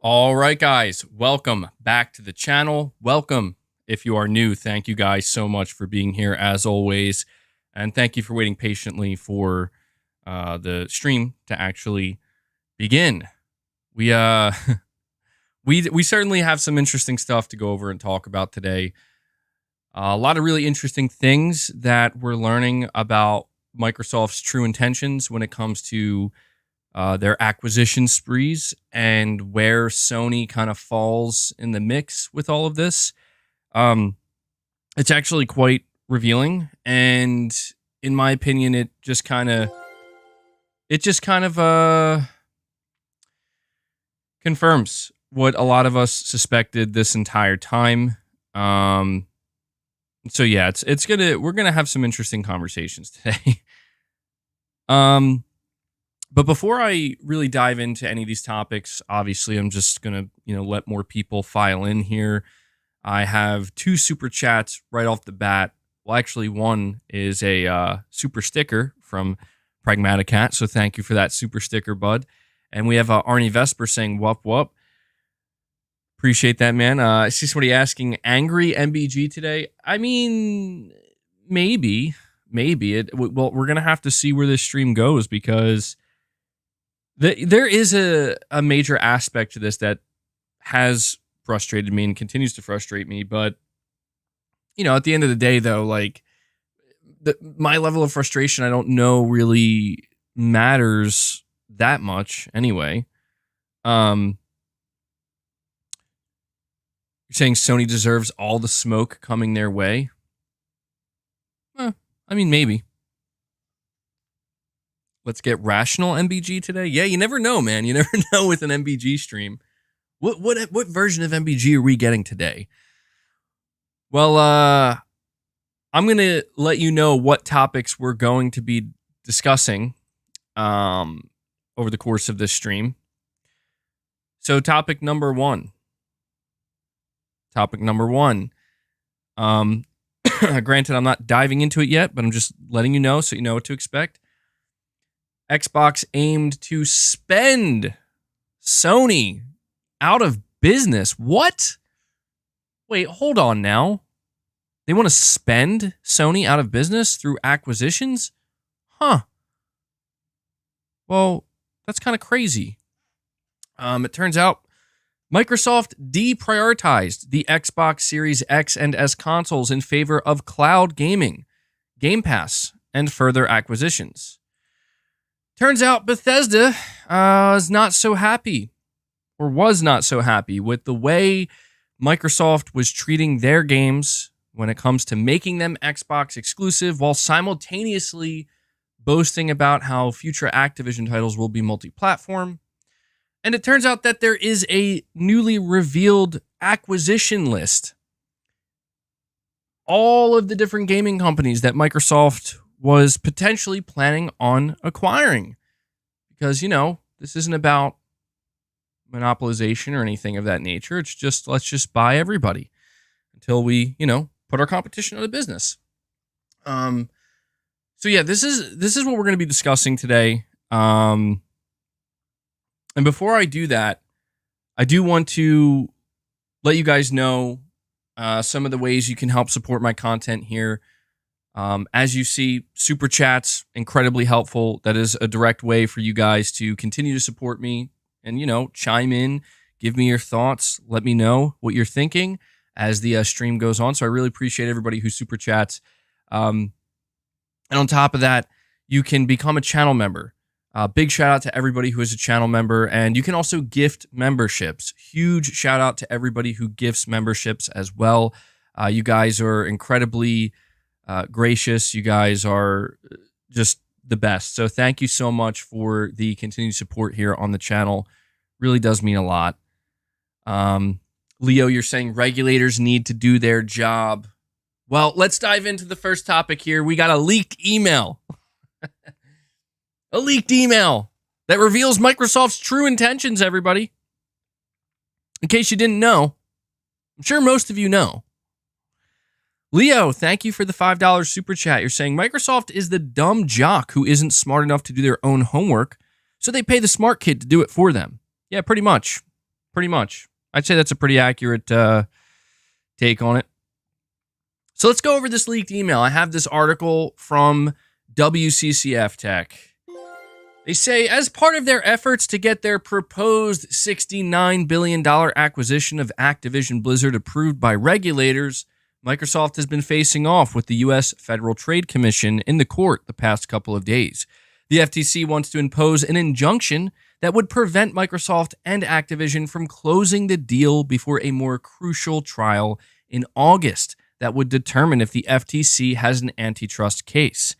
All right, guys, welcome back to the channel. Welcome if you are new. Thank you guys so much for being here as always. And thank you for waiting patiently for the stream to actually begin. We we certainly have some interesting stuff to go over and talk about today. A lot of really interesting things that we're learning about Microsoft's true intentions when it comes to their acquisition sprees and where Sony kind of falls in the mix with all of this. It's actually quite revealing, and in my opinion, it just kind of confirms what a lot of us suspected this entire time. So yeah, we're gonna have some interesting conversations today. But before I really dive into any of these topics, obviously I'm just gonna let more people file in here. I have two super chats right off the bat. Well, actually, one is a super sticker from Pragmatic Cat, so thank you for that super sticker, bud. And we have Arnie Vesper saying "wup wup." Appreciate that, man. I see somebody asking, angry MBG today. I mean, maybe it. Well, we're gonna have to see where this stream goes because there is a major aspect to this that has frustrated me and continues to frustrate me. But at the end of the day, though, like my level of frustration, I don't know really matters that much anyway. You're saying Sony deserves all the smoke coming their way? I mean, maybe. Let's get rational MBG today. Yeah, you never know, man. You never know with an MBG stream. What version of MBG are we getting today? Well, I'm going to let you know what topics we're going to be discussing over the course of this stream. So topic number one. Granted, I'm not diving into it yet, but I'm just letting you know so you know what to expect. Xbox aimed to spend Sony out of business. What? Wait, hold on now. They want to spend Sony out of business through acquisitions? Huh. Well, that's kind of crazy. It turns out Microsoft deprioritized the Xbox Series X and S consoles in favor of cloud gaming, Game Pass, and further acquisitions. Turns out Bethesda was not so happy with the way Microsoft was treating their games when it comes to making them Xbox exclusive while simultaneously boasting about how future Activision titles will be multi-platform. And it turns out that there is a newly revealed acquisition list. All of the different gaming companies that Microsoft was potentially planning on acquiring. Because, this isn't about monopolization or anything of that nature. It's just, let's just buy everybody until we, put our competition out of business. So yeah, this is what we're going to be discussing today. And before I do that, I do want to let you guys know some of the ways you can help support my content here. As you see, super chats, incredibly helpful. That is a direct way for you guys to continue to support me and, chime in, give me your thoughts, let me know what you're thinking as the stream goes on. So I really appreciate everybody who super chats. And on top of that, you can become a channel member. Big shout out to everybody who is a channel member, and you can also gift memberships. Huge shout out to everybody who gifts memberships as well. You guys are incredibly gracious. You guys are just the best. So thank you so much for the continued support here on the channel. Really does mean a lot. Leo, you're saying regulators need to do their job. Well, let's dive into the first topic here. We got a leaked email. A leaked email that reveals Microsoft's true intentions, everybody. In case you didn't know, I'm sure most of you know. Leo, thank you for the $5 super chat. You're saying Microsoft is the dumb jock who isn't smart enough to do their own homework, so they pay the smart kid to do it for them. Yeah, pretty much. pretty much. I'd say that's a pretty accurate take on it. So let's go over this leaked email. I have this article from WCCF Tech. They say, as part of their efforts to get their proposed $69 billion acquisition of Activision Blizzard approved by regulators, Microsoft has been facing off with the U.S. Federal Trade Commission in the court the past couple of days. The FTC wants to impose an injunction that would prevent Microsoft and Activision from closing the deal before a more crucial trial in August that would determine if the FTC has an antitrust case.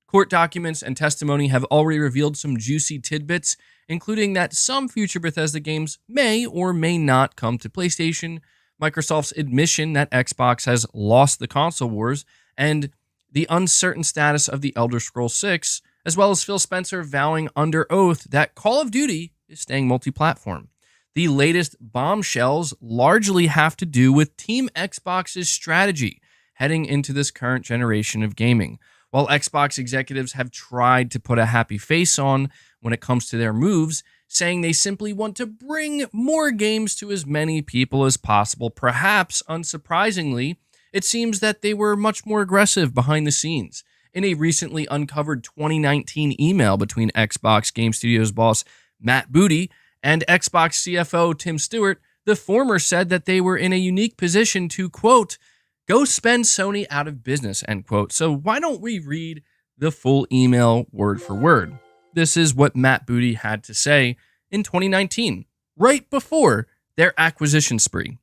Court documents and testimony have already revealed some juicy tidbits, including that some future Bethesda games may or may not come to PlayStation, Microsoft's admission that Xbox has lost the console wars, and the uncertain status of the Elder Scrolls 6, as well as Phil Spencer vowing under oath that Call of Duty is staying multi-platform. The latest bombshells largely have to do with Team Xbox's strategy heading into this current generation of gaming. While Xbox executives have tried to put a happy face on when it comes to their moves, saying they simply want to bring more games to as many people as possible, perhaps unsurprisingly, it seems that they were much more aggressive behind the scenes. In a recently uncovered 2019 email between Xbox Game Studios boss Matt Booty and Xbox CFO Tim Stewart, the former said that they were in a unique position to, quote, go spend Sony out of business, end quote. So why don't we read the full email word for word? This is what Matt Booty had to say in 2019, right before their acquisition spree.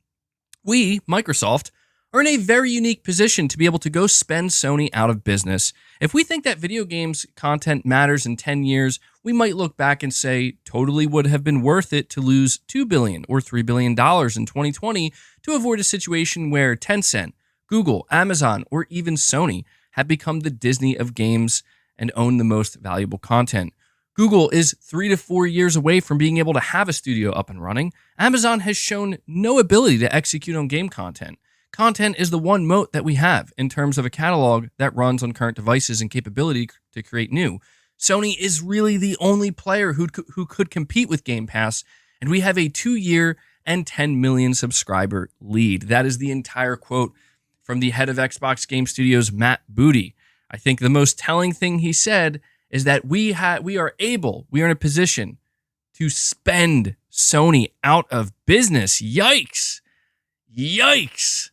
We, Microsoft, are in a very unique position to be able to go spend Sony out of business. If we think that video games content matters in 10 years, we might look back and say totally would have been worth it to lose $2 billion or $3 billion in 2020 to avoid a situation where Tencent, Google, Amazon, or even Sony have become the Disney of games and own the most valuable content. Google is 3 to 4 years away from being able to have a studio up and running. Amazon has shown no ability to execute on game content. Content is the one moat that we have in terms of a catalog that runs on current devices and capability to create new. Sony is really the only player who could compete with Game Pass, and we have a 2-year and 10 million subscriber lead. That is the entire quote from the head of Xbox Game Studios, Matt Booty. I think the most telling thing he said is that we are in a position to spend Sony out of business. Yikes. Yikes.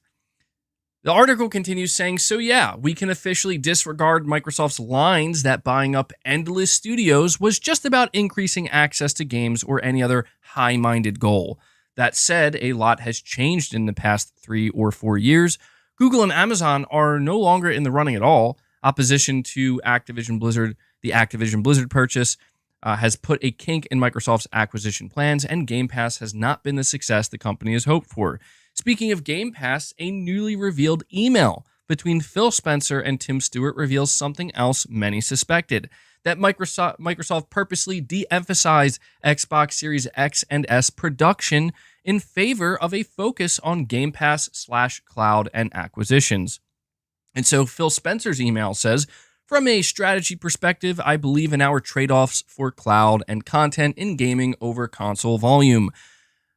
The article continues saying, so yeah, we can officially disregard Microsoft's lines that buying up endless studios was just about increasing access to games or any other high-minded goal. That said, a lot has changed in the past 3 or 4 years. Google and Amazon are no longer in the running at all. Opposition to Activision Blizzard, the Activision Blizzard purchase, has put a kink in Microsoft's acquisition plans, and Game Pass has not been the success the company has hoped for. Speaking of Game Pass, a newly revealed email between Phil Spencer and Tim Stewart reveals something else many suspected, that Microsoft purposely de-emphasized Xbox Series X and S production in favor of a focus on Game Pass/cloud and acquisitions. And so Phil Spencer's email says, from a strategy perspective, I believe in our trade-offs for cloud and content in gaming over console volume.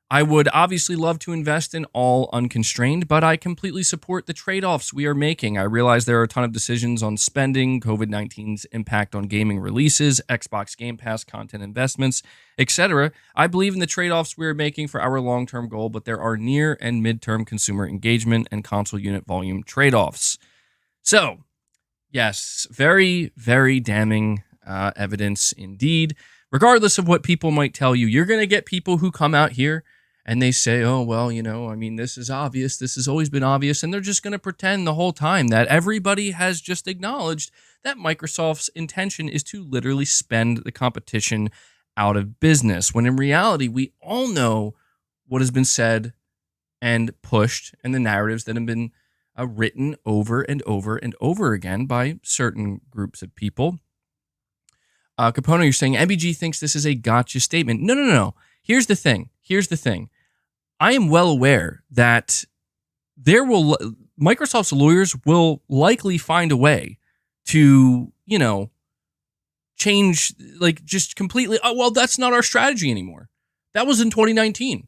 I would obviously love to invest in all unconstrained, but I completely support the trade-offs we are making. I realize there are a ton of decisions on spending, COVID-19's impact on gaming releases, Xbox Game Pass content investments, etc. I believe in the trade-offs we are making for our long-term goal, but there are near and mid-term consumer engagement and console unit volume trade-offs. So, yes, very, very damning evidence indeed. Regardless of what people might tell you, you're going to get people who come out here and they say, oh, well, this is obvious. This has always been obvious. And they're just going to pretend the whole time that everybody has just acknowledged that Microsoft's intention is to literally spend the competition out of business. When in reality, we all know what has been said and pushed and the narratives that have been written over and over and over again by certain groups of people. Capono, you're saying MBG thinks this is a gotcha statement. No. Here's the thing. I am well aware that Microsoft's lawyers will likely find a way to, change, just completely. Oh, well, that's not our strategy anymore. That was in 2019.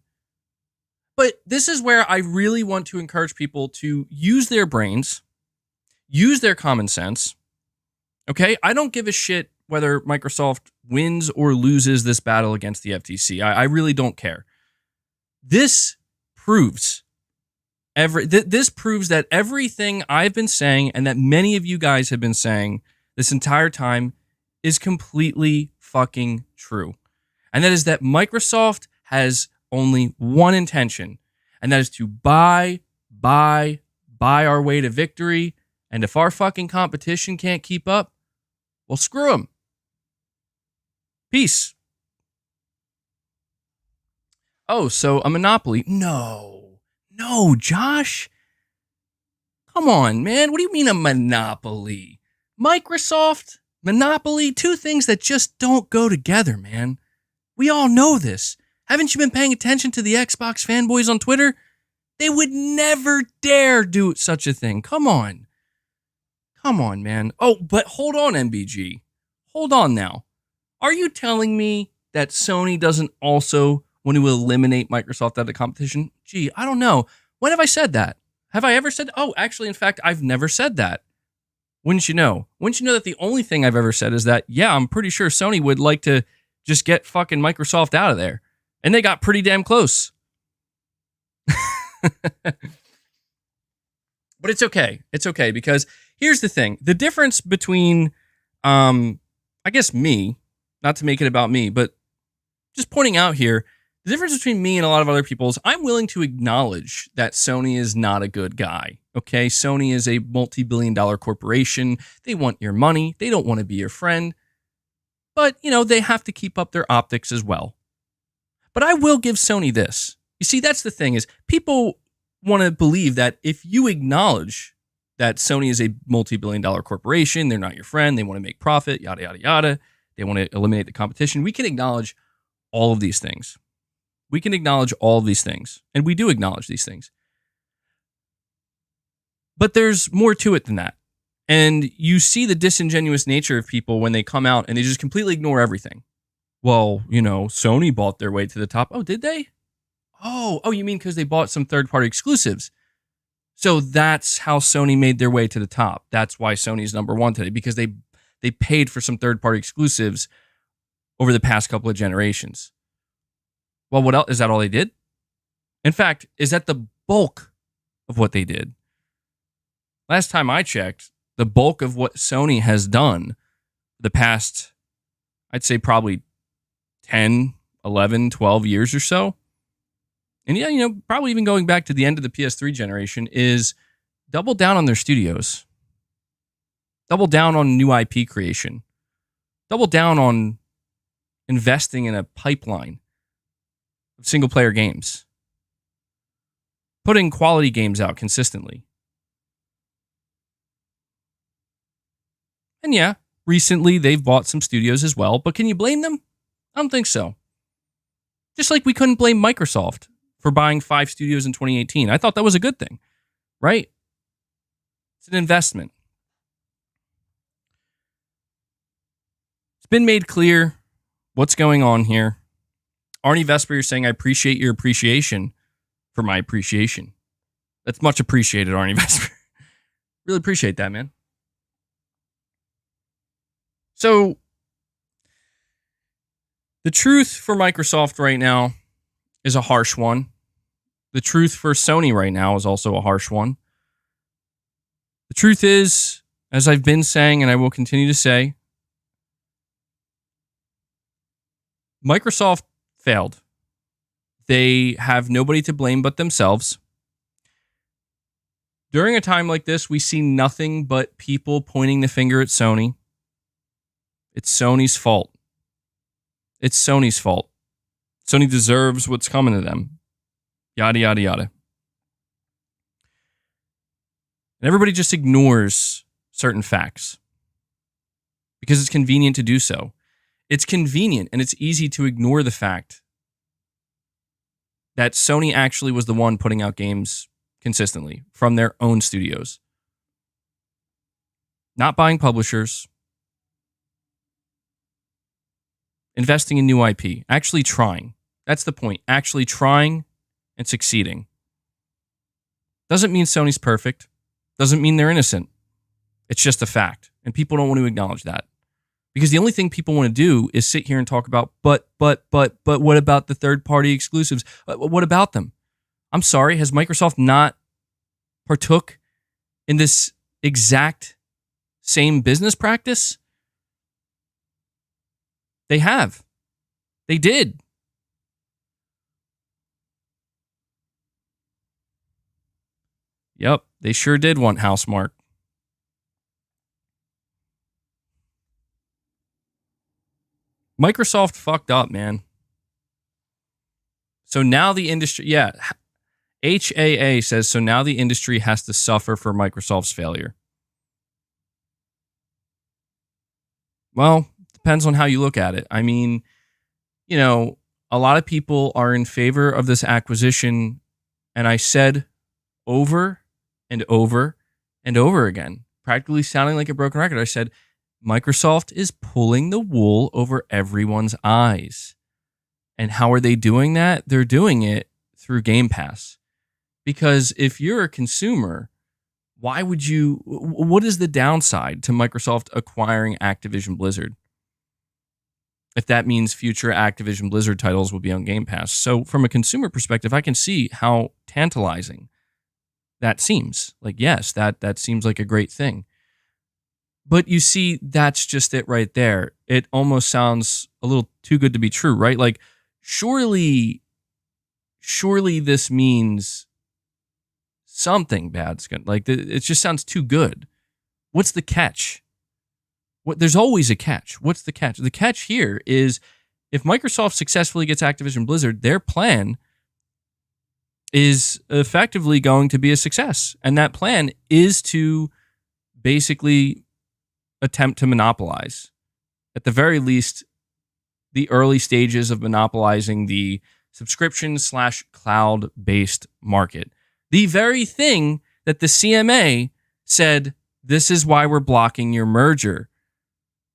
But this is where I really want to encourage people to use their brains, use their common sense. Okay? I don't give a shit whether Microsoft wins or loses this battle against the FTC. I really don't care. This proves this proves that everything I've been saying and that many of you guys have been saying this entire time is completely fucking true. And that is that Microsoft has only one intention, and that is to buy our way to victory. And if our fucking competition can't keep up, well, screw them. Peace. Oh, so a monopoly? No, Josh. Come on, man. What do you mean a monopoly? Microsoft, monopoly, two things that just don't go together, man. We all know this. Haven't you been paying attention to the Xbox fanboys on Twitter? They would never dare do such a thing. Come on. Come on, man. Oh, but hold on, MBG. Hold on now. Are you telling me that Sony doesn't also want to eliminate Microsoft out of the competition? Gee, I don't know. When have I said that? Have I ever said? Oh, actually, in fact, I've never said that. Wouldn't you know? Wouldn't you know that the only thing I've ever said is that, yeah, I'm pretty sure Sony would like to just get fucking Microsoft out of there. And they got pretty damn close. But it's okay. It's okay, because here's the thing. The difference between, I guess me, not to make it about me, but just pointing out here, the difference between me and a lot of other people is I'm willing to acknowledge that Sony is not a good guy. Okay, Sony is a multi-billion-dollar corporation. They want your money. They don't want to be your friend. But, you know, they have to keep up their optics as well. But I will give Sony this. You see, that's the thing, is people want to believe that if you acknowledge that Sony is a multi-billion-dollar corporation, they're not your friend, they want to make profit, yada, yada, yada, they want to eliminate the competition, we can acknowledge all of these things. We can acknowledge all of these things, and we do acknowledge these things. But there's more to it than that. And you see the disingenuous nature of people when they come out and they just completely ignore everything. Well, you know, Sony bought their way to the top. Oh, did they? Oh, you mean because they bought some third-party exclusives. So that's how Sony made their way to the top. That's why Sony's number one today, because they paid for some third-party exclusives over the past couple of generations. Well, what else? Is that all they did? In fact, is that the bulk of what they did? Last time I checked, the bulk of what Sony has done the past, I'd say probably 10, 11, 12 years or so, and yeah, you know, probably even going back to the end of the PS3 generation, is double down on their studios. Double down on new IP creation. Double down on investing in a pipeline of single-player games. Putting quality games out consistently. And yeah, recently they've bought some studios as well, but can you blame them? I don't think so. Just like we couldn't blame Microsoft for buying 5 studios in 2018. I thought that was a good thing, right? It's an investment. It's been made clear what's going on here. Arnie Vesper, you're saying, I appreciate your appreciation for my appreciation. That's much appreciated, Arnie Vesper. Really appreciate that, man. So, the truth for Microsoft right now is a harsh one. The truth for Sony right now is also a harsh one. The truth is, as I've been saying and I will continue to say, Microsoft failed. They have nobody to blame but themselves. During a time like this, we see nothing but people pointing the finger at Sony. It's Sony's fault. It's Sony's fault. Sony deserves what's coming to them. Yada, yada, yada. And everybody just ignores certain facts because it's convenient to do so. It's convenient and it's easy to ignore the fact that Sony actually was the one putting out games consistently from their own studios. Not buying publishers. Investing in new IP. Actually trying. That's the point. Actually trying and succeeding. Doesn't mean Sony's perfect. Doesn't mean they're innocent. It's just a fact. And people don't want to acknowledge that. Because the only thing people want to do is sit here and talk about, but what about the third-party exclusives? What about them? I'm sorry, has Microsoft not partook in this exact same business practice? They have. They did. Yep, they sure did want Housemarque. Microsoft fucked up, man. So now the industry, HAA says, so now the industry has to suffer for Microsoft's failure. Well, depends on how you look at it. I mean, a lot of people are in favor of this acquisition, and I said over and over and over again, practically sounding like a broken record, I said, Microsoft is pulling the wool over everyone's eyes. And how are they doing that? They're doing it through Game Pass. Because if you're a consumer, what is the downside to Microsoft acquiring Activision Blizzard? If that means future Activision Blizzard titles will be on Game Pass. So from a consumer perspective, I can see how tantalizing that seems. Like, yes, that seems like a great thing. But you see, that's just it right there. It almost sounds a little too good to be true, right? Like, surely this means something bad's going to, like, it just sounds too good. What's the catch? There's always a catch. What's the catch? The catch here is if Microsoft successfully gets Activision Blizzard, their plan is effectively going to be a success. And that plan is to basically attempt to monopolize, at the very least, the early stages of monopolizing the subscription/cloud-based market. The very thing that the CMA said, this is why we're blocking your merger.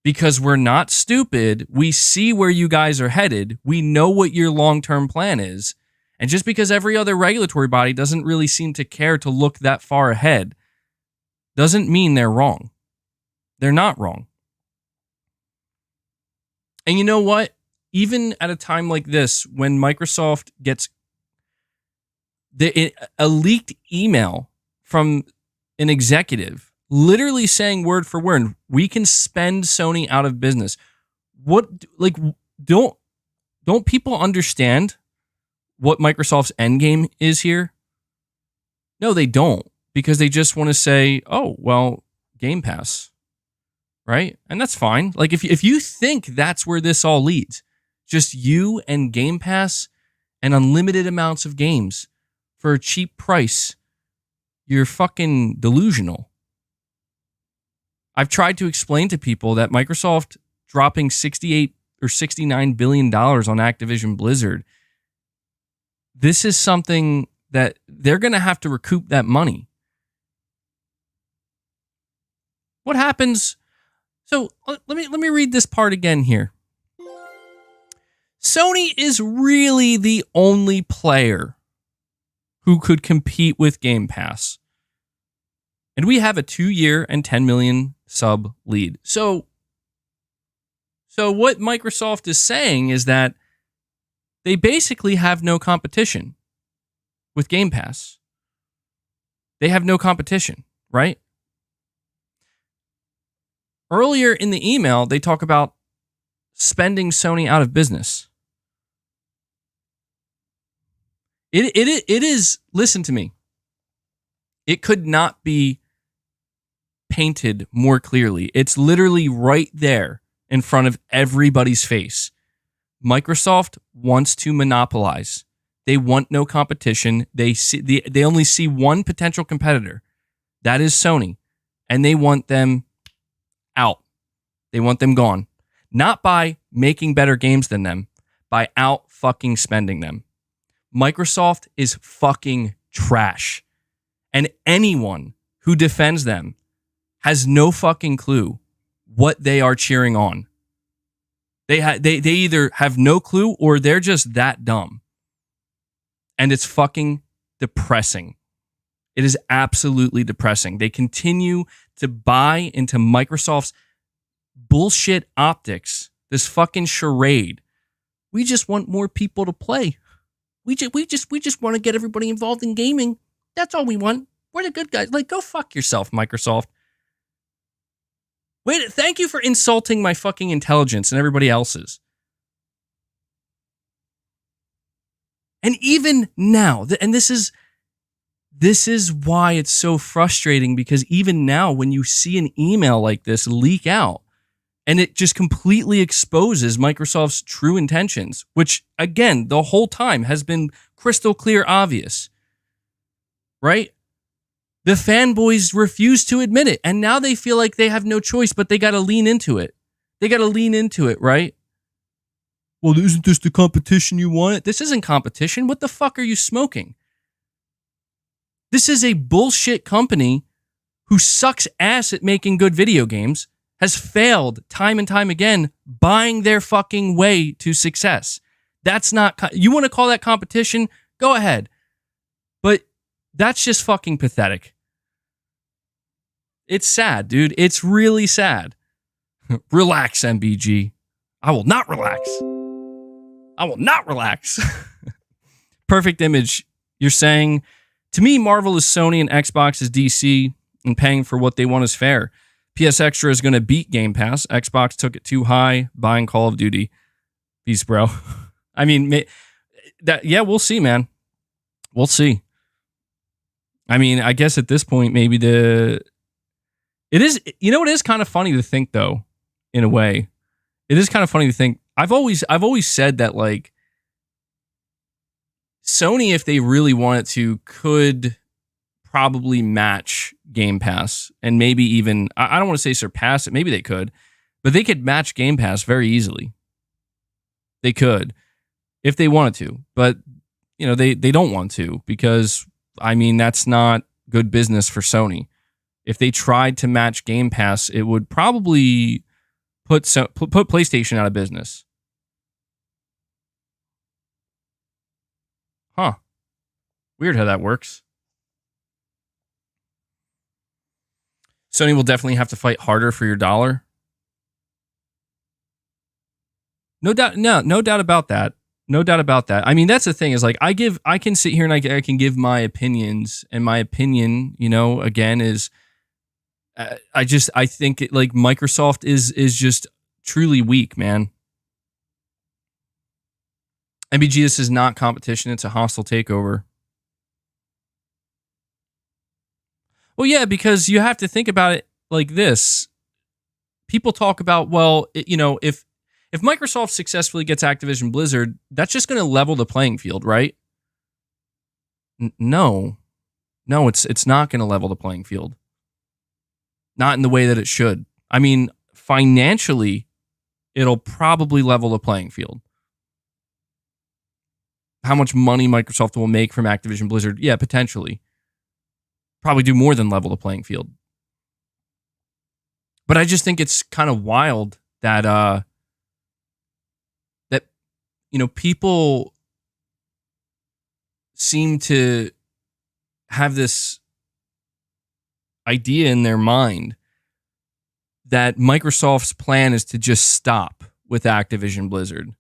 Because we're not stupid. We see where you guys are headed. We know what your long-term plan is. And just because every other regulatory body doesn't really seem to care to look that far ahead, doesn't mean they're wrong. They're not wrong. And you know what? Even at a time like this, when Microsoft gets a leaked email from an executive literally saying word for word, we can spend Sony out of business. Don't people understand what Microsoft's endgame is here? No, they don't, because they just want to say, oh, well, Game Pass. Right? And that's fine. Like, if you think that's where this all leads, just you and Game Pass and unlimited amounts of games for a cheap price, you're fucking delusional. I've tried to explain to people that Microsoft dropping $68 or $69 billion on Activision Blizzard, this is something that they're going to have to recoup that money. What happens? So let me read this part again here. Sony is really the only player who could compete with Game Pass. And we have a 2-year and 10 million sub lead. So what Microsoft is saying is that they basically have no competition with Game Pass. They have no competition, right? Earlier in the email, they talk about spending Sony out of business. It is, listen to me, it could not be painted more clearly. It's literally right there in front of everybody's face. Microsoft wants to monopolize. They want no competition. They only see one potential competitor. That is Sony. And they want them out. They want them gone. Not by making better games than them, by out fucking spending them. Microsoft is fucking trash. And anyone who defends them has no fucking clue what they are cheering on. They either have no clue or they're just that dumb. And it's fucking depressing. It is absolutely depressing. They continue to buy into Microsoft's bullshit optics, this fucking charade. We just want more people to play. We just want to get everybody involved in gaming. That's all we want. We're the good guys. Like, go fuck yourself, Microsoft. Wait, thank you for insulting my fucking intelligence and everybody else's. And even now, and this is why it's so frustrating, because even now when you see an email like this leak out and it just completely exposes Microsoft's true intentions, which again, the whole time has been crystal clear obvious, right? The fanboys refuse to admit it, and now they feel like they have no choice, but they got to lean into it. Right? Well, isn't this the competition you want? This isn't competition. What the fuck are you smoking? This is a bullshit company who sucks ass at making good video games, has failed time and time again, buying their fucking way to success. That's not, you want to call that competition? Go ahead. But that's just fucking pathetic. It's sad, dude. It's really sad. Relax, MBG. I will not relax. Perfect Image. You're saying, to me, Marvel is Sony and Xbox is DC, and paying for what they want is fair. PS Extra is going to beat Game Pass. Xbox took it too high, buying Call of Duty. Peace, bro. I mean, we'll see, man. We'll see. I mean, I guess at this point, maybe it is kind of funny to think, though, in a way. It is kind of funny to think. I've always said that, like, Sony, if they really wanted to, could probably match Game Pass, and maybe even, I don't want to say surpass it, maybe they could, but they could match Game Pass very easily. They could, if they wanted to, but, you know, they don't want to, because, I mean, that's not good business for Sony. If they tried to match Game Pass, it would probably put PlayStation out of business. Huh. Weird how that works. Sony will definitely have to fight harder for your dollar. No doubt about that. No doubt about that. I mean, that's the thing, is like, I can sit here and I can give my opinions, and my opinion, you know, again, is I think it, like, Microsoft is just truly weak, man. MBG, this is not competition, it's a hostile takeover. Well, yeah, because you have to think about it like this. People talk about, well, you know, if Microsoft successfully gets Activision Blizzard, that's just going to level the playing field, right? No, it's not going to level the playing field. Not in the way that it should. I mean, financially, it'll probably level the playing field. How much money Microsoft will make from Activision Blizzard? Yeah, potentially. Probably do more than level the playing field. But I just think it's kind of wild that you know, people seem to have this idea in their mind that Microsoft's plan is to just stop with Activision Blizzard.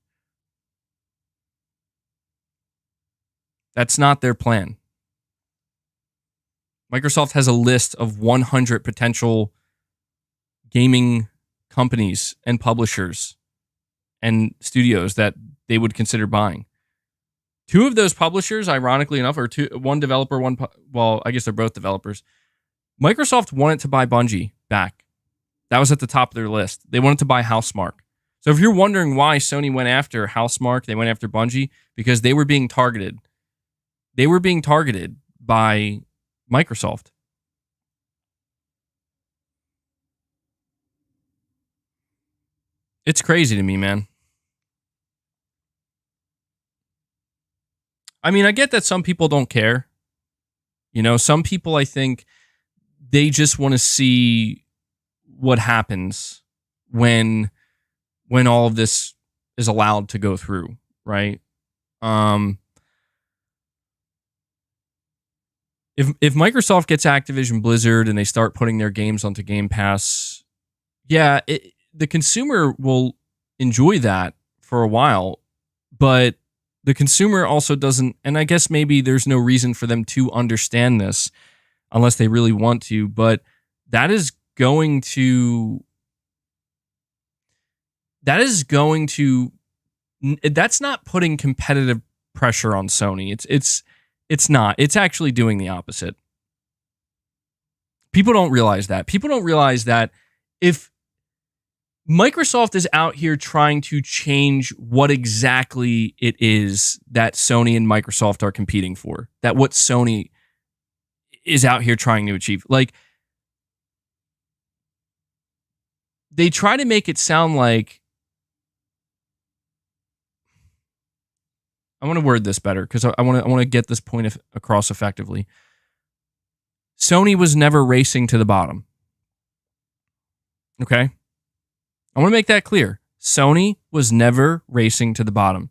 That's not their plan. Microsoft has a list of 100 potential gaming companies and publishers and studios that they would consider buying. Two of those publishers, ironically enough, are one developer, well, I guess they're both developers. Microsoft wanted to buy Bungie back. That was at the top of their list. They wanted to buy Housemarque. So if you're wondering why Sony went after Housemarque, they went after Bungie, because they were being targeted. They were being targeted by Microsoft. It's crazy to me, man. I mean, I get that some people don't care. You know, some people, I think, they just want to see what happens when all of this is allowed to go through, right? If Microsoft gets Activision Blizzard and they start putting their games onto Game Pass, yeah, the consumer will enjoy that for a while, but the consumer also doesn't, and I guess maybe there's no reason for them to understand this unless they really want to, but that is going to that's not putting competitive pressure on Sony. It's not. It's actually doing the opposite. People don't realize that. People don't realize that if Microsoft is out here trying to change what exactly it is that Sony and Microsoft are competing for, that what Sony is out here trying to achieve. Like, they try to make it sound like, I want to word this better because I want to get this point across effectively. Sony was never racing to the bottom. Okay? I want to make that clear. Sony was never racing to the bottom.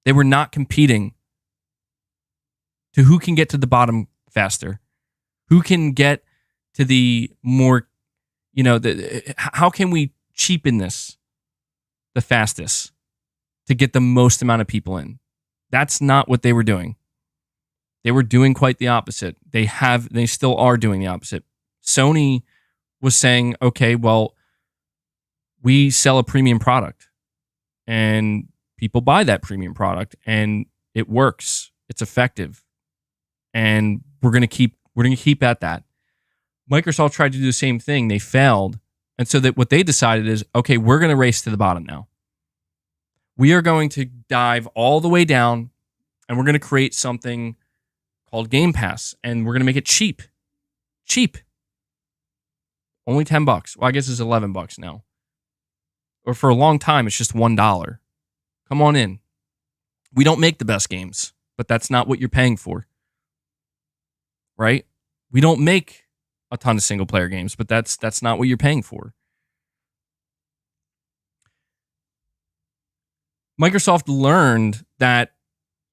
They were not competing to who can get to the bottom faster, who can get to the more, how can we cheapen this the fastest to get the most amount of people in. That's not what they were doing. They were doing quite the opposite. They still are doing the opposite. Sony was saying, okay, well, we sell a premium product and people buy that premium product and it works. It's effective. And we're going to keep at that. Microsoft tried to do the same thing. They failed. And so that what they decided is, okay, we're going to race to the bottom now. We are going to dive all the way down and we're going to create something called Game Pass and we're going to make it cheap. Cheap. Only $10. Well, I guess it's $11 now. Or for a long time, it's just $1. Come on in. We don't make the best games, but that's not what you're paying for. Right? We don't make a ton of single player games, but that's not what you're paying for. Microsoft learned that,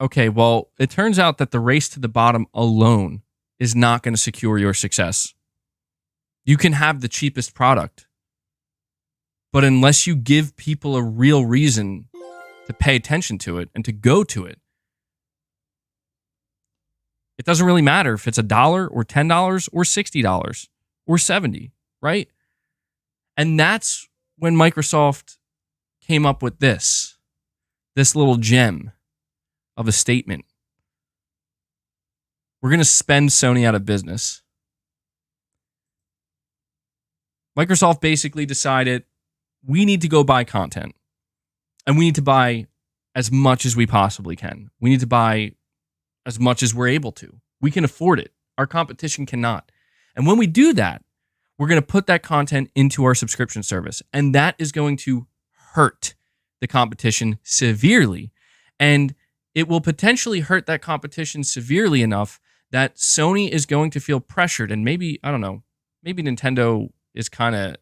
okay, well, it turns out that the race to the bottom alone is not going to secure your success. You can have the cheapest product, but unless you give people a real reason to pay attention to it and to go to it, it doesn't really matter if it's $1 or $10 or $60 or $70, right? And that's when Microsoft came up with this little gem of a statement. We're going to spend Sony out of business. Microsoft basically decided we need to go buy content. And we need to buy as much as we possibly can. We need to buy as much as we're able to. We can afford it. Our competition cannot. And when we do that, we're going to put that content into our subscription service. And that is going to hurt the competition severely. And it will potentially hurt that competition severely enough that Sony is going to feel pressured. And maybe, I don't know, maybe Nintendo is kind of,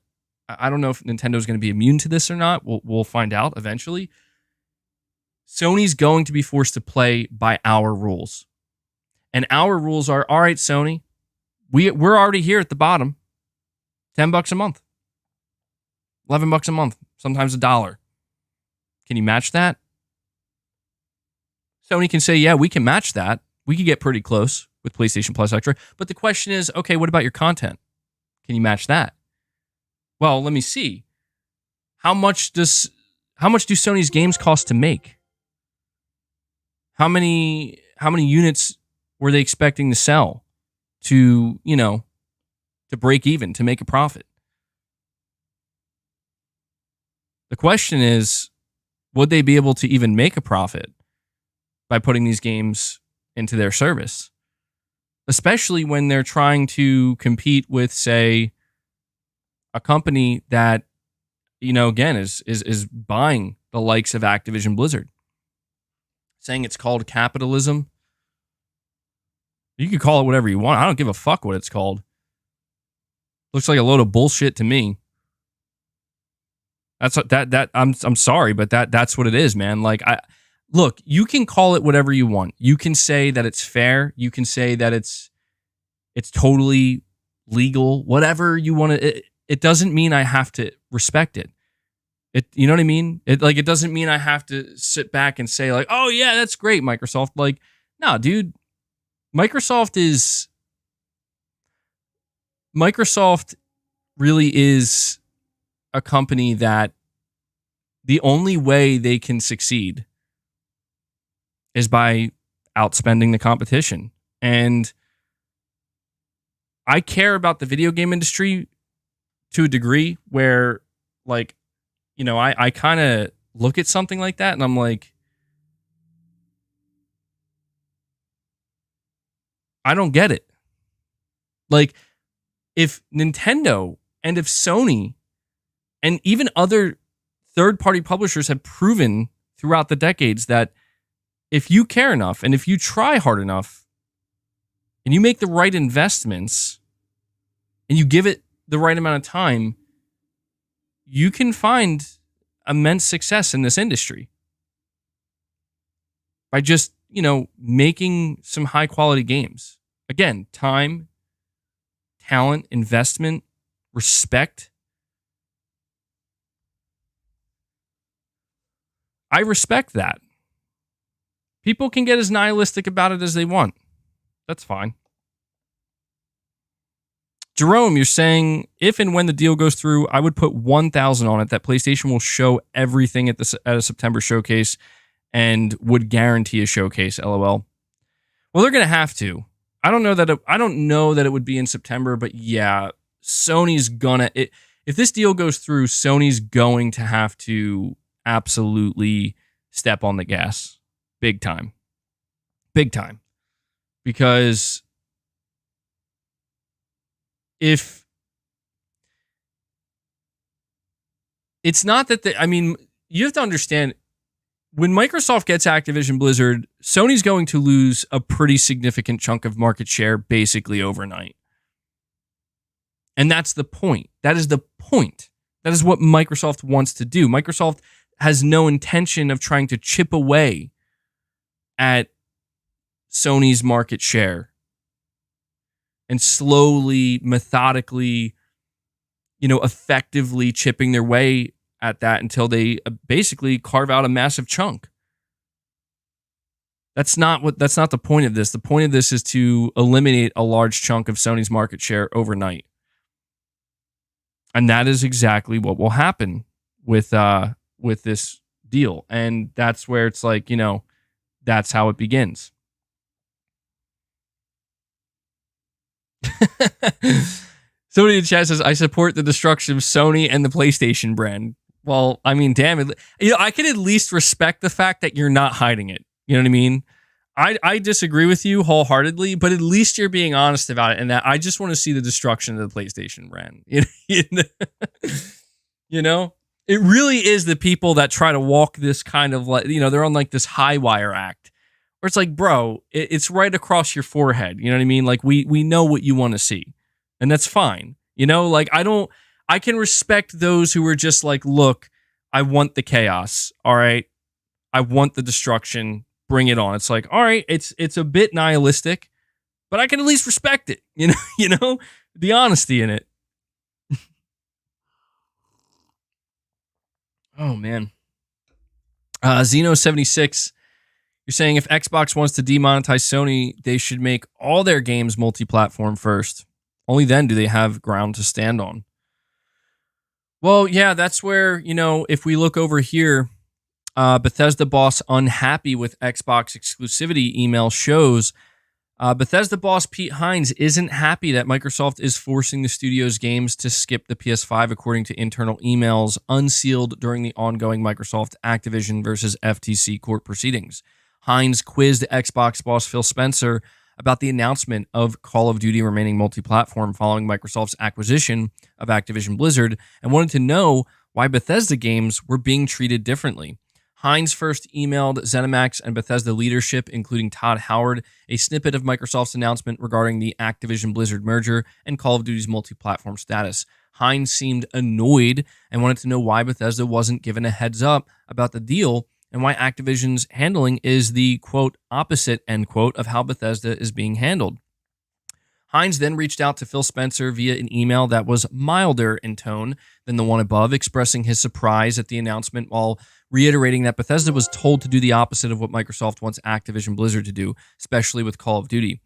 I don't know if Nintendo is going to be immune to this or not. We'll find out eventually. Sony's going to be forced to play by our rules. And our rules are, all right, Sony, we're already here at the bottom. $10 a month. $11 a month. Sometimes $1. Can you match that? Sony can say, yeah, we can match that. We could get pretty close with PlayStation Plus Extra. But the question is, okay, what about your content? Can you match that? Well, let me see. How much do Sony's games cost to make? How many units were they expecting to sell to break even, to make a profit? The question is, would they be able to even make a profit by putting these games into their service? Especially when they're trying to compete with, say, a company that, again, is buying the likes of Activision Blizzard. Saying it's called capitalism. You can call it whatever you want. I don't give a fuck what it's called. Looks like a load of bullshit to me. I'm sorry, but that's what it is, man. Like, look, you can call it whatever you want. You can say that it's fair. You can say that it's It's totally legal, whatever you want to. It doesn't mean I have to respect it. You know what I mean? It doesn't mean I have to sit back and say like, oh yeah, that's great, Microsoft. Like, no, dude, Microsoft really is a company that the only way they can succeed is by outspending the competition. And I care about the video game industry to a degree where, like, you know, I kind of look at something like that and I'm like, I don't get it. Like, if Nintendo and if Sony and even other third-party publishers have proven throughout the decades that if you care enough and if you try hard enough and you make the right investments and you give it the right amount of time, you can find immense success in this industry by just, you know, making some high-quality games. Again, time, talent, investment, respect. I respect that. People can get as nihilistic about it as they want. That's fine. Jerome, you're saying if and when the deal goes through, I would put 1,000 on it that PlayStation will show everything at a September showcase and would guarantee a showcase. LOL. Well, they're going to have to. I don't know that it would be in September, but yeah, Sony's gonna. If this deal goes through, Sony's going to have to absolutely step on the gas, big time, because if it's not that you have to understand, when Microsoft gets Activision Blizzard, Sony's going to lose a pretty significant chunk of market share basically overnight. And that's the point. That is the point. That is what Microsoft wants to do. Microsoft has no intention of trying to chip away at Sony's market share and slowly, methodically, effectively chipping their way at that until they basically carve out a massive chunk. That's not the point of this. The point of this is to eliminate a large chunk of Sony's market share overnight. And that is exactly what will happen with this deal. And that's where it's like, that's how it begins. Somebody in the chat says, I support the destruction of Sony and the PlayStation brand. Well, damn it. I can at least respect the fact that you're not hiding it. You know what I mean? I disagree with you wholeheartedly, but at least you're being honest about it. And that I just want to see the destruction of the PlayStation brand. It really is the people that try to walk this kind of like, they're on like this high wire act where it's like, bro, it's right across your forehead. You know what I mean? Like we know what you want to see, and that's fine. I can respect those who are just like, look, I want the chaos. All right. I want the destruction. Bring it on. It's like, all right, it's a bit nihilistic, but I can at least respect it. The honesty in it. Oh man. Zeno76, you're saying if Xbox wants to demonetize Sony, they should make all their games multi-platform first. Only then do they have ground to stand on. Well, yeah, that's where, if we look over here, Bethesda boss unhappy with Xbox exclusivity email shows Bethesda boss Pete Hines isn't happy that Microsoft is forcing the studio's games to skip the PS5 according to internal emails unsealed during the ongoing Microsoft Activision versus FTC court proceedings. Hines quizzed Xbox boss Phil Spencer about the announcement of Call of Duty remaining multi-platform following Microsoft's acquisition of Activision Blizzard and wanted to know why Bethesda games were being treated differently. Hines first emailed ZeniMax and Bethesda leadership, including Todd Howard, a snippet of Microsoft's announcement regarding the Activision Blizzard merger and Call of Duty's multi-platform status. Hines seemed annoyed and wanted to know why Bethesda wasn't given a heads up about the deal and why Activision's handling is the, quote, opposite, end quote, of how Bethesda is being handled. Hines then reached out to Phil Spencer via an email that was milder in tone than the one above, expressing his surprise at the announcement while reiterating that Bethesda was told to do the opposite of what Microsoft wants Activision Blizzard to do, especially with Call of Duty.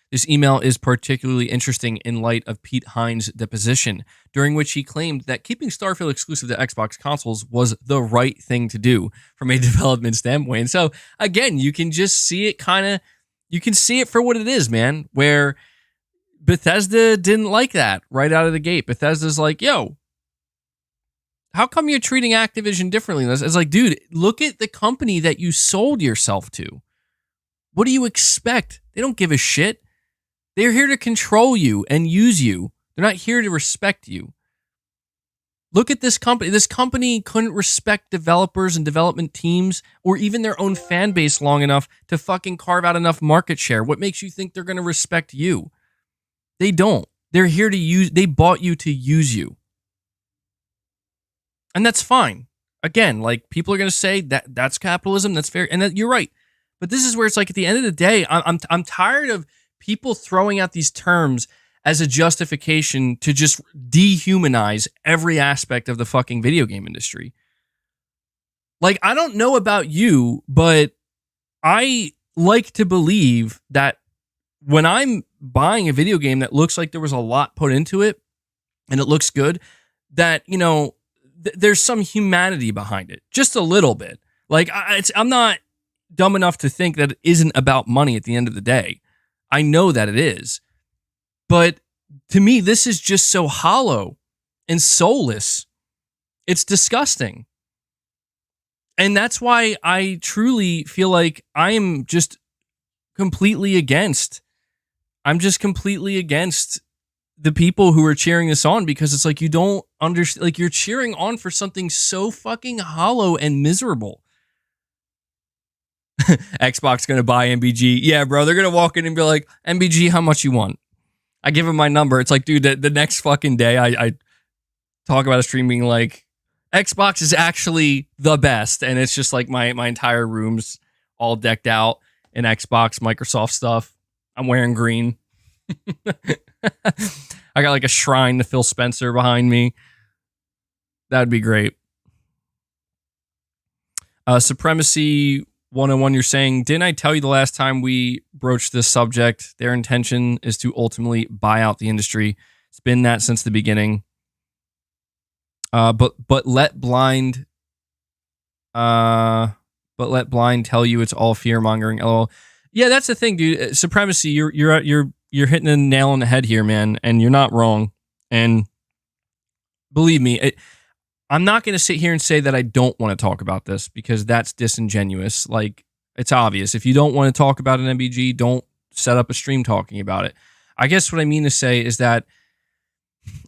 This email is particularly interesting in light of Pete Hines' deposition, during which he claimed that keeping Starfield exclusive to Xbox consoles was the right thing to do from a development standpoint. And so, again, you can just see it you can see it for what it is, man, where Bethesda didn't like that right out of the gate. Bethesda's like, yo, how come you're treating Activision differently? It's like, dude, look at the company that you sold yourself to. What do you expect? They don't give a shit. They're here to control you and use you. They're not here to respect you. Look at this company. This company couldn't respect developers and development teams or even their own fan base long enough to fucking carve out enough market share. What makes you think they're going to respect you? They don't. They're here to use, they bought you to use you. And that's fine. Again, like, people are going to say that that's capitalism, that's fair, and that you're right. But this is where it's like, at the end of the day, I'm tired of people throwing out these terms as a justification to just dehumanize every aspect of the fucking video game industry. Like, I don't know about you, but I like to believe that when I'm buying a video game that looks like there was a lot put into it and it looks good, that, you know, there's some humanity behind it, just a little bit. Like, I'm not dumb enough to think that it isn't about money at the end of the day. I know that it is. But to me, this is just so hollow and soulless. It's disgusting. And that's why I truly feel like I am just completely against. I'm just completely against the people who are cheering this on, because it's like, you don't understand, like, you're cheering on for something so fucking hollow and miserable. Xbox gonna buy MBG. Yeah, bro, they're gonna walk in and be like, MBG, how much you want? I give them my number. It's like, dude, the next fucking day I talk about a stream being like, Xbox is actually the best, and it's just like my entire room's all decked out in Xbox, Microsoft stuff. I'm wearing green. I got like a shrine to Phil Spencer behind me. That'd be great. Supremacy 101, you're saying, didn't I tell you the last time we broached this subject? Their intention is to ultimately buy out the industry. It's been that since the beginning. But let blind tell you it's all fear mongering. LOL. Yeah, that's the thing, dude. Supremacy, you're hitting a nail on the head here, man, and you're not wrong. And believe me, I'm not going to sit here and say that I don't want to talk about this, because that's disingenuous. Like, it's obvious. If you don't want to talk about an MBG, don't set up a stream talking about it. I guess what I mean to say is that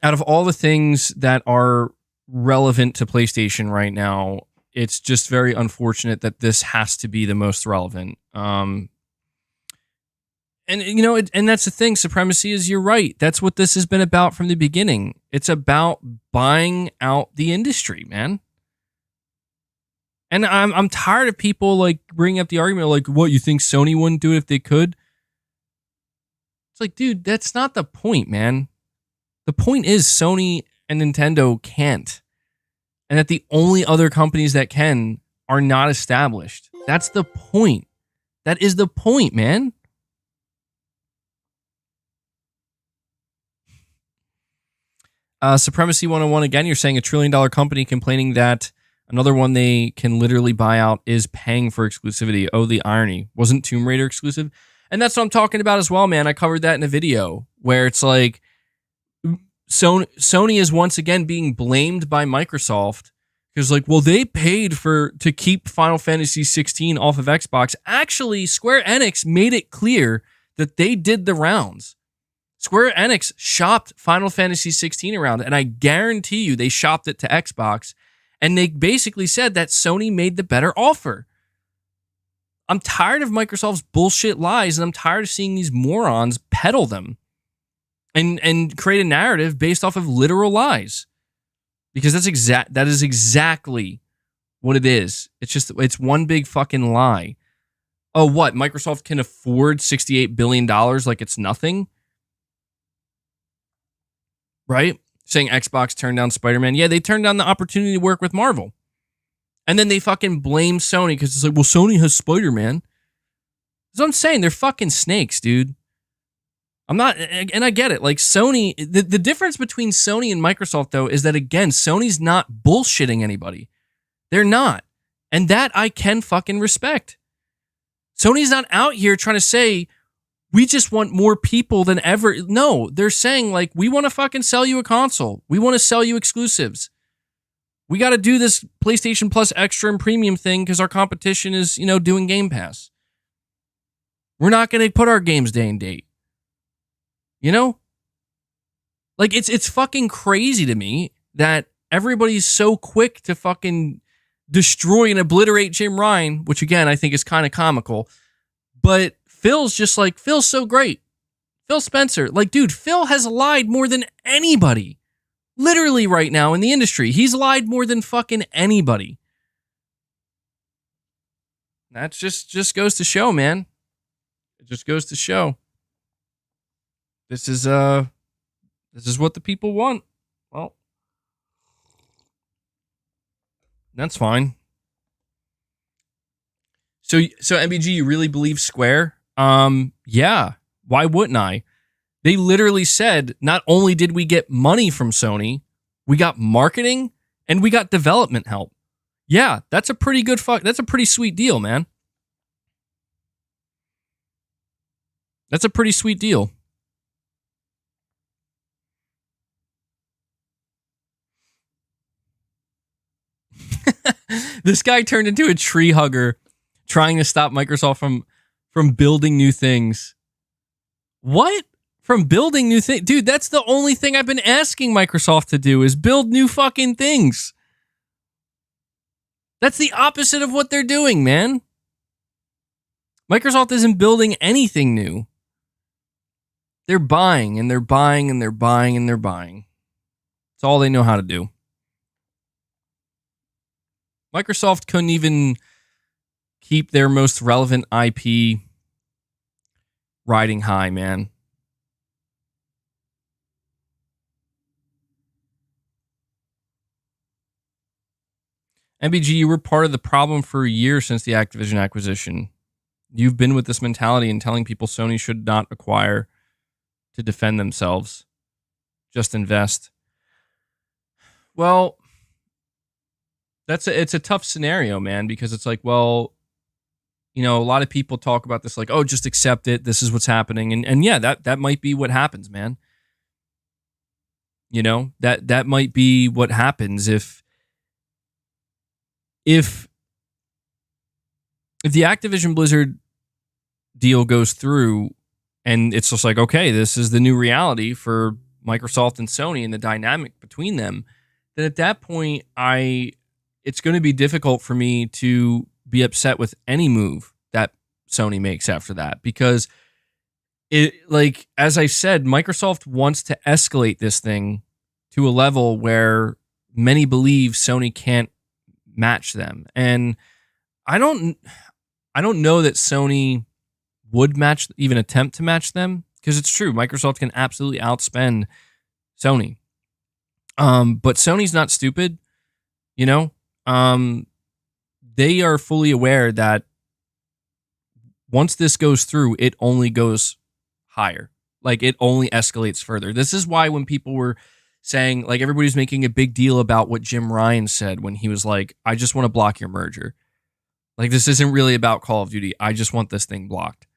out of all the things that are relevant to PlayStation right now, it's just very unfortunate that this has to be the most relevant. And, you know, and that's the thing. Supremacy is, you're right. That's what this has been about from the beginning. It's about buying out the industry, man. And I'm tired of people like bringing up the argument like, what, you think Sony wouldn't do it if they could? It's like, dude, that's not the point, man. The point is Sony and Nintendo can't. And that the only other companies that can are not established. That's the point. That is the point, man. Supremacy 101, again, you're saying $1 trillion company complaining that another one they can literally buy out is paying for exclusivity. Oh, the irony. Wasn't Tomb Raider exclusive? And that's what I'm talking about as well, man. I covered that in a video where it's like Sony is once again being blamed by Microsoft because, like, well, they paid to keep Final Fantasy 16 off of Xbox. Actually, Square Enix made it clear that they did the rounds. Square Enix shopped Final Fantasy 16 around, and I guarantee you they shopped it to Xbox, and they basically said that Sony made the better offer. I'm tired of Microsoft's bullshit lies, and I'm tired of seeing these morons peddle them and create a narrative based off of literal lies. Because that is exactly what it is. It's one big fucking lie. Oh, what? Microsoft can afford $68 billion like it's nothing? right? Saying Xbox turned down Spider-Man. Yeah, they turned down the opportunity to work with Marvel. And then they fucking blame Sony because it's like, well, Sony has Spider-Man. That's what I'm saying. They're fucking snakes, dude. I'm not, and I get it. Like Sony, the difference between Sony and Microsoft, though, is that, again, Sony's not bullshitting anybody. They're not. And that I can fucking respect. Sony's not out here trying to say, we just want more people than ever. No, they're saying, like, we want to fucking sell you a console. We want to sell you exclusives. We got to do this PlayStation Plus Extra and Premium thing because our competition is, doing Game Pass. We're not going to put our games day and date. Like, it's fucking crazy to me that everybody's so quick to fucking destroy and obliterate Jim Ryan, which, again, I think is kind of comical. But Phil's just like, Phil's so great. Phil Spencer. Like, dude, Phil has lied more than anybody. Literally right now in the industry. He's lied more than fucking anybody. That just goes to show, man. It just goes to show. This is what the people want. Well, that's fine. So MBG, you really believe Square? Yeah. Why wouldn't I? They literally said, not only did we get money from Sony, we got marketing and we got development help. Yeah, that's a pretty good that's a pretty sweet deal, man. That's a pretty sweet deal. This guy turned into a tree hugger trying to stop Microsoft from building new things. What? From building new things? Dude, that's the only thing I've been asking Microsoft to do is build new fucking things. That's the opposite of what they're doing, man. Microsoft isn't building anything new. They're buying and they're buying and they're buying and they're buying. It's all they know how to do. Microsoft couldn't even keep their most relevant IP riding high, man. MBG, you were part of the problem for a year since the Activision acquisition. You've been with this mentality and telling people Sony should not acquire to defend themselves. Just invest. Well, it's a tough scenario, man, because it's like, well, a lot of people talk about this like, oh, just accept it. This is what's happening. And yeah, that might be what happens, man. That might be what happens if the Activision Blizzard deal goes through and it's just like, okay, this is the new reality for Microsoft and Sony and the dynamic between them, then at that point, it's going to be difficult for me to be upset with any move that Sony makes after that, because as I said, Microsoft wants to escalate this thing to a level where many believe Sony can't match them. And I don't know that Sony would even attempt to match them, because it's true, Microsoft can absolutely outspend Sony. But Sony's not stupid, they are fully aware that once this goes through, it only goes higher. Like, it only escalates further. This is why when people were saying, like, everybody's making a big deal about what Jim Ryan said when he was like, I just want to block your merger. Like, this isn't really about Call of Duty. I just want this thing blocked.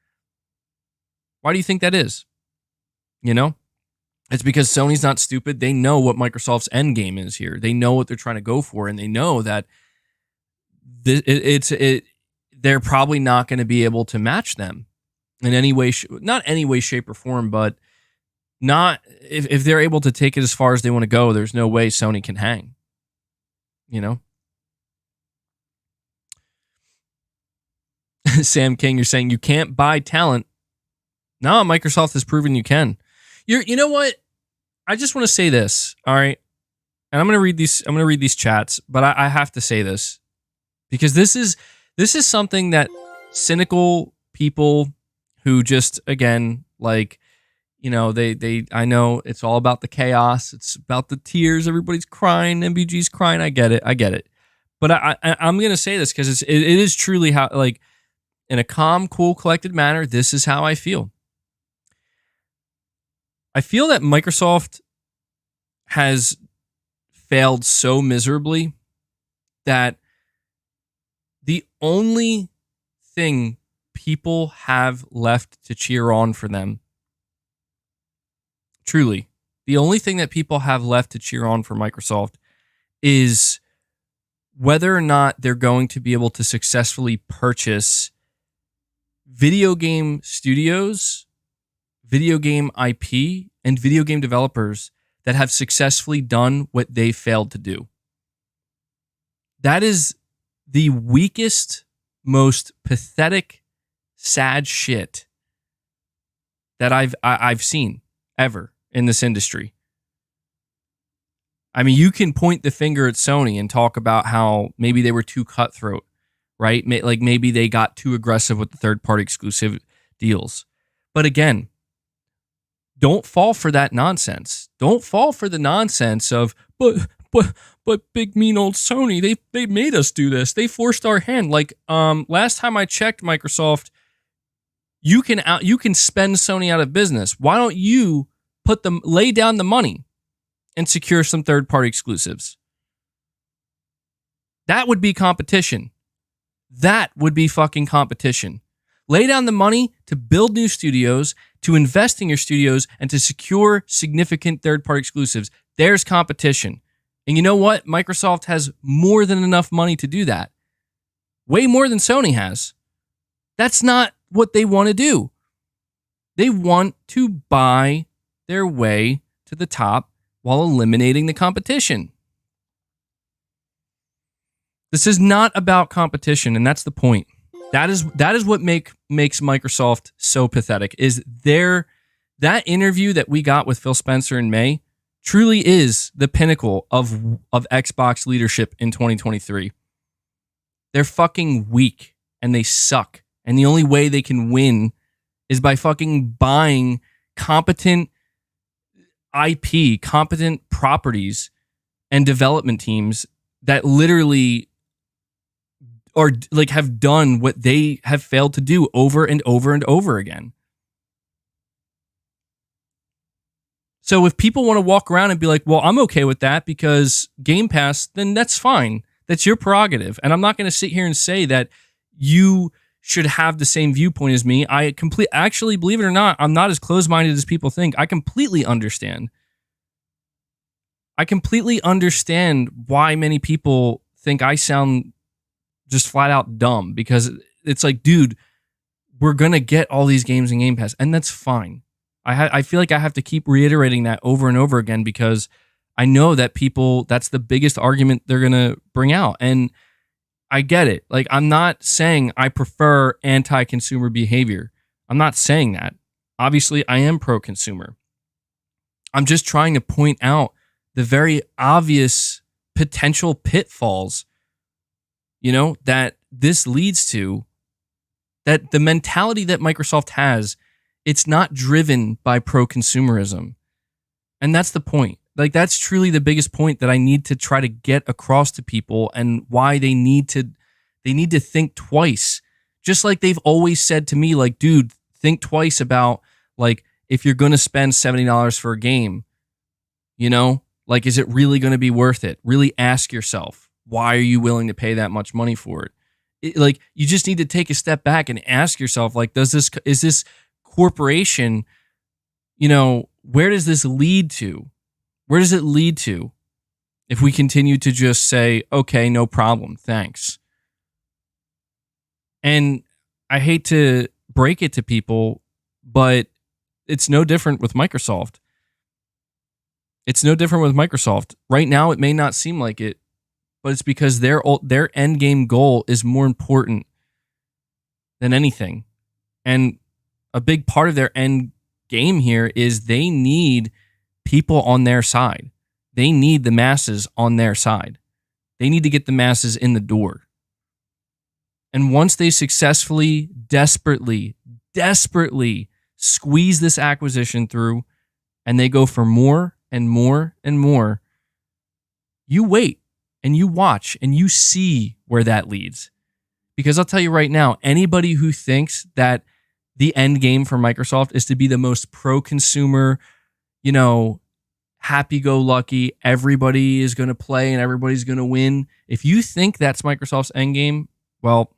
Why do you think that is? It's because Sony's not stupid. They know what Microsoft's end game is here. They know what they're trying to go for, and they know that they're probably not going to be able to match them in any way, not any way, shape, or form, but not if they're able to take it as far as they want to go. There's no way Sony can hang. Sam King, you're saying you can't buy talent. No, Microsoft has proven you can. You know what? I just want to say this, all right? And I'm going to read these chats, but I have to say this because this is something that cynical people who just, again, like, I know it's all about the chaos. It's about the tears. Everybody's crying. MBG's crying. I get it. But I'm going to say this because it is truly how, like, in a calm, cool, collected manner, this is how I feel. I feel that Microsoft has failed so miserably that the only thing people have left to cheer on for them, truly, the only thing that people have left to cheer on for Microsoft is whether or not they're going to be able to successfully purchase video game studios, video game IP, and video game developers that have successfully done what they failed to do. That is the weakest, most pathetic, sad shit that I've seen ever in this industry. I mean, you can point the finger at Sony and talk about how maybe they were too cutthroat, right? Like maybe they got too aggressive with the third-party exclusive deals. But again, don't fall for that nonsense. Don't fall for the nonsense of, but big mean old Sony, they made us do this. They forced our hand. Like last time I checked, Microsoft, you can spend Sony out of business. Why don't you lay down the money and secure some third-party exclusives? That would be competition. That would be fucking competition. Lay down the money to build new studios, to invest in your studios, and to secure significant third-party exclusives. There's competition. And you know what? Microsoft has more than enough money to do that. Way more than Sony has. That's not what they want to do. They want to buy their way to the top while eliminating the competition. This is not about competition, and that's the point. That is what makes Microsoft so pathetic. Is that interview that we got with Phil Spencer in May truly is the pinnacle of Xbox leadership in 2023. They're fucking weak and they suck. And the only way they can win is by fucking buying competent IP, competent properties and development teams that literally or like have done what they have failed to do over and over and over again. So if people want to walk around and be like, well, I'm okay with that because Game Pass, then that's fine. That's your prerogative. And I'm not going to sit here and say that you should have the same viewpoint as me. Actually, believe it or not, I'm not as closed-minded as people think. I completely understand. I completely understand why many people think I sound just flat out dumb, because it's like, dude, we're going to get all these games in Game Pass, and that's fine. I feel like I have to keep reiterating that over and over again because I know that people, that's the biggest argument they're going to bring out. And I get it. Like, I'm not saying I prefer anti-consumer behavior. I'm not saying that. Obviously, I am pro-consumer. I'm just trying to point out the very obvious potential pitfalls, that this leads to, that the mentality that Microsoft has, it's not driven by pro-consumerism. And that's the point. Like, that's truly the biggest point that I need to try to get across to people, and why they need to think twice. Just like they've always said to me, like, dude, think twice about, like, if you're going to spend $70 for a game, like, is it really going to be worth it? Really ask yourself, why are you willing to pay that much money for it? Like, you just need to take a step back and ask yourself, like, is this corporation, where does this lead to? Where does it lead to if we continue to just say, okay, no problem, thanks? And I hate to break it to people, but it's no different with Microsoft. It's no different with Microsoft. Right now, it may not seem like it, but it's because their end game goal is more important than anything. And a big part of their end game here is they need people on their side. They need the masses on their side. They need to get the masses in the door. And once they successfully, desperately squeeze this acquisition through, and they go for more and more and more, you wait and you watch and you see where that leads. Because I'll tell you right now, anybody who thinks that the end game for Microsoft is to be the most pro-consumer, happy-go-lucky, everybody is going to play and everybody's going to win. If you think that's Microsoft's end game, well,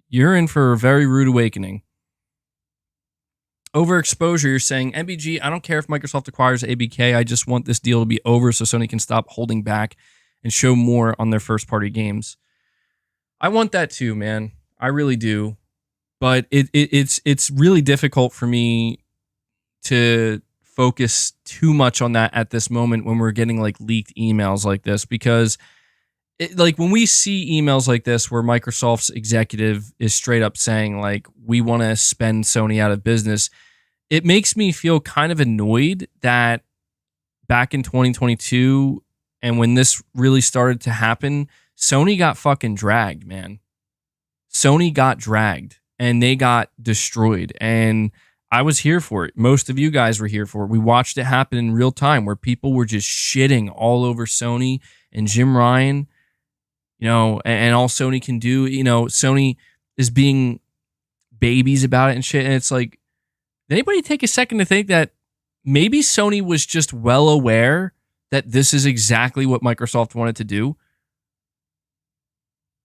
you're in for a very rude awakening. Overexposure, you're saying, MBG, I don't care if Microsoft acquires ABK. I just want this deal to be over so Sony can stop holding back and show more on their first-party games. I want that too, man. I really do. But it's really difficult for me to focus too much on that at this moment when we're getting like leaked emails like this, because when we see emails like this where Microsoft's executive is straight up saying like, we want to spend Sony out of business, it makes me feel kind of annoyed that back in 2022 and when this really started to happen, Sony got fucking dragged, man. Sony got dragged and they got destroyed. And I was here for it. Most of you guys were here for it. We watched it happen in real time where people were just shitting all over Sony and Jim Ryan, and all Sony can do, Sony is being babies about it and shit. And it's like, did anybody take a second to think that maybe Sony was just well aware that this is exactly what Microsoft wanted to do?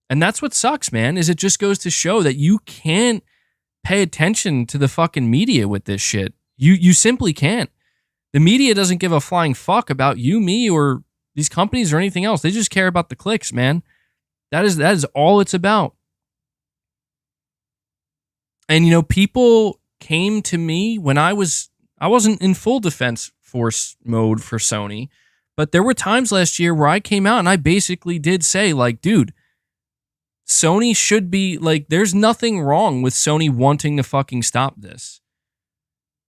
And that's what sucks, man, is it just goes to show that you can't pay attention to the fucking media with this shit. You simply can't. The media doesn't give a flying fuck about you, me, or these companies or anything else. They just care about the clicks, man. That is all it's about. And people came to me when I wasn't in full defense force mode for Sony, but there were times last year where I came out and I basically did say like, dude, Sony should be like, there's nothing wrong with Sony wanting to fucking stop this.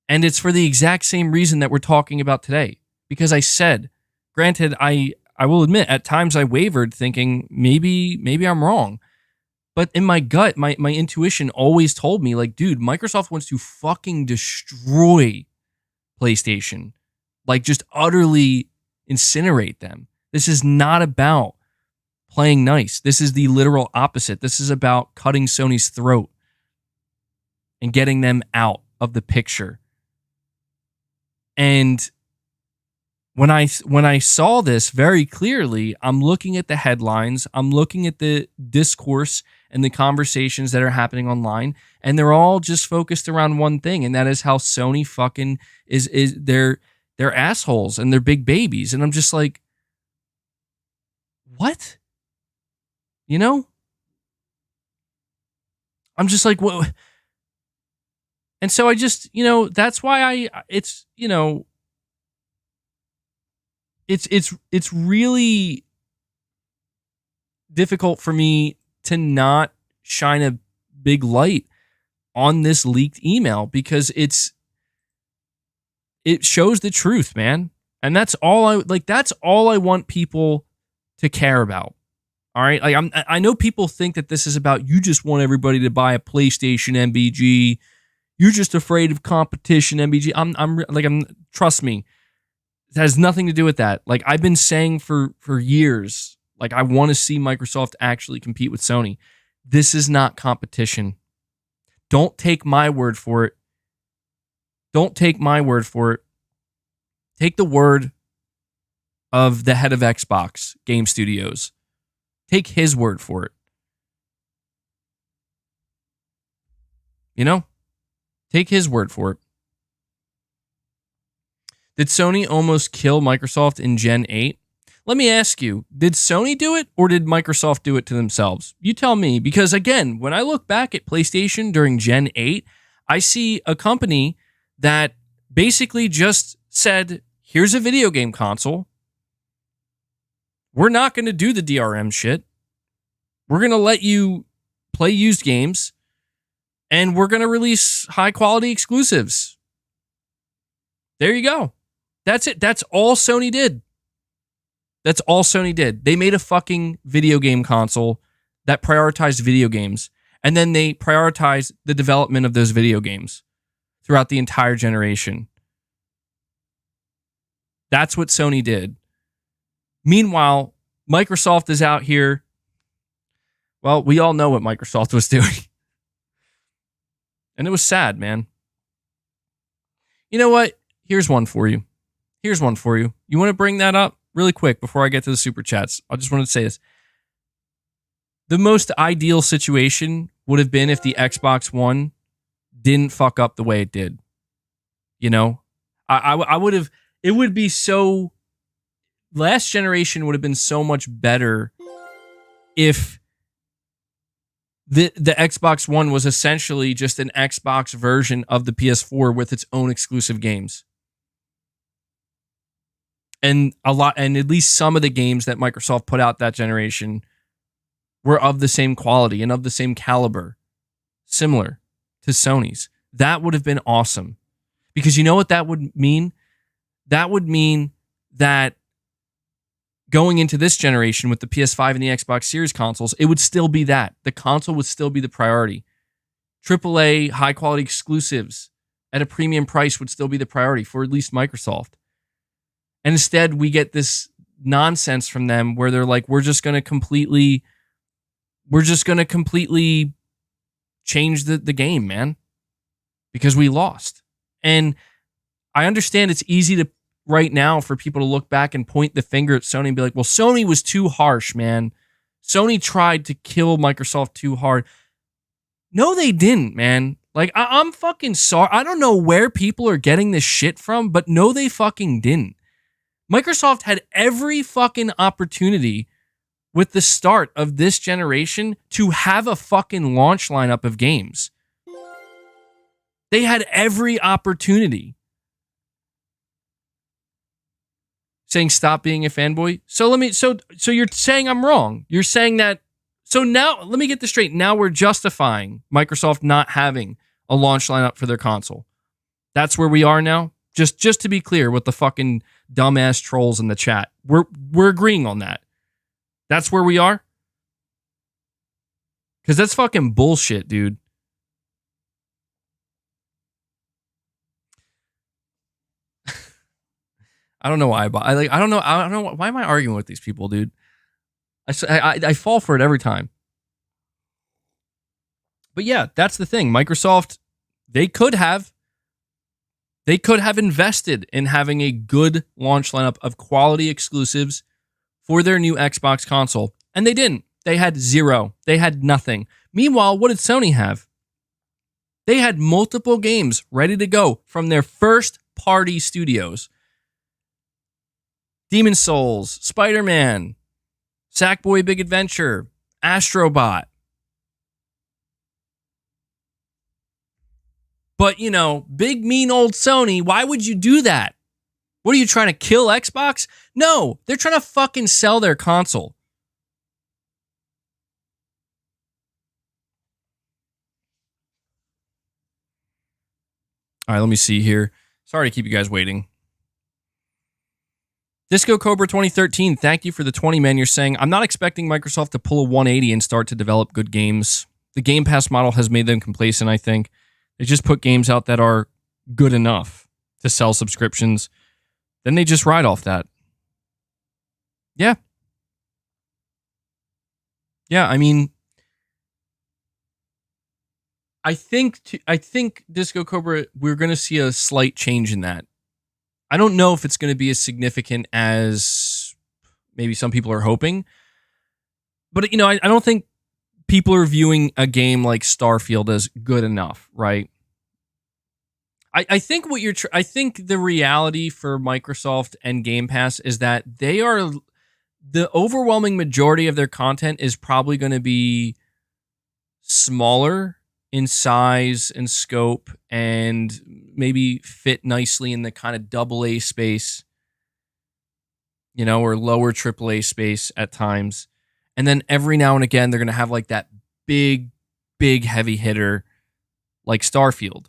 And it's for the exact same reason that we're talking about today. Because I said, granted, I will admit, at times I wavered thinking maybe I'm wrong. But in my gut, my intuition always told me like, dude, Microsoft wants to fucking destroy PlayStation. Like just utterly incinerate them. This is not about playing nice. This is the literal opposite. This is about cutting Sony's throat and getting them out of the picture. And when I saw this very clearly, I'm looking at the headlines, I'm looking at the discourse and the conversations that are happening online, and they're all just focused around one thing, and that is how Sony fucking is they're assholes and they're big babies. And I'm just like, what? I'm just like, what? And so I just, that's why it's really difficult for me to not shine a big light on this leaked email, because it shows the truth, man. And that's all I want people to care about. All right. Like I know people think that this is about, you just want everybody to buy a PlayStation, MBG. You're just afraid of competition, MBG. Trust me. It has nothing to do with that. Like I've been saying for years, like I want to see Microsoft actually compete with Sony. This is not competition. Don't take my word for it. Don't take my word for it. Take the word of the head of Xbox Game Studios. Take his word for it. Take his word for it. Did Sony almost kill Microsoft in Gen 8? Let me ask you, did Sony do it or did Microsoft do it to themselves? You tell me, because again, when I look back at PlayStation during Gen 8, I see a company that basically just said, here's a video game console. We're not going to do the DRM shit. We're going to let you play used games, and we're going to release high-quality exclusives. There you go. That's it. That's all Sony did. That's all Sony did. They made a fucking video game console that prioritized video games, and then they prioritized the development of those video games throughout the entire generation. That's what Sony did. Meanwhile, Microsoft is out here. Well, we all know what Microsoft was doing. And it was sad, man. You know what? Here's one for you. You want to bring that up really quick before I get to the super chats? I just wanted to say this. The most ideal situation would have been if the Xbox One didn't fuck up the way it did. You know, I would have, it would be so, last generation would have been so much better if the Xbox One was essentially just an Xbox version of the PS4 with its own exclusive games. And at least some of the games that Microsoft put out that generation were of the same quality and of the same caliber, similar to Sony's. That would have been awesome. Because you know what that would mean? That would mean that going into this generation with the PS5 and the Xbox Series consoles, it would still be that. The console would still be the priority. AAA high-quality exclusives at a premium price would still be the priority for at least Microsoft. And instead, we get this nonsense from them where they're like, we're just going to completely change the game, man, because we lost. And I understand it's easy to right now for people to look back and point the finger at Sony and be like, well, Sony was too harsh, man. Sony tried to kill Microsoft too hard. No, they didn't, man. Like, I'm fucking sorry. I don't know where people are getting this shit from, but no, they fucking didn't. Microsoft had every fucking opportunity with the start of this generation to have a fucking launch lineup of games. They had every opportunity. Saying stop being a fanboy. So you're saying I'm wrong. You're saying that. So now let me get this straight. Now we're justifying Microsoft not having a launch lineup for their console. That's where we are now. Just to be clear with the fucking dumbass trolls in the chat. We're agreeing on that. That's where we are. Because that's fucking bullshit, dude. I don't know why. I don't know why am I arguing with these people, dude? I fall for it every time. But yeah, that's the thing. Microsoft, they could have invested in having a good launch lineup of quality exclusives for their new Xbox console, and they didn't. They had zero. They had nothing. Meanwhile, what did Sony have? They had multiple games ready to go from their first party studios. Demon's Souls, Spider-Man, Sackboy Big Adventure, Astrobot. But, you know, big mean old Sony, why would you do that? What are you trying to kill Xbox? No, they're trying to fucking sell their console. All right, let me see here. Sorry to keep you guys waiting. Disco Cobra 2013, thank you for the 20, man. You're saying, I'm not expecting Microsoft to pull a 180 and start to develop good games. The Game Pass model has made them complacent, I think. They just put games out that are good enough to sell subscriptions. Then they just ride off that. Yeah. Yeah, I mean, I think Disco Cobra, we're going to see a slight change in that. I don't know if it's going to be as significant as maybe some people are hoping. But, you know, I don't think people are viewing a game like Starfield as good enough, right? I think I think the reality for Microsoft and Game Pass is that they are, the overwhelming majority of their content is probably going to be smaller in size and scope and maybe fit nicely in the kind of AA space, you know, or lower AAA space at times. And then every now and again, they're going to have like that big heavy hitter like Starfield.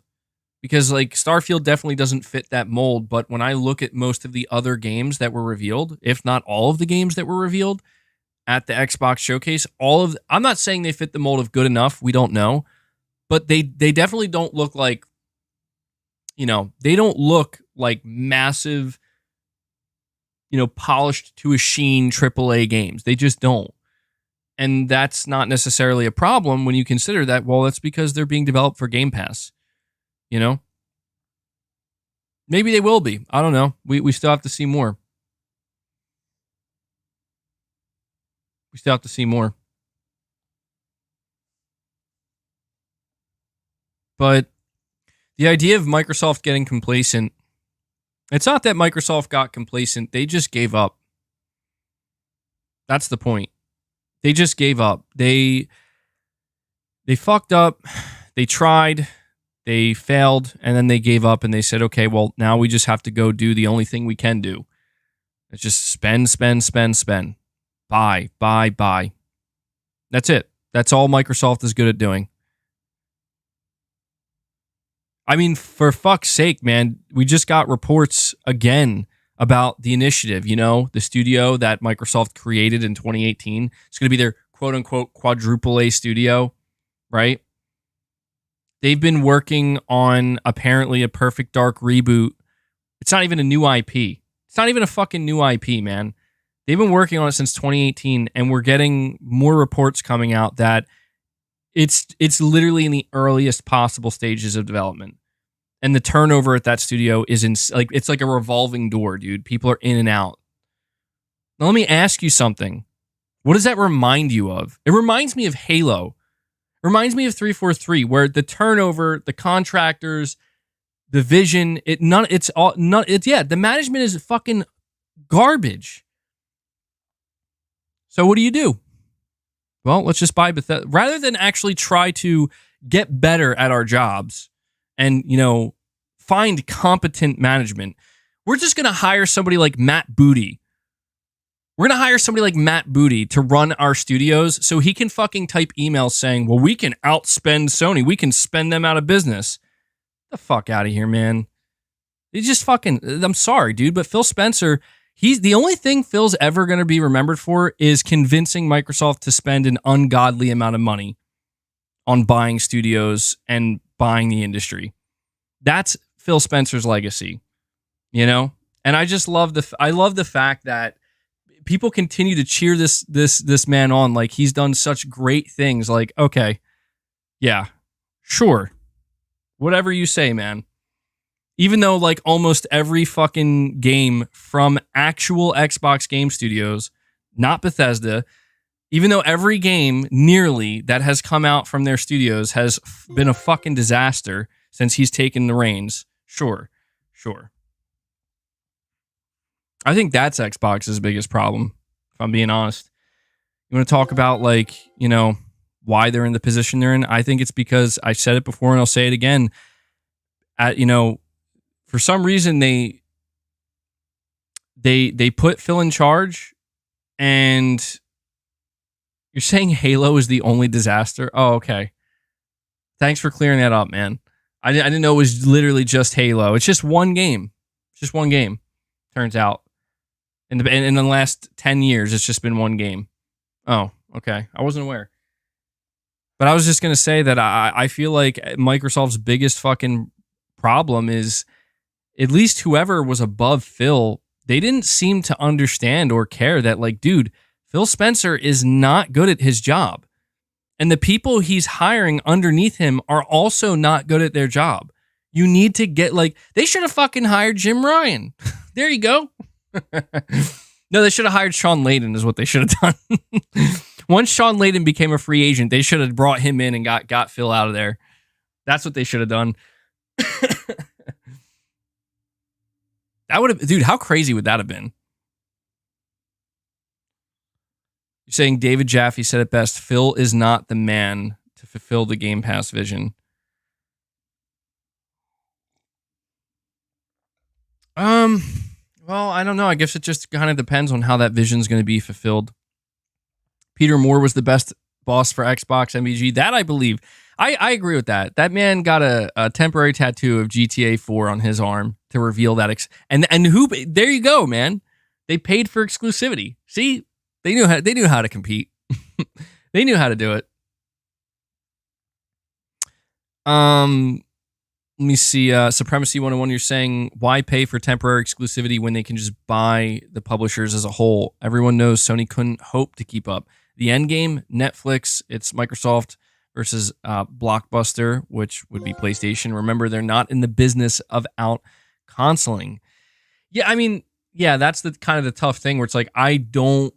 Because like Starfield definitely doesn't fit that mold. But when I look at most of the other games that were revealed, if not all of the games that were revealed at the Xbox showcase, I'm not saying they fit the mold of good enough. We don't know. But they definitely don't look like they don't look like massive, polished to a sheen AAA games. They just don't. And that's not necessarily a problem when you consider that, well, that's because they're being developed for Game Pass. Maybe they will be. I don't know. We still have to see more. We still have to see more. But the idea of Microsoft getting complacent, it's not that Microsoft got complacent. They just gave up. That's the point. They just gave up. They fucked up. They tried. They failed. And then they gave up and they said, okay, well, now we just have to go do the only thing we can do. It's just spend, spend, spend, spend. Buy, buy, buy. That's it. That's all Microsoft is good at doing. I mean, for fuck's sake, man, we just got reports again about the initiative, the studio that Microsoft created in 2018. It's going to be their quote-unquote quadruple A studio, right? They've been working on apparently a Perfect Dark reboot. It's not even a new IP. It's not even a fucking new IP, man. They've been working on it since 2018, and we're getting more reports coming out that it's literally in the earliest possible stages of development. And the turnover at that studio is it's like a revolving door, dude. People are in and out. Now, let me ask you something. What does that remind you of? It reminds me of Halo. It reminds me of 343, where the turnover, the contractors, the vision, the management is fucking garbage. So what do? Well, let's just buy Bethesda. Rather than actually try to get better at our jobs and, find competent management, we're just going to hire somebody like Matt Booty. We're going to hire somebody like Matt Booty to run our studios so he can fucking type emails saying, well, we can outspend Sony. We can spend them out of business. Get the fuck out of here, man. They just I'm sorry, dude, but Phil Spencer, the only thing Phil's ever going to be remembered for is convincing Microsoft to spend an ungodly amount of money on buying studios and buying the industry. That's Phil Spencer's legacy, And I just love the fact that people continue to cheer this man on like he's done such great things. Like, okay, yeah, sure, whatever you say, man. Even though like almost every fucking game from actual Xbox game studios, not Bethesda, even though every game nearly that has come out from their studios has been a fucking disaster since he's taken the reins. Sure. I think that's Xbox's biggest problem, if I'm being honest. You want to talk about like, why they're in the position they're in? I think it's because I said it before and I'll say it again. For some reason they put Phil in charge, and you're saying Halo is the only disaster? Oh, okay. Thanks for clearing that up, man. I didn't know it was literally just Halo. It's just one game. Turns out. In the last 10 years, it's just been one game. Oh, okay. I wasn't aware. But I was just going to say that I feel like Microsoft's biggest fucking problem is at least whoever was above Phil, they didn't seem to understand or care that, like, dude, Phil Spencer is not good at his job. And the people he's hiring underneath him are also not good at their job. You need to get, they should have fucking hired Jim Ryan. There you go. No, they should have hired Sean Layden is what they should have done. Once Sean Layden became a free agent, they should have brought him in and got Phil out of there. That's what they should have done. That would have, dude, how crazy would that have been? You're saying David Jaffe said it best, Phil is not the man to fulfill the Game Pass vision. Well, I don't know. I guess it just kind of depends on how that vision is going to be fulfilled. Peter Moore was the best boss for Xbox MVG. That I believe. I agree with that. That man got a temporary tattoo of GTA 4 on his arm to reveal that. And who? There you go, man. They paid for exclusivity. See, they knew how to compete. They knew how to do it. Let me see. Supremacy 101, you're saying, why pay for temporary exclusivity when they can just buy the publishers as a whole? Everyone knows Sony couldn't hope to keep up. The end game, Netflix, it's Microsoft versus Blockbuster, which would be PlayStation. Remember, they're not in the business of out consoling. Yeah, I mean, yeah, that's the kind of the tough thing where it's like, I do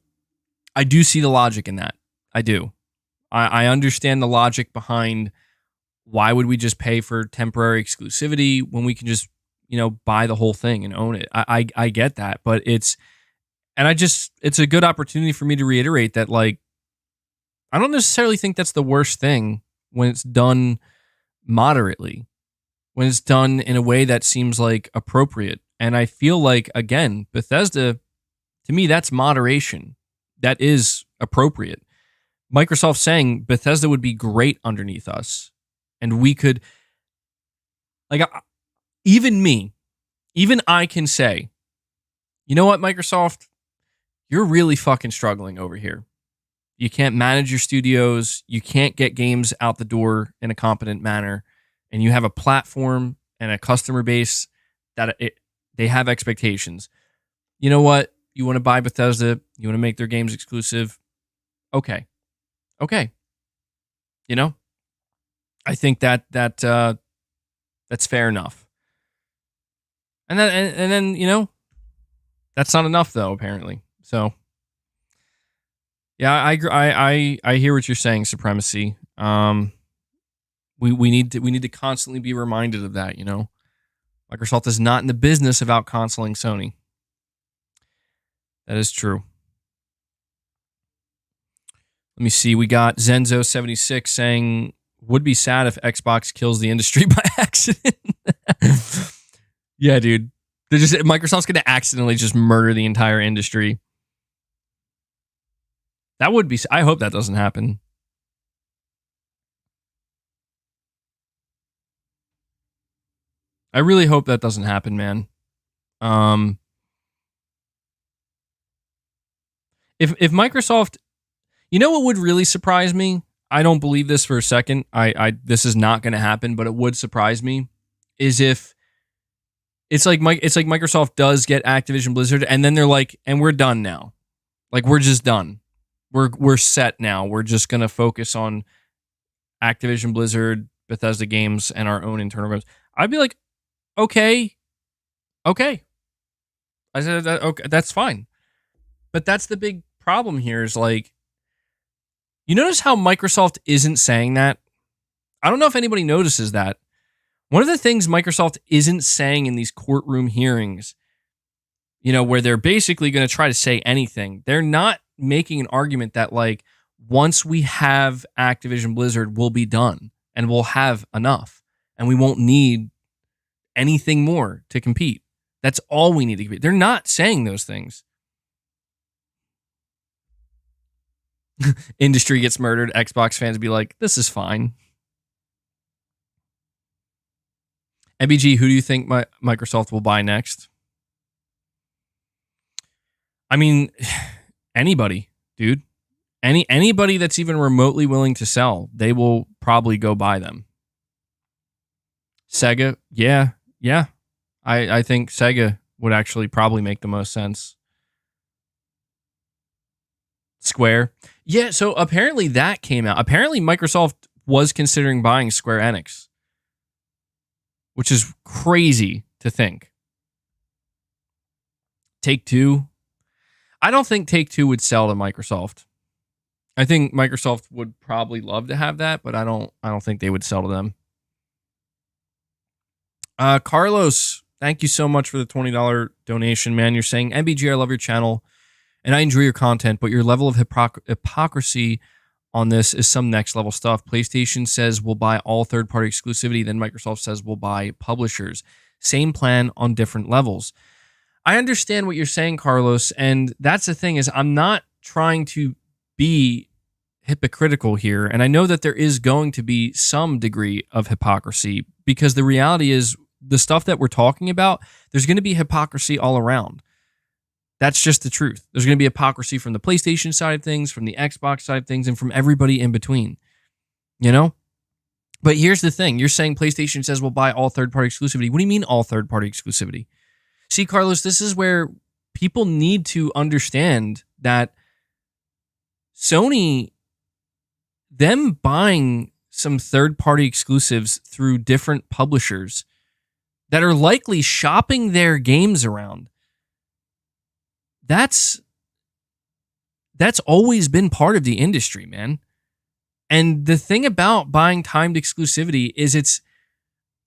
see the logic in that. I do. I understand the logic behind why would we just pay for temporary exclusivity when we can just, buy the whole thing and own it. I get that, but it's a good opportunity for me to reiterate that, like, I don't necessarily think that's the worst thing when it's done moderately, when it's done in a way that seems like appropriate. And I feel like, again, Bethesda, to me, that's moderation. That is appropriate. Microsoft saying Bethesda would be great underneath us. And we could, like, even I can say, you know what, Microsoft, you're really fucking struggling over here. You can't manage your studios. You can't get games out the door in a competent manner. And you have a platform and a customer base that they have expectations. You know what? You want to buy Bethesda. You want to make their games exclusive. Okay. I think that's fair enough. And then that's not enough though, apparently. So yeah, I agree. I hear what you're saying, Supremacy. We need to constantly be reminded of that, Microsoft is not in the business of out consoling Sony. That is true. Let me see. We got Zenzo76 saying, would be sad if Xbox kills the industry by accident. Yeah, dude. Microsoft's going to accidentally just murder the entire industry. That would be, I hope that doesn't happen. I really hope that doesn't happen, man. If Microsoft, what would really surprise me? I don't believe this for a second. This is not going to happen, but it would surprise me is if it's like Microsoft does get Activision Blizzard and then they're like, and we're done now. Like, we're just done. We're set now. We're just going to focus on Activision Blizzard, Bethesda games, and our own internal games. I'd be like, okay. I said, okay, that's fine. But that's the big problem here is, like, you notice how Microsoft isn't saying that? I don't know if anybody notices that. One of the things Microsoft isn't saying in these courtroom hearings, where they're basically going to try to say anything, they're not making an argument that, like, once we have Activision Blizzard, we'll be done and we'll have enough and we won't need anything more to compete. That's all we need to compete. They're not saying those things. Industry gets murdered. Xbox fans be like, this is fine. MBG, who do you think Microsoft will buy next? I mean, anybody, dude. Anybody that's even remotely willing to sell, they will probably go buy them. Sega, yeah. I think Sega would actually probably make the most sense. Square. Yeah, so apparently that came out. Apparently Microsoft was considering buying Square Enix, which is crazy to think. Take-Two. I don't think Take-Two would sell to Microsoft. I think Microsoft would probably love to have that, but I don't think they would sell to them. Carlos, thank you so much for the $20 donation, man. You're saying, MBG, I love your channel and I enjoy your content, but your level of hypocrisy on this is some next level stuff. PlayStation says we'll buy all third-party exclusivity, then Microsoft says we'll buy publishers. Same plan on different levels. I understand what you're saying, Carlos, and that's the thing is I'm not trying to be hypocritical here, and I know that there is going to be some degree of hypocrisy because the reality is the stuff that we're talking about, there's going to be hypocrisy all around. That's just the truth. There's going to be hypocrisy from the PlayStation side of things, from the Xbox side of things, and from everybody in between. But here's the thing. You're saying PlayStation says we'll buy all third-party exclusivity. What do you mean all third-party exclusivity? See, Carlos, this is where people need to understand that Sony, them buying some third-party exclusives through different publishers that are likely shopping their games around, that's always been part of the industry, man. And the thing about buying timed exclusivity is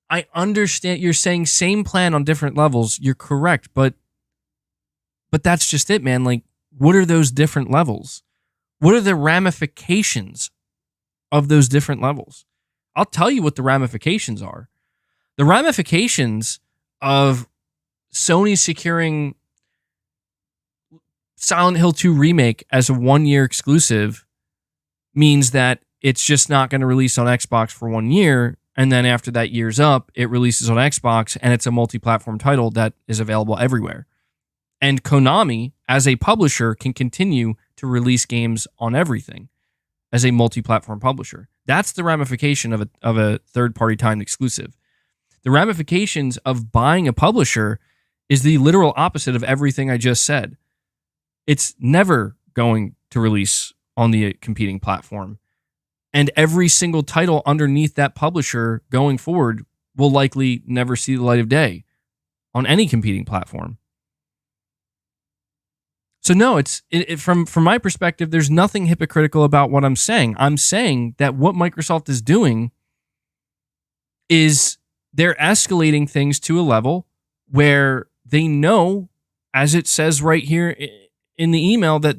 I understand you're saying same plan on different levels. You're correct, but that's just it, man. Like, what are those different levels? What are the ramifications of those different levels? I'll tell you what the ramifications are. The ramifications of Sony securing Silent Hill 2 Remake as a 1-year exclusive means that it's just not going to release on Xbox for 1 year, and then after that year's up, it releases on Xbox, and it's a multi-platform title that is available everywhere. And Konami, as a publisher, can continue to release games on everything as a multi-platform publisher. That's the ramification of a third-party timed exclusive. The ramifications of buying a publisher is the literal opposite of everything I just said. It's never going to release on the competing platform. And every single title underneath that publisher going forward will likely never see the light of day on any competing platform. So no, from my perspective, there's nothing hypocritical about what I'm saying. I'm saying that what Microsoft is doing is they're escalating things to a level where they know, as it says right here in the email, that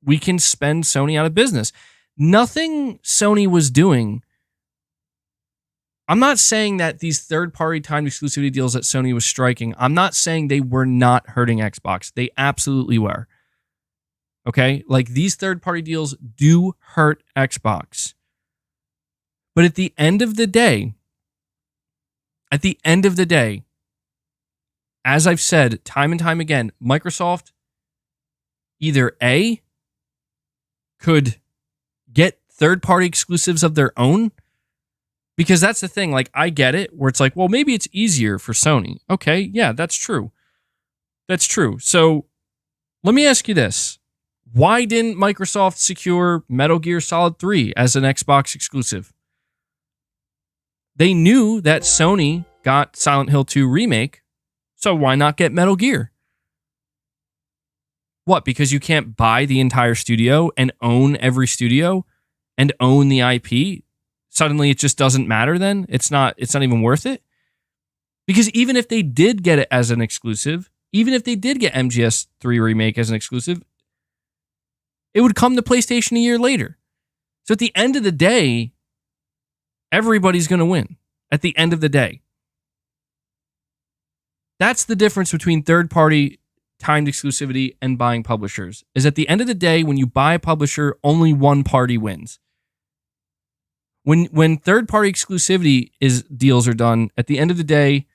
we can spend Sony out of business. Nothing Sony was doing. I'm not saying that these third-party timed exclusivity deals that Sony was striking, I'm not saying they were not hurting Xbox. They absolutely were. Okay? Like, these third-party deals do hurt Xbox. But at the end of the day, as I've said time and time again, Microsoft either A, could get third-party exclusives of their own, because that's the thing. Like, I get it, where it's like, well, maybe it's easier for Sony. Okay, yeah, that's true. That's true. So let me ask you this. Why didn't Microsoft secure Metal Gear Solid 3 as an Xbox exclusive? They knew that Sony got Silent Hill 2 Remake, so why not get Metal Gear? What, because you can't buy the entire studio and own every studio and own the IP? Suddenly it just doesn't matter then? It's not even worth it? Because even if they did get it as an exclusive, even if they did get MGS3 Remake as an exclusive, it would come to PlayStation a year later. So at the end of the day, everybody's going to win. At the end of the day. That's the difference between third-party timed exclusivity and buying publishers, is at the end of the day, when you buy a publisher, only one party wins. When third-party exclusivity deals are done, at the end of the day,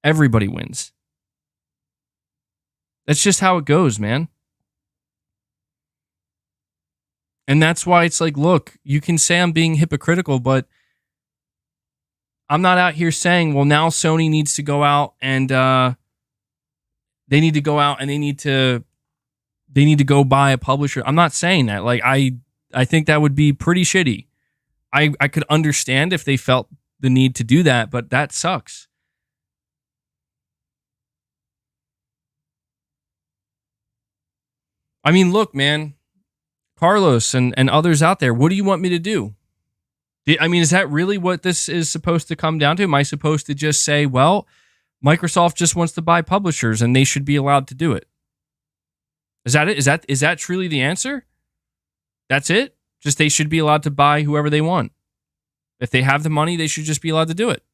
everybody wins. That's just how it goes, man. And that's why it's like, look, you can say I'm being hypocritical, but I'm not out here saying, well, now Sony needs to go out and they need to go buy a publisher. I'm not saying that. Like, I think that would be pretty shitty. I could understand if they felt the need to do that, but that sucks. I mean, look, man, Carlos and others out there, what do you want me to do? I mean, is that really what this is supposed to come down to? Am I supposed to just say, well, Microsoft just wants to buy publishers and they should be allowed to do it? Is that it? Is that truly the answer? That's it? Just they should be allowed to buy whoever they want. If they have the money, they should just be allowed to do it.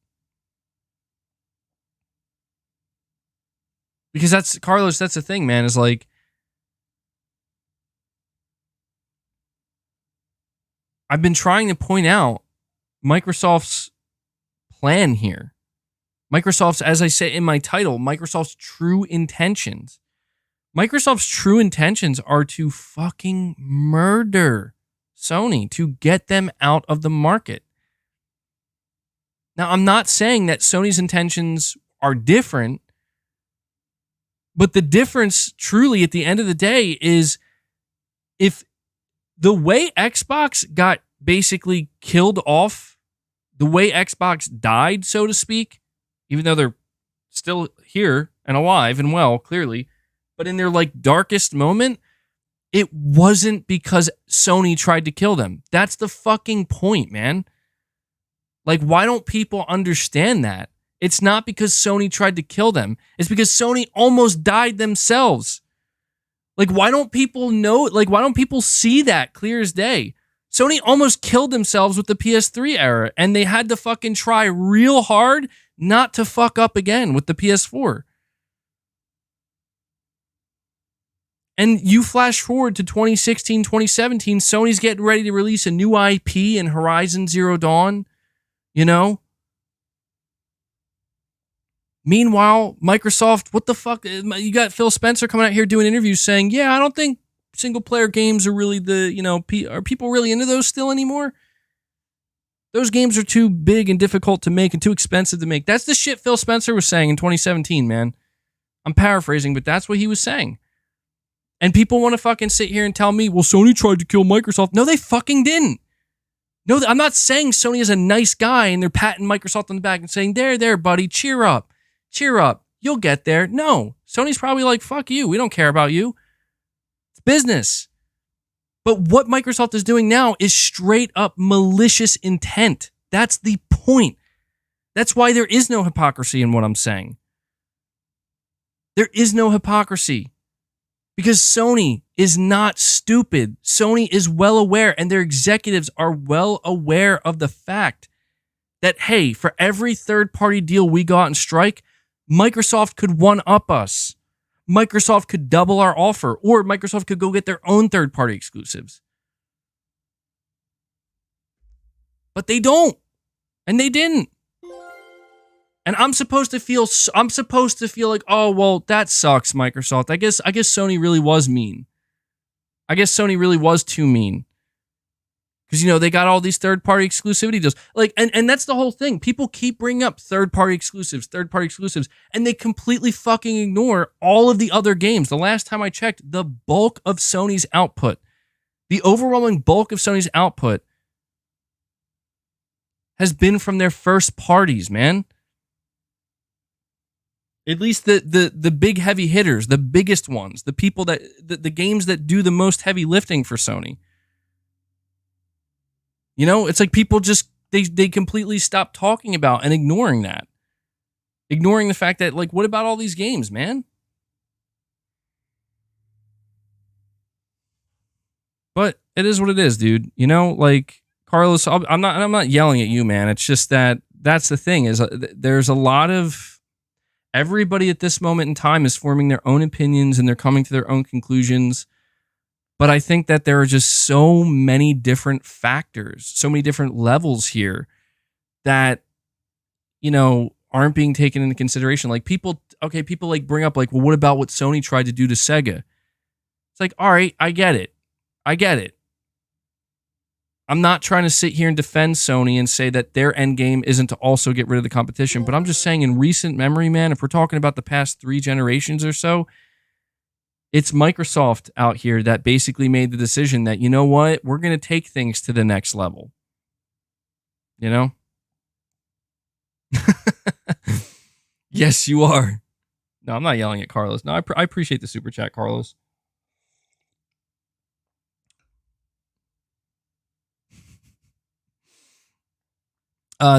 Because that's, Carlos, that's the thing, man, is like, I've been trying to point out Microsoft's plan here. Microsoft's, as I say in my title, Microsoft's true intentions. Microsoft's true intentions are to fucking murder Sony, to get them out of the market. Now, I'm not saying that Sony's intentions are different, but the difference truly at the end of the day is if the way Xbox got basically killed off, the way Xbox died, so to speak, even though they're still here and alive and well, clearly, but in their like darkest moment, it wasn't because Sony tried to kill them. That's the fucking point, man. Like, why don't people understand that? It's not because Sony tried to kill them. It's because Sony almost died themselves. Like, why don't people know? Like, why don't people see that clear as day? Sony almost killed themselves with the PS3 era, and they had to fucking try real hard not to fuck up again with the PS4. And you flash forward to 2016, 2017, Sony's getting ready to release a new IP in Horizon Zero Dawn. You know? Meanwhile, Microsoft, what the fuck? You got Phil Spencer coming out here doing interviews saying, yeah, I don't think single player games are really are people really into those still anymore? Those games are too big and difficult to make and too expensive to make. That's the shit Phil Spencer was saying in 2017, man. I'm paraphrasing, but that's what he was saying. And people want to fucking sit here and tell me, well, Sony tried to kill Microsoft. No, they fucking didn't. No, I'm not saying Sony is a nice guy and they're patting Microsoft on the back and saying, there, buddy, cheer up. Cheer up. You'll get there. No, Sony's probably like, fuck you. We don't care about you. It's business. But what Microsoft is doing now is straight up malicious intent. That's the point. That's why there is no hypocrisy in what I'm saying. There is no hypocrisy. Because Sony is not stupid. Sony is well aware, and their executives are well aware of the fact that, hey, for every third-party deal we go out and strike, Microsoft could one-up us. Microsoft could double our offer, or Microsoft could go get their own third-party exclusives. But they don't, and they didn't. And I'm supposed to feel like, oh, well, that sucks, Microsoft. I guess Sony really was mean. I guess Sony really was too mean. Because, they got all these third-party exclusivity deals. Like, and that's the whole thing. People keep bringing up third-party exclusives, and they completely fucking ignore all of the other games. The last time I checked, the bulk of Sony's output, the overwhelming bulk of Sony's output has been from their first parties, man. At least the big heavy hitters, the biggest ones, the people that the games that do the most heavy lifting for Sony. It's like people just they completely stop talking about and ignoring that. Ignoring the fact that, like, what about all these games, man? But it is what it is, dude. Like, Carlos, I'm not yelling at you, man. It's just that's the thing is there's a lot of everybody at this moment in time is forming their own opinions and they're coming to their own conclusions. But I think that there are just so many different factors, so many different levels here that, aren't being taken into consideration. Like people like bring up like, well, what about what Sony tried to do to Sega? It's like, all right, I get it. I'm not trying to sit here and defend Sony and say that their end game isn't to also get rid of the competition, but I'm just saying in recent memory, man, if we're talking about the past 3 generations or so, it's Microsoft out here that basically made the decision that, you know what, we're going to take things to the next level. Yes, you are. No, I'm not yelling at Carlos. No, I appreciate the super chat, Carlos.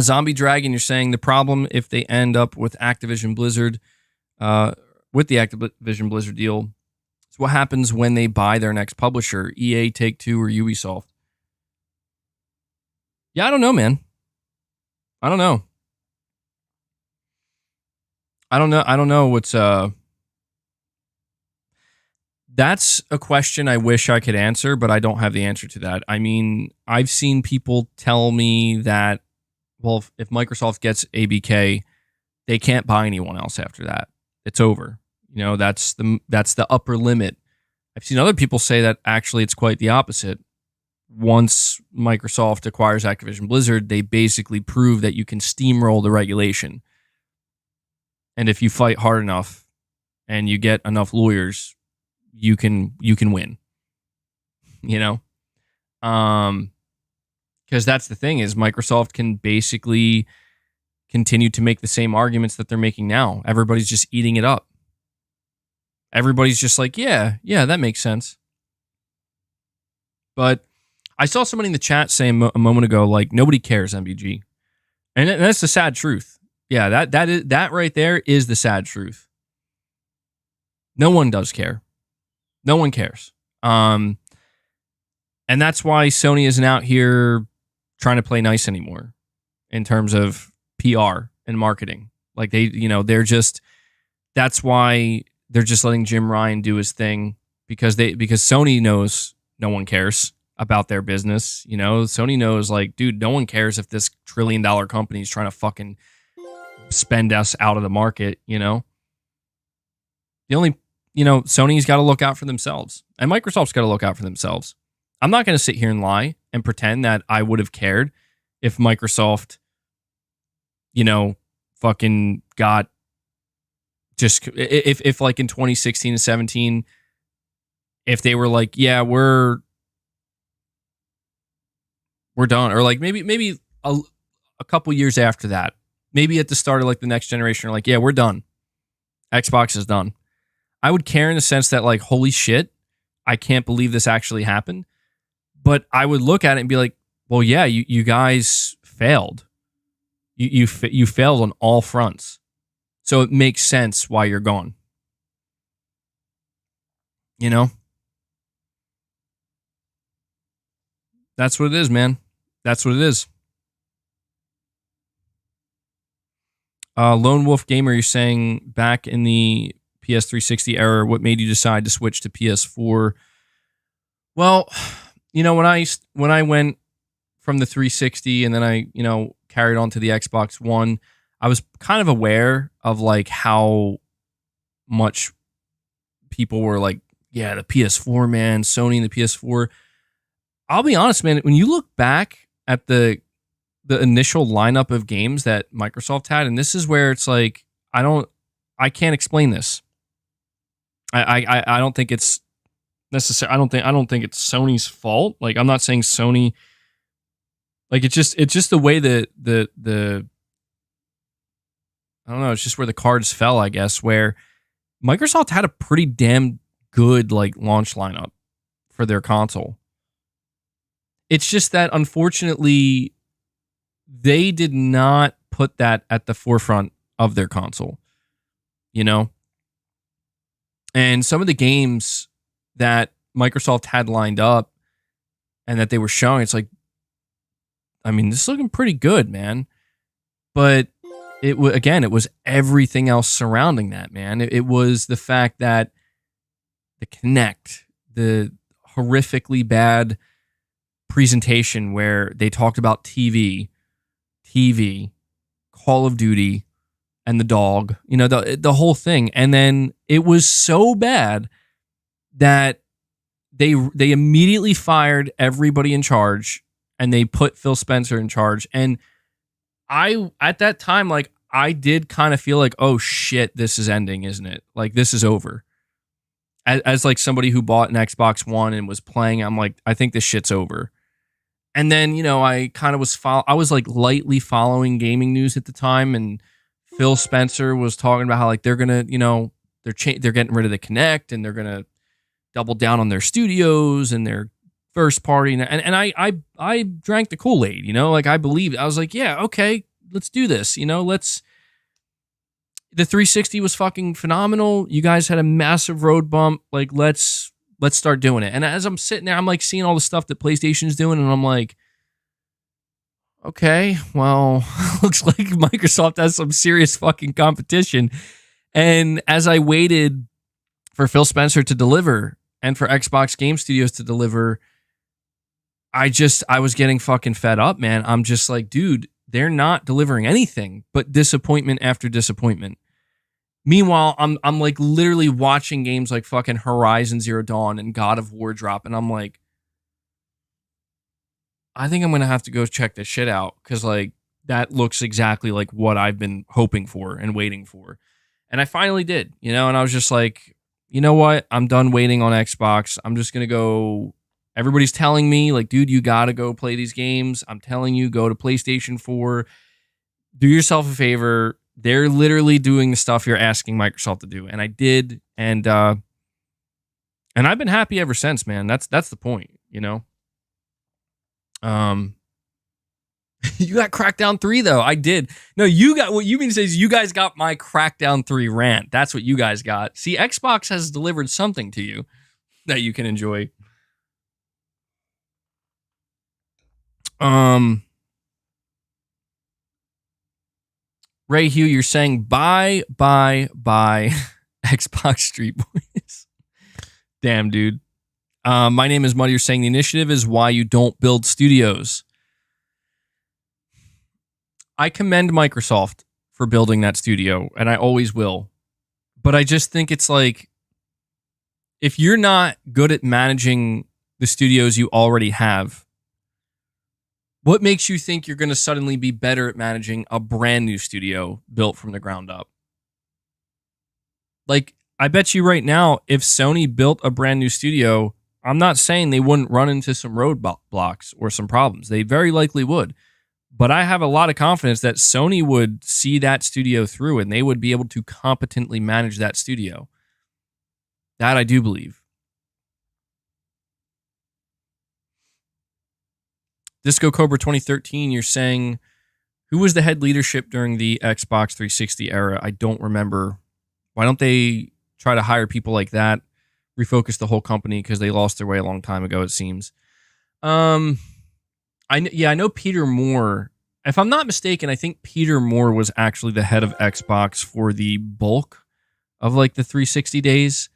Zombie Dragon, you're saying the problem if they end up with Activision Blizzard, with the Activision Blizzard deal, is what happens when they buy their next publisher, EA, Take-Two, or Ubisoft. Yeah, I don't know, man. I don't know. I don't know what's That's a question I wish I could answer, but I don't have the answer to that. I mean, I've seen people tell me that, well, if Microsoft gets ABK, they can't buy anyone else after that. It's over. That's the upper limit. I've seen other people say that actually it's quite the opposite. once Microsoft acquires Activision Blizzard, they basically prove that you can steamroll the regulation. And if you fight hard enough and you get enough lawyers, you can win. You know? Because that's the thing, is Microsoft can basically continue to make the same arguments that they're making now. Everybody's just eating it up. Everybody's just like, yeah, that makes sense. But I saw somebody in the chat saying a moment ago, like, nobody cares, MBG. And that's the sad truth. Yeah, that right there is the sad truth. No one does care. No one cares. And that's why Sony isn't out here trying to play nice anymore in terms of PR and marketing. Like that's why they're just letting Jim Ryan do his thing, because Sony knows no one cares about their business. Sony knows, like, dude, no one cares if this $1 trillion company is trying to fucking spend us out of the market. The only, Sony's got to look out for themselves, and Microsoft's got to look out for themselves. I'm not going to sit here and lie and pretend that I would have cared if Microsoft, fucking got just, if like in 2016 and 17, if they were like, yeah, we're done. Or like maybe a couple years after that, maybe at the start of like the next generation, or like, yeah, we're done. Xbox is done. I would care in the sense that, like, holy shit, I can't believe this actually happened. But I would look at it and be like, well, yeah, you guys failed. You failed on all fronts. So it makes sense why you're gone. That's what it is, man. That's what it is. Lone Wolf Gamer, you're saying back in the PS360 era, what made you decide to switch to PS4? Well, when I went from the 360 and then I, carried on to the Xbox One, I was kind of aware of like how much people were like, yeah, the PS4, man, Sony and the PS4. I'll be honest, man, when you look back at the initial lineup of games that Microsoft had, and this is where it's like, I can't explain this. I don't think it's necessary. I don't think it's Sony's fault. Like, I'm not saying Sony, like, it's just the way the I don't know, it's just where the cards fell, I guess, where Microsoft had a pretty damn good like launch lineup for their console. It's just that, unfortunately, they did not put that at the forefront of their console, And some of the games that Microsoft had lined up and that they were showing, it's like, I mean, this is looking pretty good, man. But it was everything else surrounding that, man. It was the fact that the Kinect, the horrifically bad presentation where they talked about TV, Call of Duty, and the dog, the whole thing. And then it was so bad that they immediately fired everybody in charge and they put Phil Spencer in charge. And I, at that time, like, I did kind of feel like, oh shit, this is ending, isn't it? Like, this is over. As like somebody who bought an Xbox One and was playing, I'm like, I think this shit's over. And then, I kind of I was like lightly following gaming news at the time, and Phil Spencer was talking about how, like, they're gonna, they're getting rid of the Kinect and they're gonna double down on their studios and their first party. And I drank the Kool-Aid, like, I believed. I was like, yeah, okay, let's do this. The 360 was fucking phenomenal. You guys had a massive road bump. Like, let's start doing it. And as I'm sitting there, I'm like seeing all the stuff that PlayStation's doing, and I'm like, okay, well, looks like Microsoft has some serious fucking competition. And as I waited for Phil Spencer to deliver and for Xbox Game Studios to deliver, I was getting fucking fed up, man. I'm just like, dude, they're not delivering anything but disappointment after disappointment. Meanwhile, I'm like literally watching games like fucking Horizon Zero Dawn and God of War drop, and I'm like, I think I'm gonna have to go check this shit out because like that looks exactly like what I've been hoping for and waiting for. And I finally did, and I was just like, you know what? I'm done waiting on Xbox. I'm just gonna go. Everybody's telling me, like, dude, you gotta go play these games. I'm telling you, go to PlayStation 4. Do yourself a favor. They're literally doing the stuff you're asking Microsoft to do. And I did, and I've been happy ever since, man. That's the point. Um, you got Crackdown 3 though. I did. No, you got what you mean to say is you guys got my Crackdown 3 rant. That's what you guys got. See, Xbox has delivered something to you that you can enjoy. Ray Hugh, you're saying bye Xbox Street Boys. Damn, dude. My name is Muddy. You're saying the initiative is why you don't build studios. I commend Microsoft for building that studio, and I always will. But I just think it's like, if you're not good at managing the studios you already have, what makes you think you're going to suddenly be better at managing a brand new studio built from the ground up? Like, I bet you right now, if Sony built a brand new studio, I'm not saying they wouldn't run into some roadblocks or some problems. They very likely would. But I have a lot of confidence that Sony would see that studio through and they would be able to competently manage that studio. That I do believe. Disco Cobra 2013, you're saying, who was the head leadership during the Xbox 360 era? I don't remember. Why don't they try to hire people like that, refocus the whole company, because they lost their way a long time ago, it seems. I know Peter Moore. If I'm not mistaken, I think Peter Moore was actually the head of Xbox for the bulk of like the 360 days,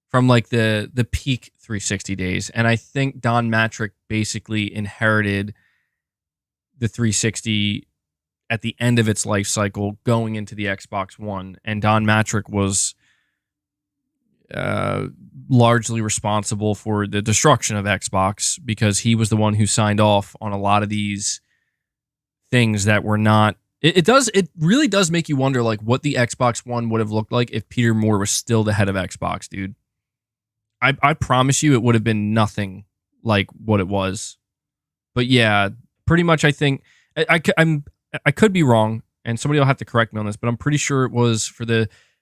from like the peak 360 days. And I think Don Matrick basically inherited the 360 at the end of its life cycle going into the Xbox One. And Don Matrick was largely responsible for the destruction of Xbox, because he was the one who signed off on a lot of these things that were not. It really does make you wonder, like, what the Xbox One would have looked like if Peter Moore was still the head of Xbox, dude. I promise you it would have been nothing like what it was. But yeah, pretty much I think I could be wrong, and somebody will have to correct me on this, but I'm pretty sure it was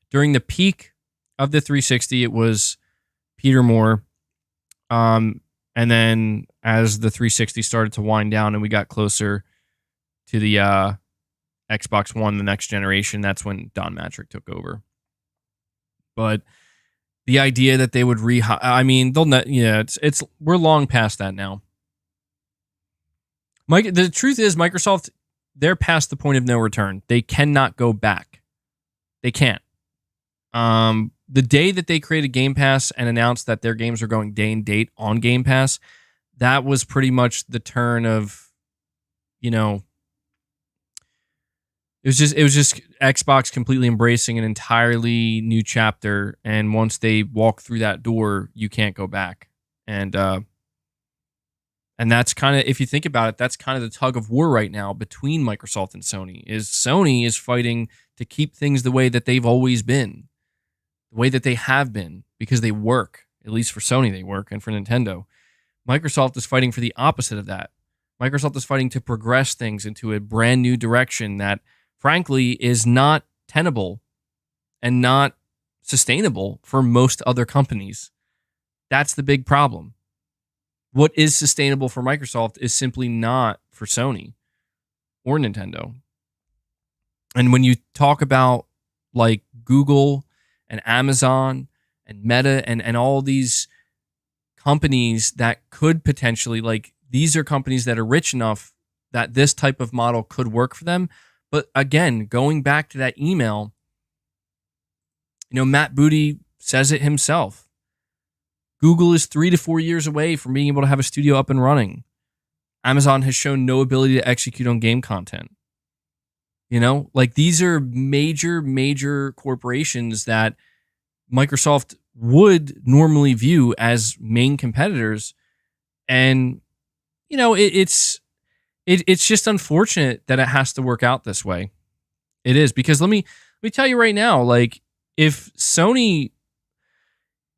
during the peak of the 360, it was Peter Moore. And then as the 360 started to wind down and we got closer to the Xbox One, the next generation, that's when Don Matrick took over. But the idea that they would I mean, they'll not, it's we're long past that now. The truth is, Microsoft, they're past the point of no return. They cannot go back. They can't. The day that they created Game Pass and announced that their games are going day and date on Game Pass, that was pretty much the turn of, it was just Xbox completely embracing an entirely new chapter. And once they walk through that door, you can't go back. And that's kind of, if you think about it, that's kind of the tug of war right now between Microsoft and Sony. Sony is fighting to keep things the way that they've always been, the way that they have been, because they work. At least for Sony, they work, and for Nintendo. Microsoft is fighting for the opposite of that. Microsoft is fighting to progress things into a brand new direction that, frankly, is not tenable and not sustainable for most other companies. That's the big problem. What is sustainable for Microsoft is simply not for Sony or Nintendo. And when you talk about like Google and Amazon and Meta and all these companies that could potentially, like, these are companies that are rich enough that this type of model could work for them. But again, going back to that email, Matt Booty says it himself. Google is 3 to 4 years away from being able to have a studio up and running. Amazon has shown no ability to execute on game content. Like, these are major corporations that Microsoft would normally view as main competitors. And it's just unfortunate that it has to work out this way. It is, because let me tell you right now, like, if Sony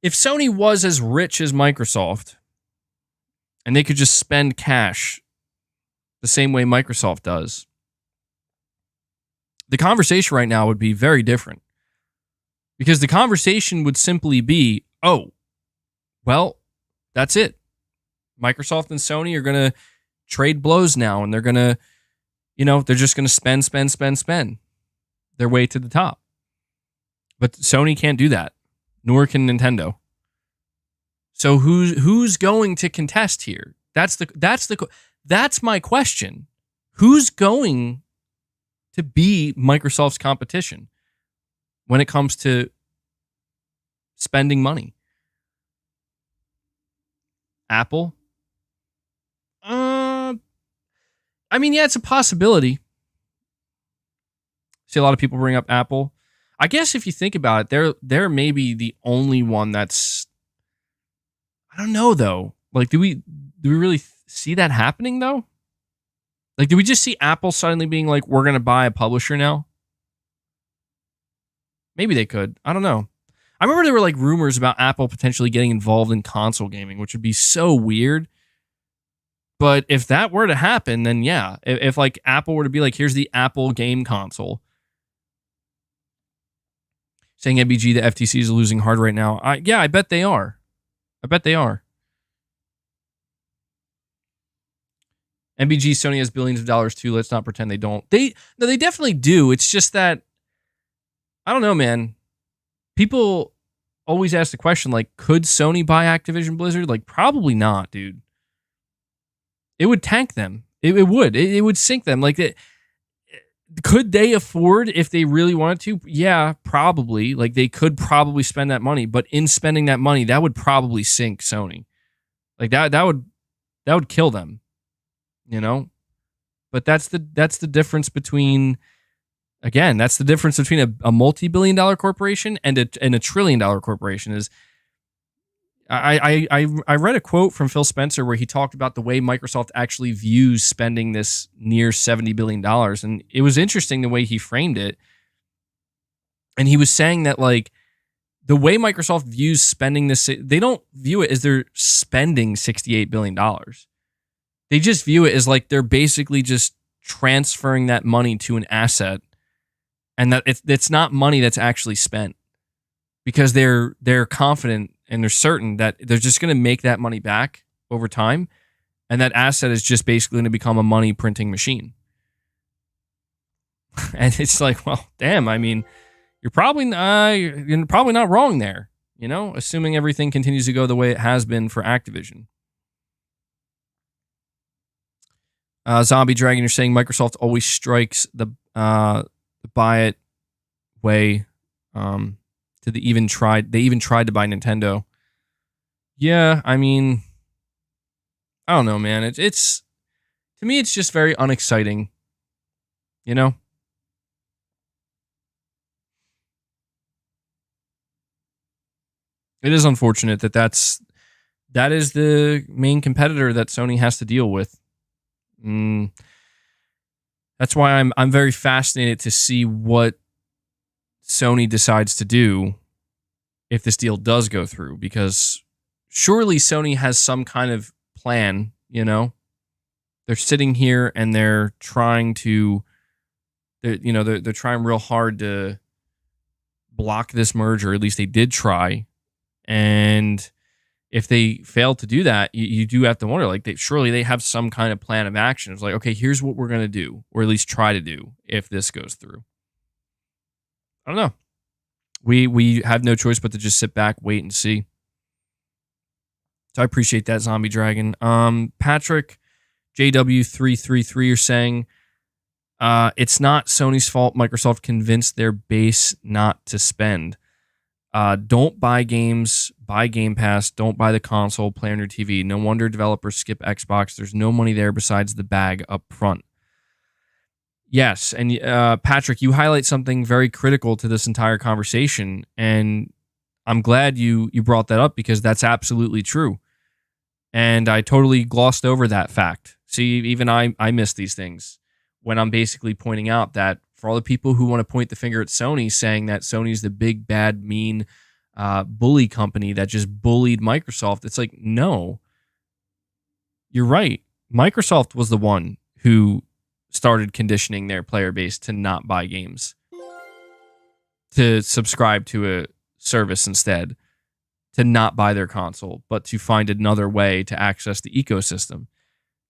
was as rich as Microsoft and they could just spend cash the same way Microsoft does, the conversation right now would be very different. Because the conversation would simply be, oh, well, that's it. Microsoft and Sony are going to trade blows now, and they're going to, they're just going to spend their way to the top. But Sony can't do that, nor can Nintendo. So who's going to contest here? That's my question. Who's going to be Microsoft's competition when it comes to spending money? Apple? I mean, yeah, it's a possibility. See a lot of people bring up Apple. I guess if you think about it, they're maybe the only one that's, I don't know though. Like, do we really see that happening though? Like, do we just see Apple suddenly being like, we're going to buy a publisher now? Maybe they could. I don't know. I remember there were like rumors about Apple potentially getting involved in console gaming, which would be so weird. But if that were to happen, then yeah. If like Apple were to be like, here's the Apple game console. Saying MBG, the FTC is losing hard right now. I bet they are. MBG, Sony has billions of dollars too. Let's not pretend they don't. They definitely do. It's just that, I don't know, man. People always ask the question, like, could Sony buy Activision Blizzard? Like, probably not, dude. It would tank them. It would. It would sink them. Like, could they afford if they really wanted to? Yeah, probably. Like, they could probably spend that money, but in spending that money, that would probably sink Sony. Like, that would kill them. But that's the difference between, again, that's the difference between a multi-billion-dollar corporation and a $1 trillion corporation. Is I read a quote from Phil Spencer where he talked about the way Microsoft actually views spending this near $70 billion. And it was interesting the way he framed it. And he was saying that, like, the way Microsoft views spending this, they don't view it as they're spending $68 billion. They just view it as like they're basically just transferring that money to an asset, and that it's not money that's actually spent, because they're confident and they're certain that they're just going to make that money back over time, and that asset is just basically going to become a money printing machine. And it's like, well, damn. I mean, you're probably not wrong there. Assuming everything continues to go the way it has been for Activision. Zombie Dragon, you're saying Microsoft always strikes the buy it way. They even tried to buy Nintendo. Yeah, I mean, I don't know, man. It's to me, it's just very unexciting. It is unfortunate that is the main competitor that Sony has to deal with. That's why I'm very fascinated to see what Sony decides to do if this deal does go through, because surely Sony has some kind of plan. They're sitting here and they're trying to, they're trying real hard to block this merger. At least they did try, and if they fail to do that, you do have to wonder, like, surely they have some kind of plan of action. It's like, okay, here's what we're going to do, or at least try to do if this goes through. I don't know. We have no choice but to just sit back, wait, and see. So I appreciate that, Zombie Dragon. Patrick JW333 are saying, it's not Sony's fault Microsoft convinced their base not to spend. Don't buy games, buy Game Pass, don't buy the console, play on your TV. No wonder developers skip Xbox. There's no money there besides the bag up front. Yes, and Patrick, you highlight something very critical to this entire conversation, and I'm glad you brought that up, because that's absolutely true. And I totally glossed over that fact. See, even I miss these things when I'm basically pointing out that for all the people who want to point the finger at Sony, saying that Sony's the big, bad, mean bully company that just bullied Microsoft, it's like, no, you're right. Microsoft was the one who started conditioning their player base to not buy games, to subscribe to a service instead, to not buy their console, but to find another way to access the ecosystem.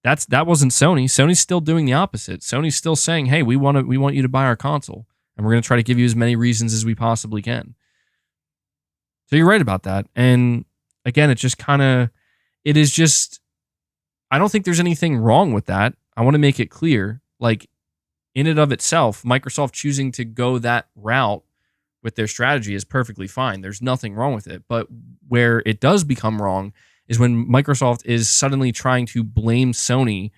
That wasn't Sony. Sony's still doing the opposite. Sony's still saying, "Hey, we want you to buy our console, and we're going to try to give you as many reasons as we possibly can." So you're right about that. And again, it is just, I don't think there's anything wrong with that. I want to make it clear, like, in and of itself, Microsoft choosing to go that route with their strategy is perfectly fine. There's nothing wrong with it. But where it does become wrong is when Microsoft is suddenly trying to blame Sony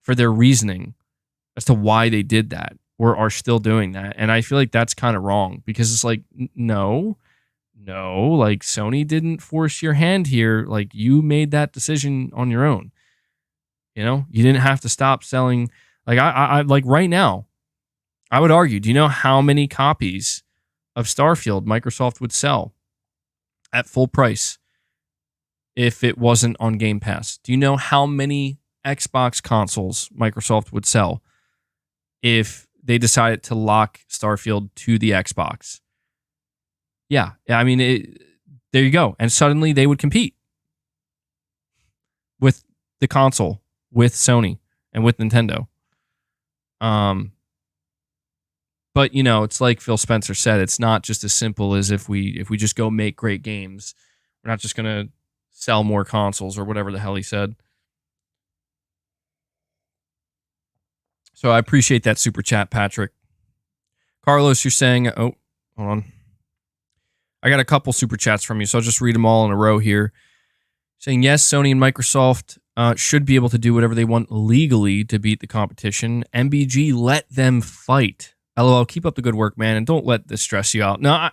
for their reasoning as to why they did that or are still doing that. And I feel like that's kind of wrong, because it's like, no, like, Sony didn't force your hand here. Like, you made that decision on your own. You know, you didn't have to stop selling. Like, I like right now, I would argue, do you know how many copies of Starfield Microsoft would sell at full price if it wasn't on Game Pass? Do you know how many Xbox consoles Microsoft would sell if they decided to lock Starfield to the Xbox? Yeah, I mean, there you go. And suddenly they would compete with the console, with Sony, and with Nintendo. But, you know, it's like Phil Spencer said, it's not just as simple as if we just go make great games, we're not just going to sell more consoles or whatever the hell he said. So I appreciate that super chat, Patrick. Carlos, you're saying, oh, hold on. I got a couple super chats from you, so I'll just read them all in a row here. Saying, yes, Sony and Microsoft should be able to do whatever they want legally to beat the competition. MBG, let them fight. LOL, keep up the good work, man, and don't let this stress you out. No,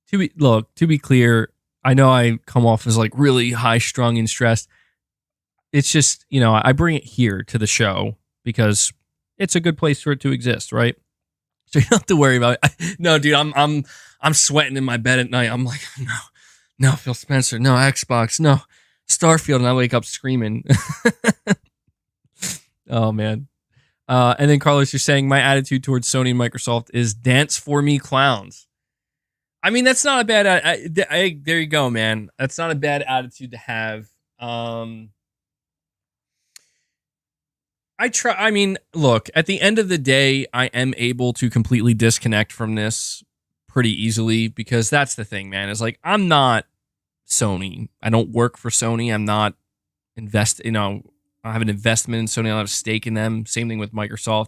to be clear, I know I come off as like really high-strung and stressed. It's just, you know, I bring it here to the show because it's a good place for it to exist, right? So you don't have to worry about it. No, dude, I'm sweating in my bed at night. I'm like, no, Phil Spencer, no, Xbox, no, Starfield, and I wake up screaming. Oh, man. And then, Carlos, you're saying my attitude towards Sony and Microsoft is dance for me, clowns. I mean, that's not a bad... there you go, man. That's not a bad attitude to have. I mean, look, at the end of the day, I am able to completely disconnect from this pretty easily, because that's the thing, man. Is like, I'm not Sony. I don't work for Sony. I'm not I have an investment in Sony. I don't have a stake in them. Same thing with Microsoft.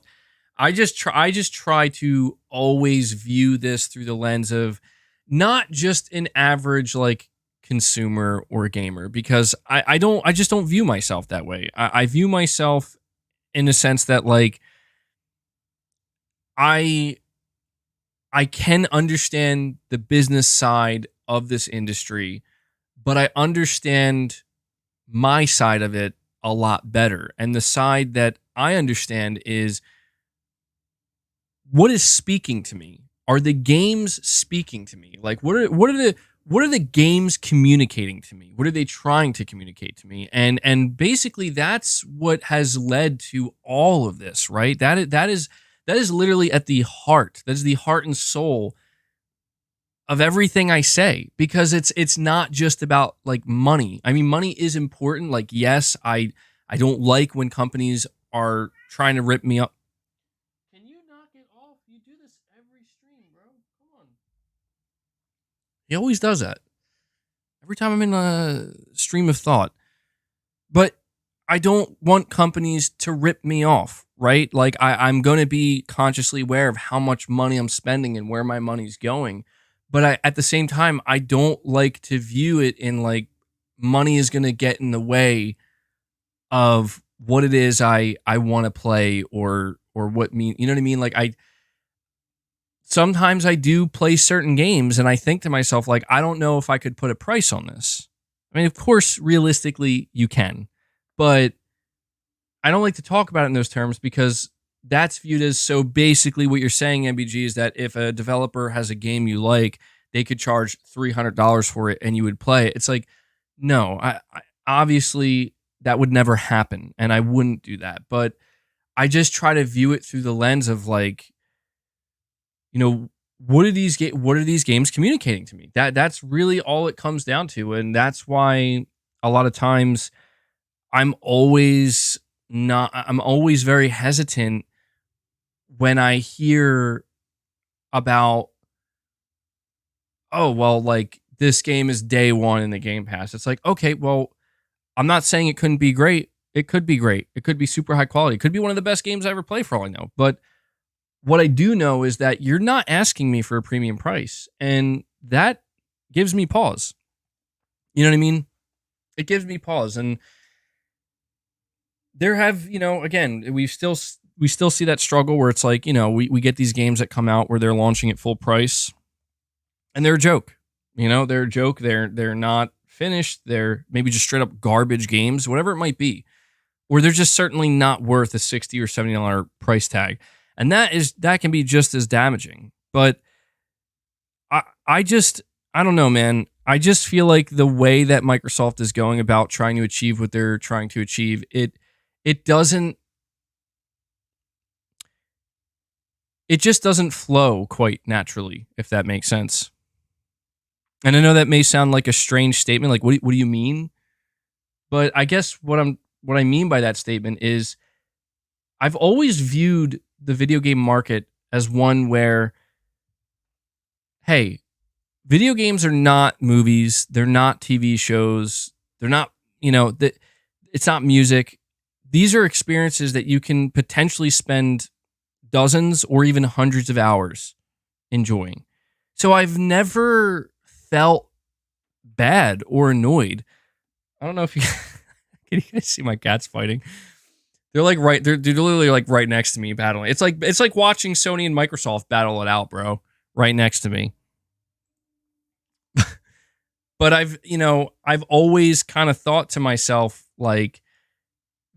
I just try to always view this through the lens of not just an average like consumer or gamer, because I just don't view myself that way. I view myself in a sense that, like, I can understand the business side of this industry, but I understand my side of it a lot better. And the side that I understand is what is speaking to me. Are the games speaking to me? Like, what are the games communicating to me? What are they trying to communicate to me? And basically that's what has led to all of this, right? That is literally at the heart. That is the heart and soul of everything I say, because it's not just about like money. I mean, money is important. Like, yes, I don't like when companies are trying to rip me up. Can you knock it off? You do this every stream, bro. Come on. He always does that. Every time I'm in a stream of thought. But I don't want companies to rip me off, right? Like, I'm going to be consciously aware of how much money I'm spending and where my money's going. But at the same time, I don't like to view it in like money is going to get in the way of what it is I want to play or what mean, you know what I mean? Like, sometimes I do play certain games and I think to myself, like, I don't know if I could put a price on this. I mean, of course, realistically, you can, but I don't like to talk about it in those terms because that's viewed as so basically what you're saying, MBG, is that if a developer has a game you like, they could charge $300 for it and you would play it. It's like, no, I obviously that would never happen and I wouldn't do that. But I just try to view it through the lens of like, you know, what are these games communicating to me? That's really all it comes down to. And that's why a lot of times I'm always very hesitant when I hear about, oh, well, like this game is day one in the Game Pass. It's like, okay, well, I'm not saying it couldn't be great. It could be great. It could be super high quality. It could be one of the best games I ever played for all I know. But what I do know is that you're not asking me for a premium price. And that gives me pause. You know what I mean? It gives me pause. And there have, again, we still see that struggle where it's like, we get these games that come out where they're launching at full price and they're a joke. They're a joke. They're not finished. They're maybe just straight up garbage games, whatever it might be. Or they're just certainly not worth a $60 or $70 price tag. And that can be just as damaging. But I don't know, man. I just feel like the way that Microsoft is going about trying to achieve what they're trying to achieve, it just doesn't flow quite naturally, if that makes sense. And I know that may sound like a strange statement, like what do you mean? But I guess what I mean by that statement is I've always viewed the video game market as one where, hey, video games are not movies, they're not TV shows, they're not, it's not music. These are experiences that you can potentially spend dozens or even hundreds of hours enjoying. So I've never felt bad or annoyed. I don't know if you can you guys see my cats fighting? They're like they're literally like right next to me battling. It's like watching Sony and Microsoft battle it out, bro. Right next to me. But I've always kind of thought to myself, like,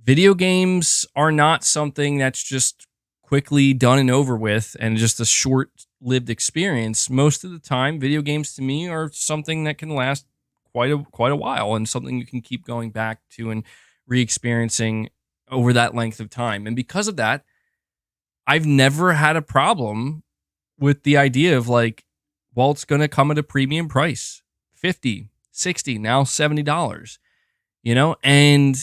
video games are not something that's just quickly done and over with and just a short-lived experience. Most of the time, video games to me are something that can last quite a while and something you can keep going back to and re-experiencing over that length of time. And because of that, I've never had a problem with the idea of like, well, it's going to come at a premium price, $50, $60, now $70, and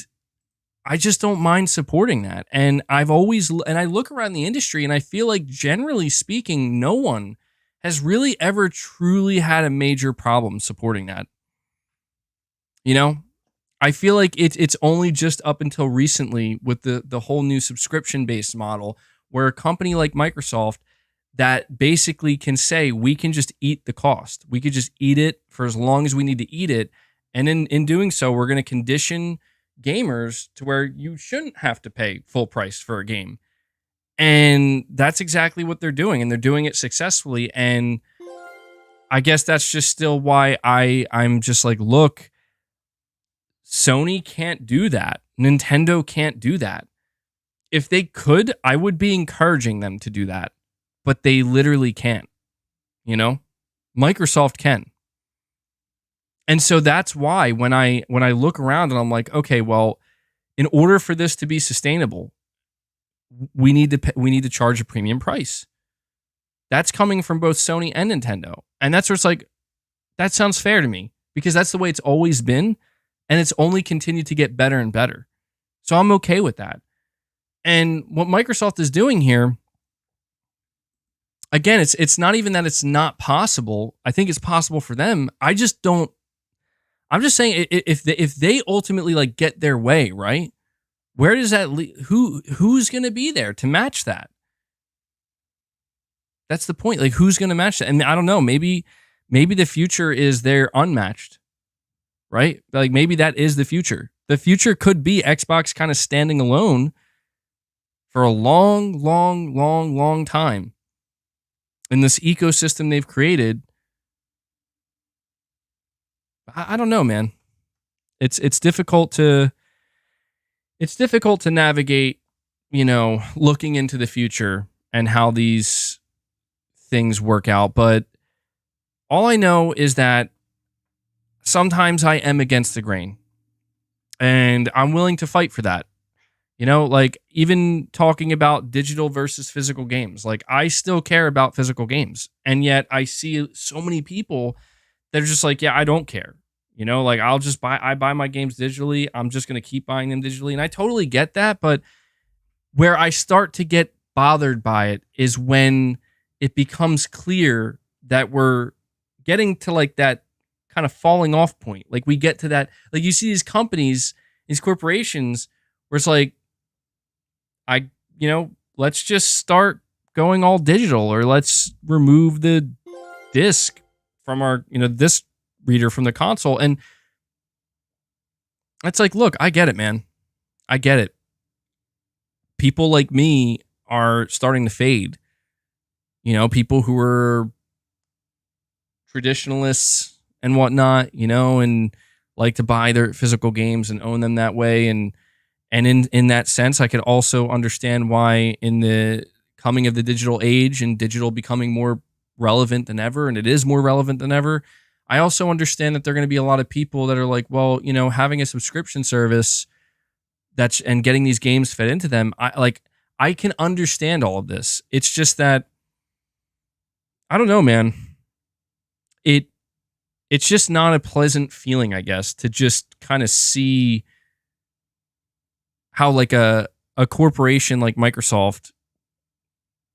I just don't mind supporting that. And I look around the industry and I feel like generally speaking, no one has really ever truly had a major problem supporting that. I feel like it's only just up until recently with the whole new subscription-based model where a company like Microsoft that basically can say, we can just eat the cost. We could just eat it for as long as we need to eat it. And in doing so, we're going to condition gamers to where you shouldn't have to pay full price for a game. And that's exactly what they're doing. And they're doing it successfully. And I guess that's just still why I'm just like, look, Sony can't do that. Nintendo can't do that. If they could, I would be encouraging them to do that. But they literally can't. Microsoft can. And so that's why when I look around and I'm like, okay, well, in order for this to be sustainable, we need to charge a premium price. That's coming from both Sony and Nintendo. And that's where it's like, that sounds fair to me because that's the way it's always been. And it's only continued to get better and better. So I'm okay with that. And what Microsoft is doing here, again, it's not even that it's not possible. I think it's possible for them. I'm just saying if they ultimately like get their way, right? Where does that who's going to be there to match that? That's the point. Like, who's going to match that? And I don't know, maybe the future is they're unmatched. Right? Like maybe that is the future. The future could be Xbox kind of standing alone for a long, long, long, long time. In this ecosystem they've created. I don't know, man. It's difficult to navigate, looking into the future and how these things work out. But all I know is that sometimes I am against the grain, and I'm willing to fight for that. Like even talking about digital versus physical games, like I still care about physical games. And yet I see so many people that are just like, yeah, I don't care. Like I buy my games digitally. I'm just going to keep buying them digitally. And I totally get that. But where I start to get bothered by it is when it becomes clear that we're getting to like that kind of falling off point. Like we get to that, like you see these companies, these corporations where it's like, let's just start going all digital, or let's remove the disc from our, disc reader from the console. And it's like, look, I get it, man. I get it. People like me are starting to fade. People who are traditionalists and whatnot, and like to buy their physical games and own them that way. And in that sense, I could also understand why in the coming of the digital age and digital becoming more relevant than ever, and it is more relevant than ever, I also understand that there are going to be a lot of people that are like, well, having a subscription service and getting these games fed into them, I can understand all of this. It's just that I don't know, man. It's just not a pleasant feeling, I guess, to just kind of see how like a corporation like Microsoft,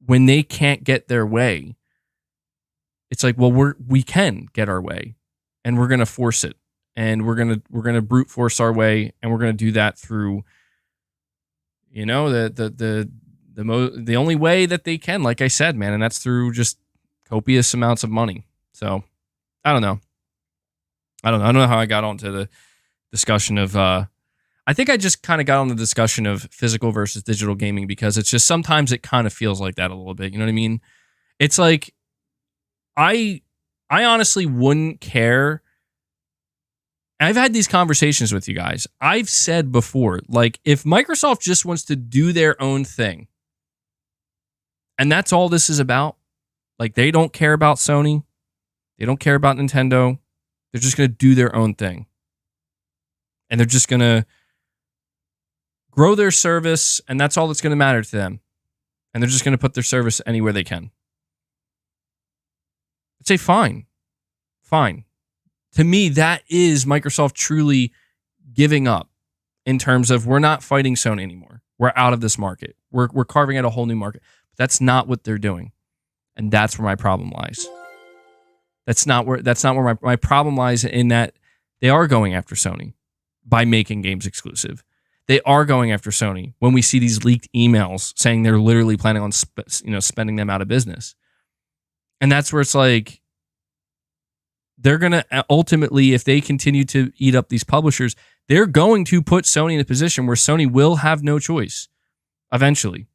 when they can't get their way, it's like, well, we can get our way, and we're gonna force it, and we're gonna brute force our way, and we're gonna do that through, the only way that they can, like I said, man, and that's through just copious amounts of money. So I don't know how I got onto the discussion of. I think I just kind of got on the discussion of physical versus digital gaming because it's just sometimes it kind of feels like that a little bit. You know what I mean? It's like I honestly wouldn't care. I've had these conversations with you guys. I've said before, like if Microsoft just wants to do their own thing, and that's all this is about, like they don't care about Sony, they don't care about Nintendo, they're just going to do their own thing. And they're just going to grow their service, and that's all that's going to matter to them. And they're just going to put their service anywhere they can. I'd say fine. To me, that is Microsoft truly giving up in terms of we're not fighting Sony anymore. We're out of this market. We're carving out a whole new market. But that's not what they're doing. And that's where my problem lies. That's not where my problem lies, in that they are going after Sony by making games exclusive. They are going after Sony when we see these leaked emails saying they're literally planning on spending them out of business. And that's where it's like they're going to ultimately, if they continue to eat up these publishers, they're going to put Sony in a position where Sony will have no choice eventually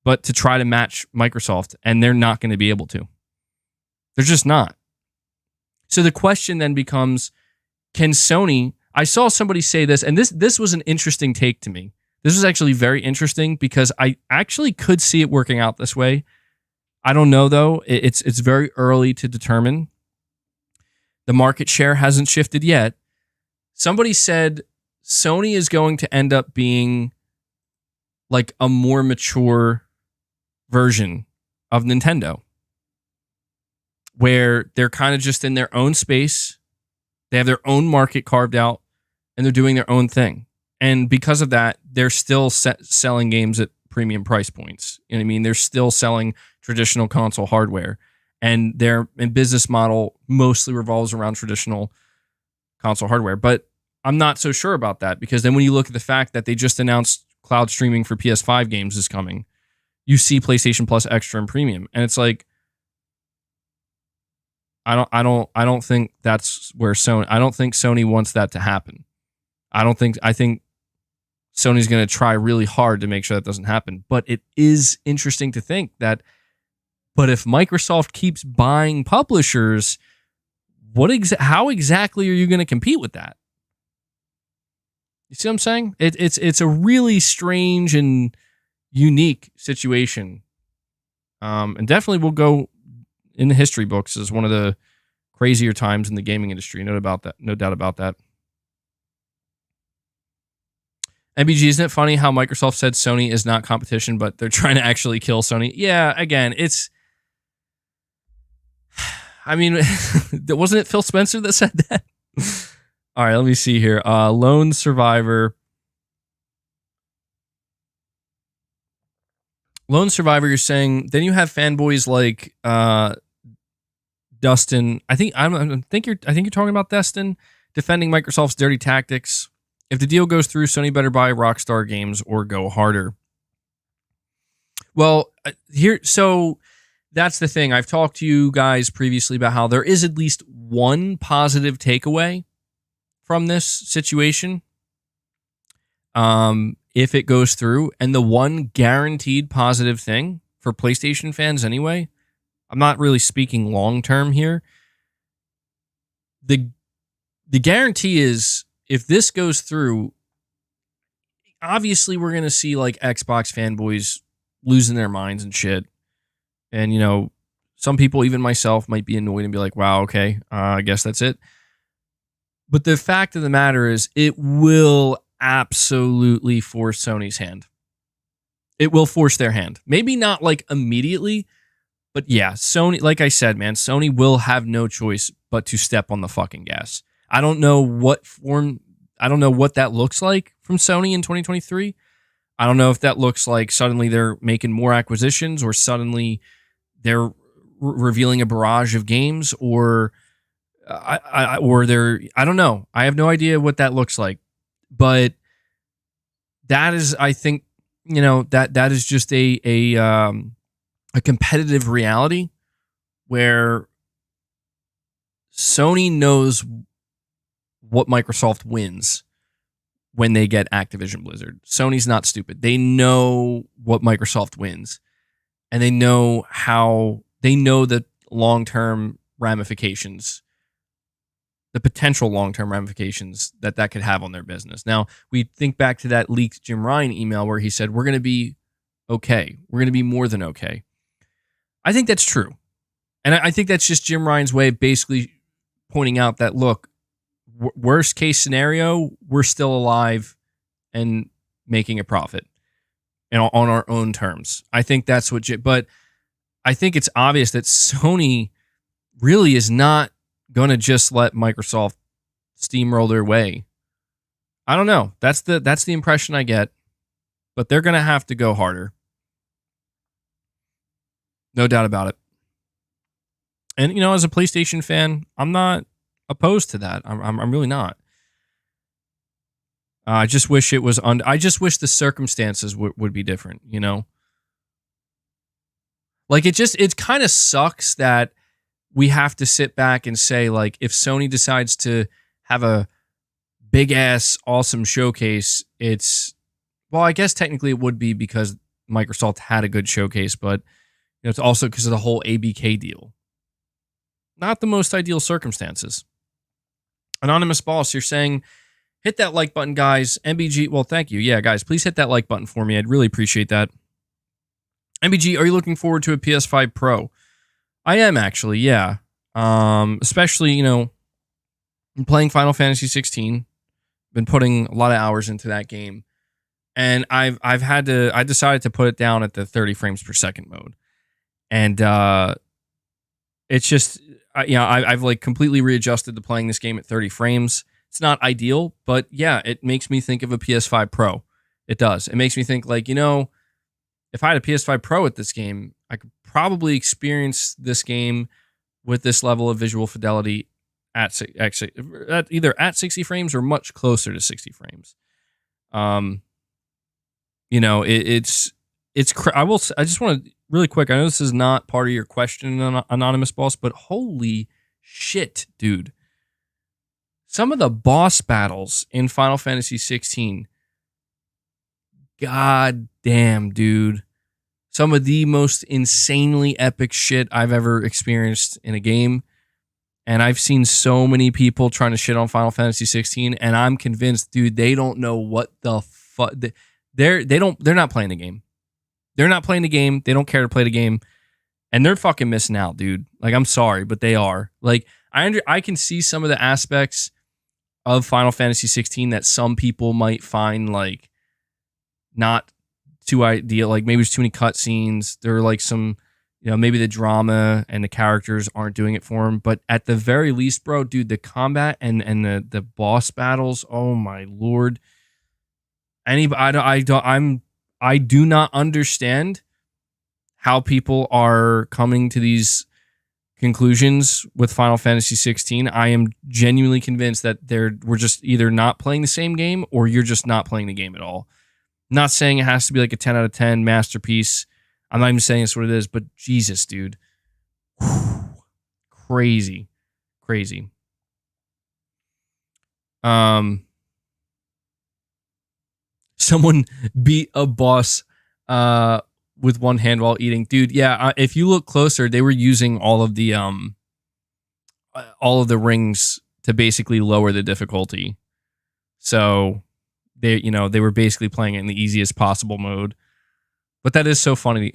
but to try to match Microsoft, and they're not going to be able to. They're just not. So the question then becomes, can Sony... I saw somebody say this, and this was an interesting take to me. This was actually very interesting because I actually could see it working out this way. I don't know, though. It's very early to determine. The market share hasn't shifted yet. Somebody said Sony is going to end up being like a more mature version of Nintendo, where they're kind of just in their own space. They have their own market carved out, and they're doing their own thing. And because of that, they're still selling games at premium price points. You know what I mean? They're still selling traditional console hardware, and their business model mostly revolves around traditional console hardware. But I'm not so sure about that, because then when you look at the fact that they just announced cloud streaming for PS5 games is coming, you see PlayStation Plus Extra and Premium, and it's like, I don't think that's where Sony. I don't think Sony wants that to happen. I think Sony's going to try really hard to make sure that doesn't happen. But it is interesting to think that. But if Microsoft keeps buying publishers, how exactly are you going to compete with that? You see what I'm saying? It's a really strange and unique situation, and definitely will go in the history books as one of the crazier times in the gaming industry. No doubt about that. No doubt about that. MBG, isn't it funny how Microsoft said Sony is not competition, but they're trying to actually kill Sony? Yeah, again, it's. I mean, wasn't it Phil Spencer that said that? All right, let me see here. Lone Survivor. Lone Survivor, you're saying. Then you have fanboys like Dustin. I think you're talking about Dustin defending Microsoft's dirty tactics. If the deal goes through, Sony better buy Rockstar Games or go harder. Well, so that's the thing. I've talked to you guys previously about how there is at least one positive takeaway from this situation. If it goes through, and the one guaranteed positive thing for PlayStation fans anyway, I'm not really speaking long term here. The guarantee is, if this goes through, obviously we're going to see like Xbox fanboys losing their minds and shit. And, you know, some people, even myself, might be annoyed and be like, wow, okay, I guess that's it. But the fact of the matter is, it will absolutely force Sony's hand. It will force their hand. Maybe not like immediately, but yeah, Sony, like I said, man, Sony will have no choice but to step on the fucking gas. I don't know what that looks like from Sony in 2023. I don't know if that looks like suddenly they're making more acquisitions, or suddenly they're revealing a barrage of games, or I don't know. I have no idea what that looks like. But that is, I think, you know, that is just a competitive reality where Sony knows what Microsoft wins when they get Activision Blizzard. Sony's not stupid. They know what Microsoft wins, and they know the long-term ramifications, the potential long-term ramifications that could have on their business. Now, we think back to that leaked Jim Ryan email where he said, we're going to be okay. We're going to be more than okay. I think that's true. And I think that's just Jim Ryan's way of basically pointing out that, look, worst case scenario, we're still alive and making a profit, and on our own terms. I think that's what. But I think it's obvious that Sony really is not going to just let Microsoft steamroll their way. I don't know. That's the impression I get. But they're going to have to go harder. No doubt about it. And, you know, as a PlayStation fan, I'm not opposed to that. I'm really not. I just wish it was I just wish the circumstances would be different, you know? Like, it kind of sucks that we have to sit back and say, like, if Sony decides to have a big ass awesome showcase, well, I guess technically it would be because Microsoft had a good showcase, but you know, it's also because of the whole ABK deal. Not the most ideal circumstances. Anonymous Boss, you're saying, hit that like button, guys. MBG, well, thank you. Yeah, guys, please hit that like button for me. I'd really appreciate that. MBG, are you looking forward to a PS5 Pro? I am, actually, yeah. Especially, you know, I'm playing Final Fantasy 16. Been putting a lot of hours into that game. And I decided to put it down at the 30 frames per second mode. And it's just, you know, I've like completely readjusted to playing this game at 30 frames. It's not ideal, but yeah, it makes me think of a PS5 Pro. It does. It makes me think, like, you know, if I had a PS5 Pro at this game, I could probably experience this game with this level of visual fidelity at either at 60 frames or much closer to 60 frames. You know, I just want to really quick. I know this is not part of your question, Anonymous Boss, but holy shit, dude. Some of the boss battles in Final Fantasy 16, god damn, dude. Some of the most insanely epic shit I've ever experienced in a game. And I've seen so many people trying to shit on Final Fantasy 16, and I'm convinced, dude, they don't know what the fuck. They're not playing the game. They're not playing the game. They don't care to play the game, and they're fucking missing out, dude. Like, I'm sorry, but they are. Like, I can see some of the aspects of Final Fantasy 16 that some people might find like not too ideal. Like, maybe there's too many cutscenes. There are like some, maybe the drama and the characters aren't doing it for him. But at the very least, bro, dude, the combat and the boss battles, oh my lord. I do not understand how people are coming to these conclusions with Final Fantasy 16. I am genuinely convinced that we're just either not playing the same game or you're just not playing the game at all. Not saying it has to be like a 10 out of 10 masterpiece. I'm not even saying it's what it is, but Jesus, dude. Crazy. Someone beat a boss with one hand while eating. Dude, yeah, if you look closer, they were using all of the rings to basically lower the difficulty. So they were basically playing it in the easiest possible mode. But that is so funny.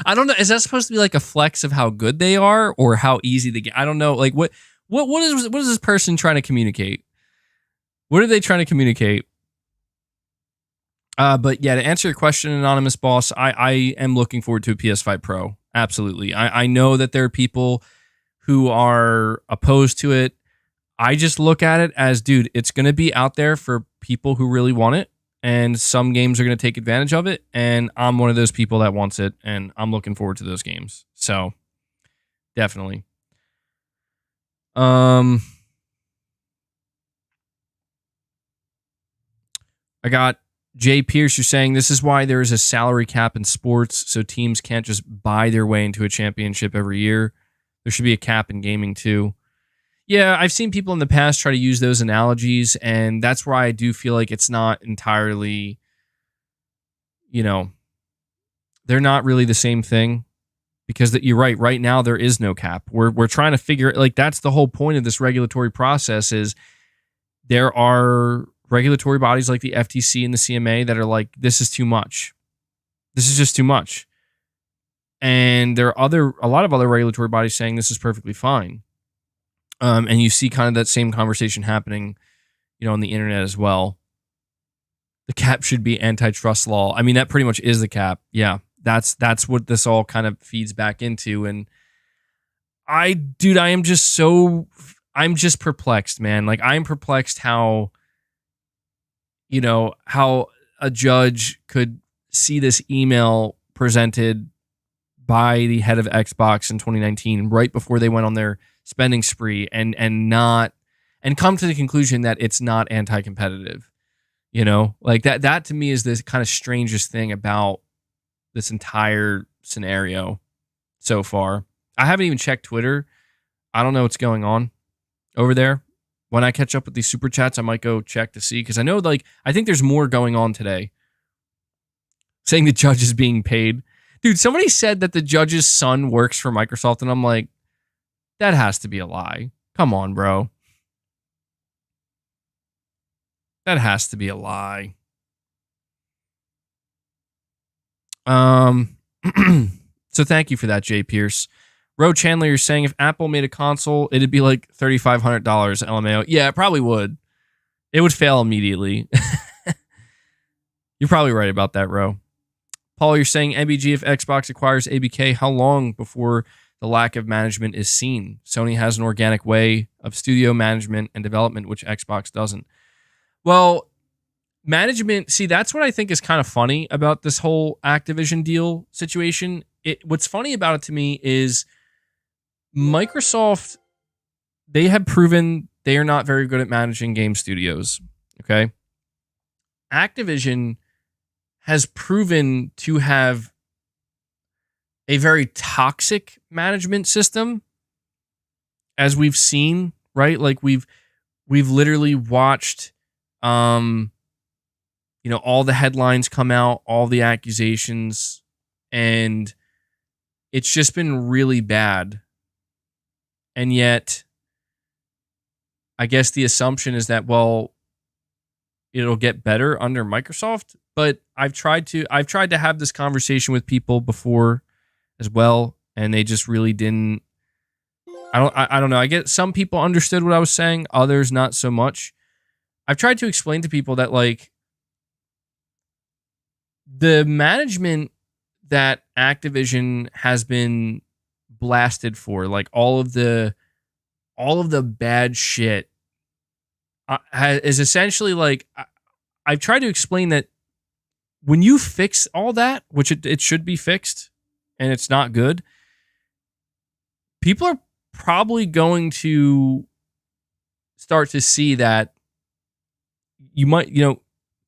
I don't know. Is that supposed to be like a flex of how good they are or how easy the game? I don't know. Like what is this person trying to communicate? What are they trying to communicate? But yeah, to answer your question, Anonymous Boss, I am looking forward to a PS5 Pro. Absolutely. I know that there are people who are opposed to it. I just look at it as, dude, it's going to be out there for people who really want it. And some games are going to take advantage of it. And I'm one of those people that wants it. And I'm looking forward to those games. So, definitely. I got Jay Pierce, you're saying this is why there is a salary cap in sports, so teams can't just buy their way into a championship every year. There should be a cap in gaming too. Yeah, I've seen people in the past try to use those analogies, and that's why I do feel like it's not entirely, they're not really the same thing. Because you're right. Right now, there is no cap. We're trying to figure, like, that's the whole point of this regulatory process is there are regulatory bodies like the FTC and the CMA that are like, this is too much. This is just too much. And there are a lot of other regulatory bodies saying this is perfectly fine. And you see kind of that same conversation happening, on the internet as well. The cap should be antitrust law. I mean, that pretty much is the cap. Yeah, that's what this all kind of feeds back into. And I'm just perplexed, man. Like, I'm perplexed how a judge could see this email presented by the head of Xbox in 2019, right before they went on their spending spree, and come to the conclusion that it's not anti-competitive. Like that to me is the kind of strangest thing about this entire scenario so far. I haven't even checked Twitter. I don't know what's going on over there. When I catch up with these super chats, I might go check to see, because I know, I think there's more going on today. Saying the judge is being paid. Dude, somebody said that the judge's son works for Microsoft, and I'm like, that has to be a lie. Come on, bro. That has to be a lie. So thank you for that, Jay Pierce. Ro Chandler, you're saying if Apple made a console, it'd be like $3,500, LMAO. Yeah, it probably would. It would fail immediately. You're probably right about that, Ro. Paul, you're saying MBG, if Xbox acquires ABK, how long before the lack of management is seen? Sony has an organic way of studio management and development, which Xbox doesn't. Well, management, see, that's what I think is kind of funny about this whole Activision deal situation. What's funny about it to me is Microsoft, they have proven they are not very good at managing game studios. Okay. Activision has proven to have a very toxic management system, as we've seen, right? Like we've literally watched, all the headlines come out, all the accusations, and it's just been really bad And yet, I guess the assumption is that, well, it'll get better under Microsoft. But I've tried to have this conversation with people before as well, and they just really didn't. I don't know. I get some people understood what I was saying, others not so much. I've tried to explain to people that, like, the management that Activision has been blasted for, like all of the bad shit, is essentially like, I've tried to explain that when you fix all that, which it should be fixed, and it's not good, people are probably going to start to see that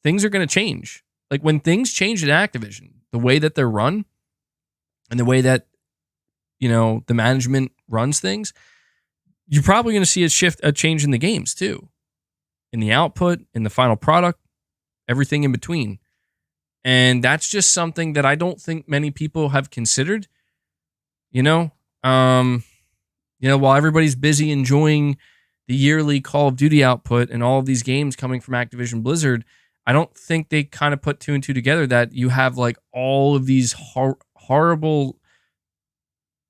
things are going to change. Like when things change at Activision, the way that they're run and the way that, the management runs things, you're probably going to see a change in the games too, in the output, in the final product, everything in between. And that's just something that I don't think many people have considered, while everybody's busy enjoying the yearly Call of Duty output and all of these games coming from Activision Blizzard, I don't think they kind of put two and two together that you have like all of these horrible,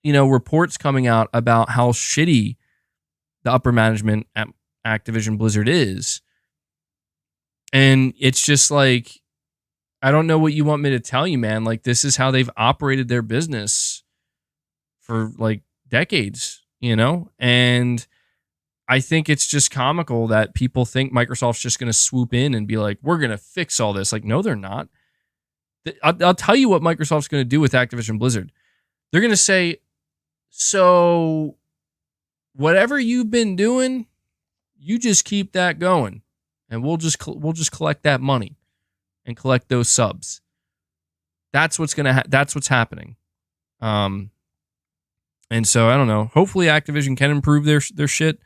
reports coming out about how shitty the upper management at Activision Blizzard is. And it's just like, I don't know what you want me to tell you, man. Like, this is how they've operated their business for like decades, and I think it's just comical that people think Microsoft's just going to swoop in and be like, we're going to fix all this. Like, no, they're not. I'll tell you what Microsoft's going to do with Activision Blizzard. They're going to say, so whatever you've been doing, you just keep that going, and we'll just collect that money and collect those subs. That's what's that's what's happening. And so I don't know. Hopefully Activision can improve their shit.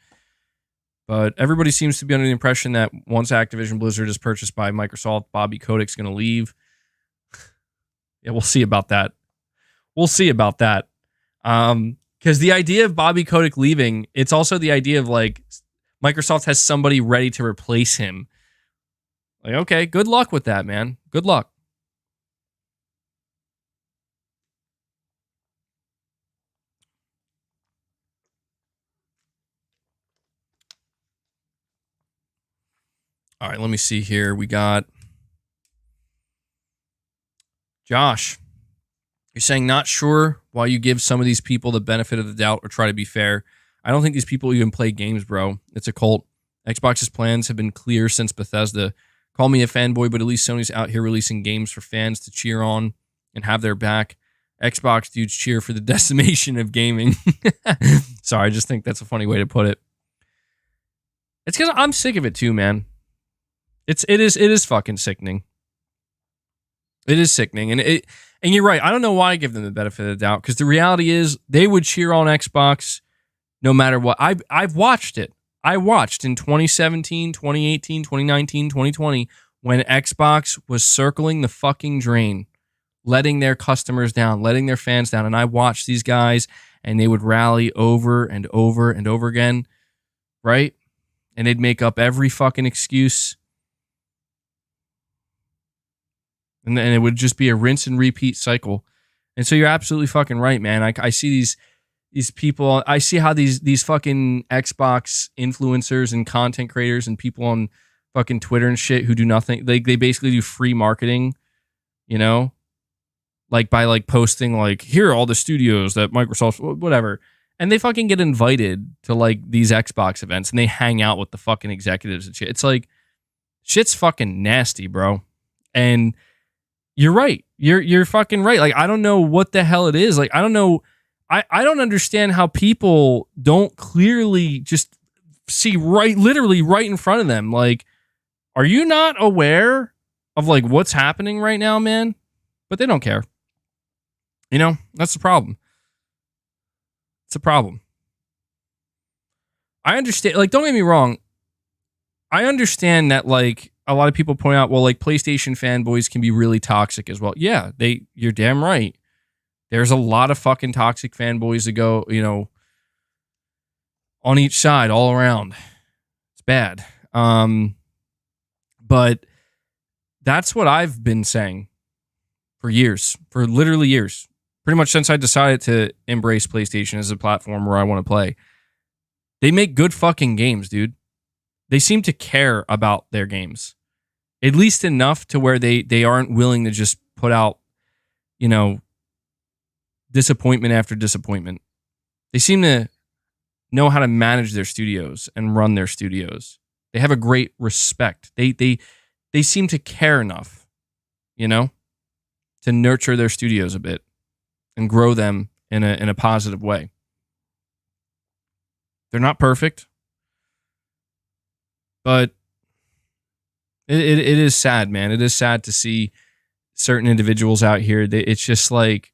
But everybody seems to be under the impression that once Activision Blizzard is purchased by Microsoft, Bobby Kotick's going to leave. Yeah, we'll see about that. Because the idea of Bobby Kotick leaving, it's also the idea of like Microsoft has somebody ready to replace him. Like, okay, good luck with that, man. Good luck. All right, let me see here. We got Josh. You're saying not sure why you give some of these people the benefit of the doubt or try to be fair. I don't think these people even play games, bro. It's a cult. Xbox's plans have been clear since Bethesda. Call me a fanboy, but at least Sony's out here releasing games for fans to cheer on and have their back. Xbox dudes cheer for the decimation of gaming. Sorry, I just think that's a funny way to put it. It's because I'm sick of it too, man. It is fucking sickening. It is sickening, and you're right. I don't know why I give them the benefit of the doubt, because the reality is they would cheer on Xbox no matter what. I've watched it. I watched in 2017, 2018, 2019, 2020 when Xbox was circling the fucking drain, letting their customers down, letting their fans down, and I watched these guys, and they would rally over and over and over again, right? And they'd make up every fucking excuse. And it would just be a rinse and repeat cycle. And so you're absolutely fucking right, man. I see these people. I see how these fucking Xbox influencers and content creators and people on fucking Twitter and shit who do nothing. They basically do free marketing, like by like posting like, here are all the studios that Microsoft, whatever. And they fucking get invited to like these Xbox events and they hang out with the fucking executives and shit. It's like, shit's fucking nasty, bro. And you're right. You're fucking right. Like, I don't know what the hell it is. Like, I don't know. I don't understand how people don't clearly just see literally right in front of them. Like, are you not aware of like what's happening right now, man? But they don't care. That's the problem. It's a problem. I understand. Like, don't get me wrong. I understand that like a lot of people point out, well, like PlayStation fanboys can be really toxic as well. Yeah, you're damn right. There's a lot of fucking toxic fanboys that go, on each side, all around. It's bad. But that's what I've been saying for years, for literally years. Pretty much since I decided to embrace PlayStation as a platform where I want to play. They make good fucking games, dude. They seem to care about their games. At least enough to where they aren't willing to just put out, disappointment after disappointment. They seem to know how to manage their studios and run their studios. They have a great respect. They seem to care enough, to nurture their studios a bit and grow them in a positive way. They're not perfect, but it is sad, man. It is sad to see certain individuals out here. It's just like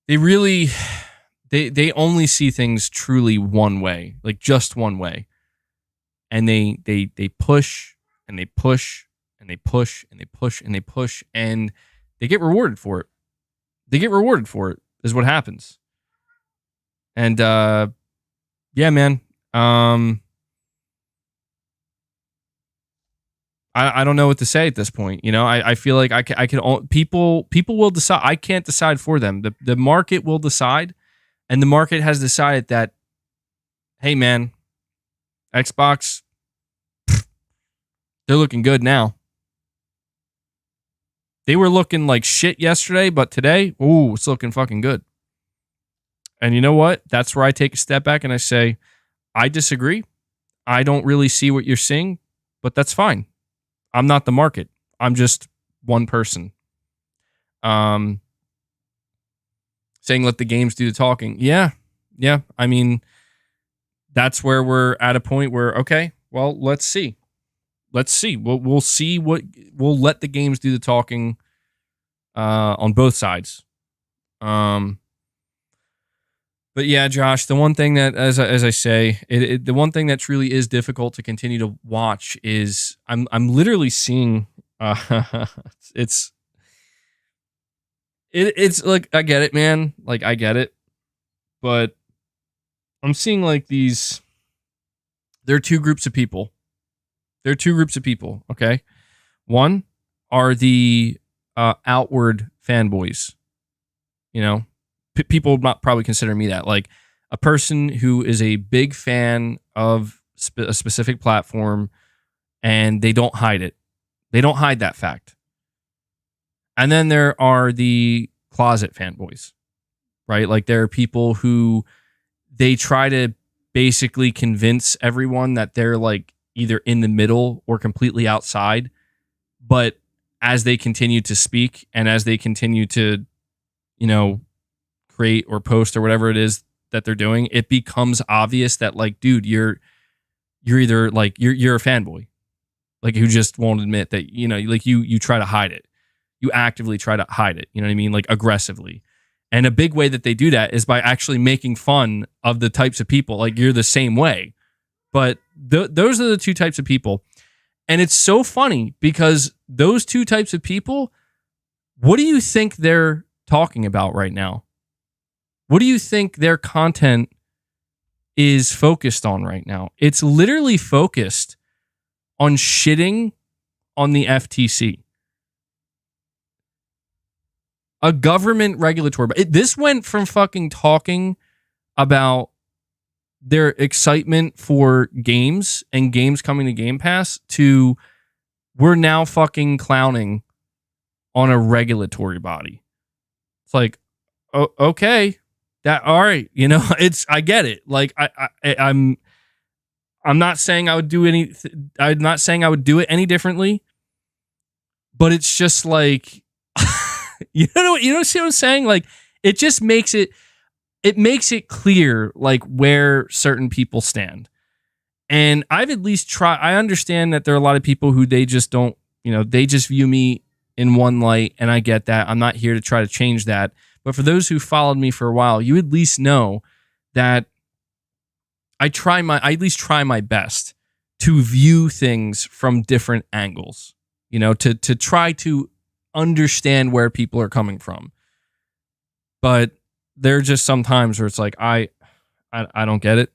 they only see things truly one way, like just one way, and they push and they push and they push and they push and they push, and they get rewarded for it. They get rewarded for it is what happens. And yeah, man. I don't know what to say at this point. I feel like I can people will decide. I can't decide for them. The market will decide, and the market has decided that, hey, man, Xbox, they're looking good now. They were looking like shit yesterday, but today, ooh, it's looking fucking good. And you know what? That's where I take a step back and I say, I disagree. I don't really see what you're seeing, but that's fine. I'm not the market. I'm just one person. Saying let the games do the talking. Yeah. I mean, that's where we're at a point where, okay, well, let's see. We'll see what we'll let the games do the talking on both sides. But yeah, Josh, the one thing that, as I say, the one thing that truly is difficult to continue to watch is I'm literally seeing it's like, I get it, man. Like, I get it, but I'm seeing like these. There are two groups of people. Okay, one are the outward fanboys. People would not probably consider me that, like a person who is a big fan of a specific platform, and they don't hide it. They don't hide that fact. And then there are the closet fanboys, right? Like there are people who they try to basically convince everyone that they're like either in the middle or completely outside. But as they continue to speak and as they continue to, create or post or whatever it is that they're doing, it becomes obvious that like, dude, you're either like you're a fanboy, like who just won't admit that, like you try to hide it. You actively try to hide it. You know what I mean? Like aggressively. And a big way that they do that is by actually making fun of the types of people. Like you're the same way, but those are the two types of people. And it's so funny because those two types of people, what do you think they're talking about right now? What do you think their content is focused on right now? It's literally focused on shitting on the FTC. A government regulatory. This went from fucking talking about their excitement for games and games coming to Game Pass to we're now fucking clowning on a regulatory body. It's like, okay. That all right, I get it. Like I'm not saying I would do I'm not saying I would do it any differently, but it's just like you see what I'm saying? Like it just makes it clear like where certain people stand. And I've at least tried. I understand that there are a lot of people who they just don't, they just view me in one light, and I get that. I'm not here to try to change that. But for those who followed me for a while, you at least know that I at least try my best to view things from different angles, to try to understand where people are coming from. But there are just some times where it's like, I don't get it.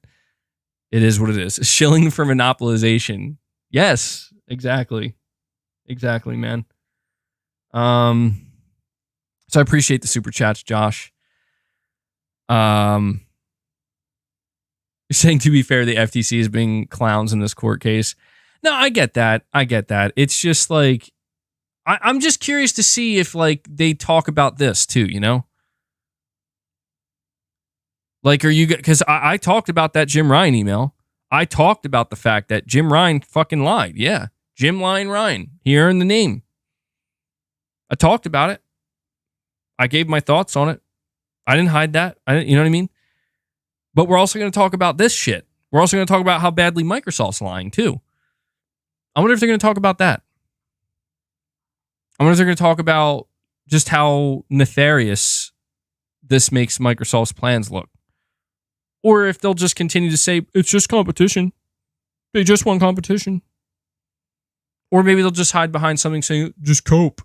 It is what it is. Shilling for monopolization. Yes, exactly. Exactly, man. So I appreciate the super chats, Josh. You're saying, to be fair, the FTC is being clowns in this court case. No, I get that. It's just like, I'm just curious to see if like they talk about this too, you know? Like, are you, because I talked about that Jim Ryan email. I talked about the fact that Jim Ryan fucking lied. Yeah. Jim Ryan. He earned the name. I talked about it. I gave my thoughts on it. I didn't hide that. You know what I mean? But we're also going to talk about this shit. We're also going to talk about how badly Microsoft's lying too. I wonder if they're going to talk about that. I wonder if they're going to talk about just how nefarious this makes Microsoft's plans look. Or if they'll just continue to say, it's just competition. They just won competition. Or maybe they'll just hide behind something saying, just cope.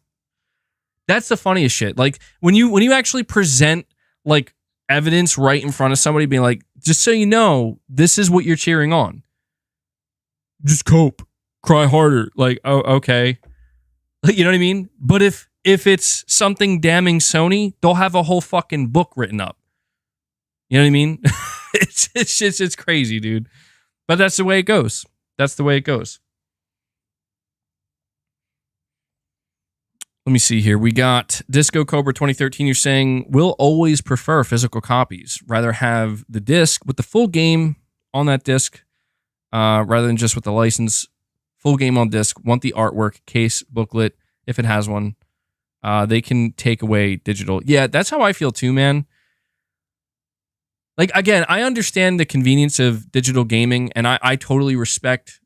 That's the funniest shit. Like, when you actually present, like, evidence right in front of somebody, being like, just so you know, this is what you're cheering on. Just cope. Cry harder. Like, oh, okay. You know what I mean? But if it's something damning Sony, they'll have a whole fucking book written up. You know what I mean? It's crazy, dude. But that's the way it goes. That's the way it goes. Let me see here. We got Disco Cobra 2013. You're saying, we'll always prefer physical copies. Rather have the disc with the full game on that disc rather than just with the license. Full game on disc. Want the artwork, case, booklet, if it has one. They can take away digital. Yeah, that's how I feel too, man. Like, again, I understand the convenience of digital gaming, and I totally respect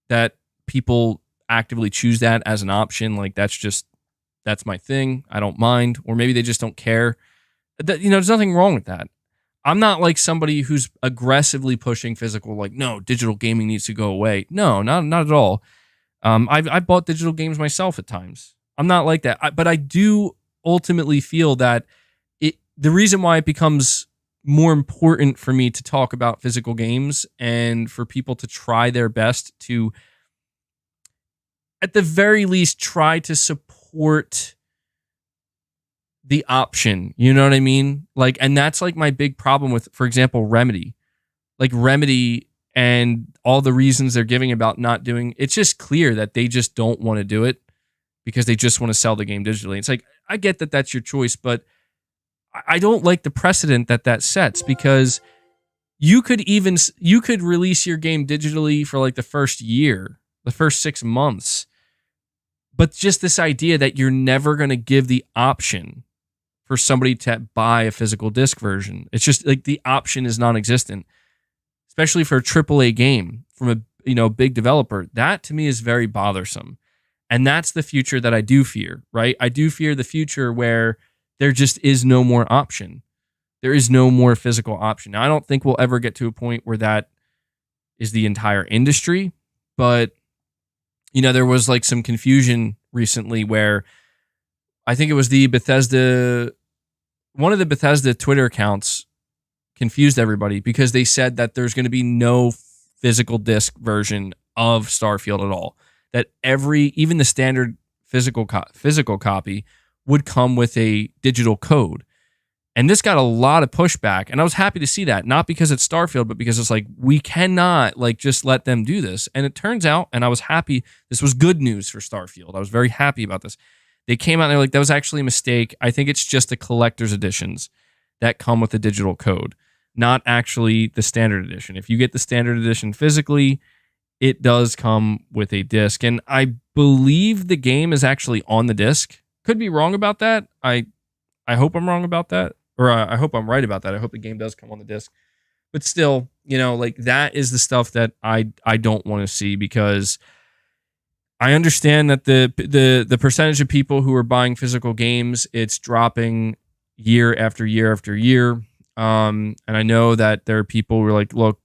that people actively choose that as an option. Like, that's my thing. I don't mind. Or maybe they just don't care. There's nothing wrong with that. I'm not like somebody who's aggressively pushing physical, like, no, digital gaming needs to go away. No, not at all. I bought digital games myself at times. I'm not like that. But I do ultimately feel that the reason why it becomes more important for me to talk about physical games and for people to try their best to, at the very least, try to support the option. You know what I mean? Like, and that's like my big problem with, for example, Remedy. Like, Remedy and all the reasons they're giving about not doing, it's just clear that they just don't want to do it because they just want to sell the game digitally. It's like, I get that that's your choice, but I don't like the precedent that sets, because you could release your game digitally for like the first year, the first 6 months. But just this idea that you're never going to give the option for somebody to buy a physical disc version. It's just like the option is non-existent, especially for a AAA game from a big developer. That to me is very bothersome. And that's the future that I do fear, right? I do fear the future where there just is no more option. There is no more physical option. Now, I don't think we'll ever get to a point where that is the entire industry, but there was like some confusion recently where I think it was one of the Bethesda Twitter accounts confused everybody because they said that there's going to be no physical disc version of Starfield at all. That even the standard physical copy would come with a digital code. And this got a lot of pushback, and I was happy to see that, not because it's Starfield, but because it's like, we cannot like just let them do this. And it turns out, and I was happy, this was good news for Starfield. I was very happy about this. They came out and they're like, that was actually a mistake. I think it's just the collector's editions that come with the digital code, not actually the standard edition. If you get the standard edition physically, it does come with a disc. And I believe the game is actually on the disc. Could be wrong about that. I hope I'm wrong about that. Or I hope I'm right about that. I hope the game does come on the disc. But still, like, that is the stuff that I don't want to see, because I understand that the percentage of people who are buying physical games, it's dropping year after year after year. And I know that there are people who are like, look,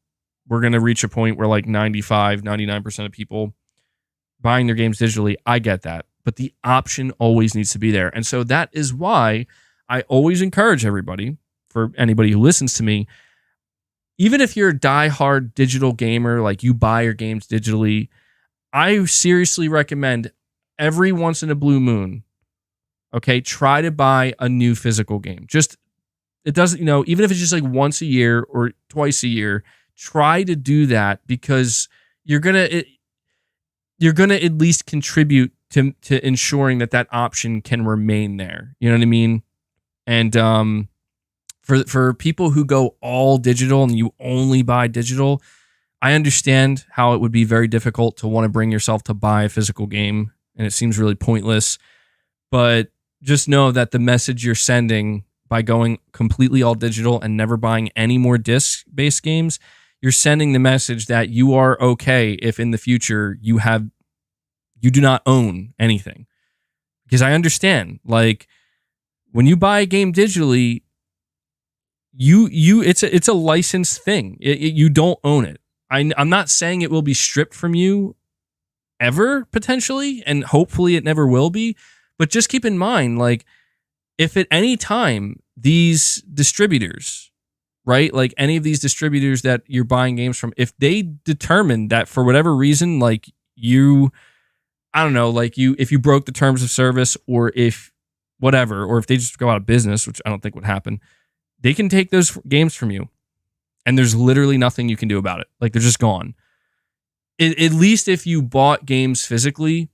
we're going to reach a point where like 99% of people buying their games digitally. I get that. But the option always needs to be there. And so that is why I always encourage everybody for anybody who listens to me, even if you're a diehard digital gamer, like you buy your games digitally, I seriously recommend every once in a blue moon, okay, try to buy a new physical game. Just, it doesn't, even if it's just like once a year or twice a year, try to do that, because you're gonna at least contribute to ensuring that option can remain there. You know what I mean? And for people who go all digital and you only buy digital, I understand how it would be very difficult to want to bring yourself to buy a physical game, and it seems really pointless. But just know that the message you're sending by going completely all digital and never buying any more disc-based games, you're sending the message that you are okay if in the future you do not own anything. Because I understand, like, when you buy a game digitally, it's a licensed thing. You don't own it. I'm not saying it will be stripped from you ever, potentially, and hopefully it never will be. But just keep in mind, like, if at any time these distributors, right, like any of these distributors that you're buying games from, if they determine that for whatever reason, like I don't know, like if you broke the terms of service, or if whatever, or if they just go out of business, which I don't think would happen, they can take those games from you, and there's literally nothing you can do about it. Like, they're just gone. At least if you bought games physically,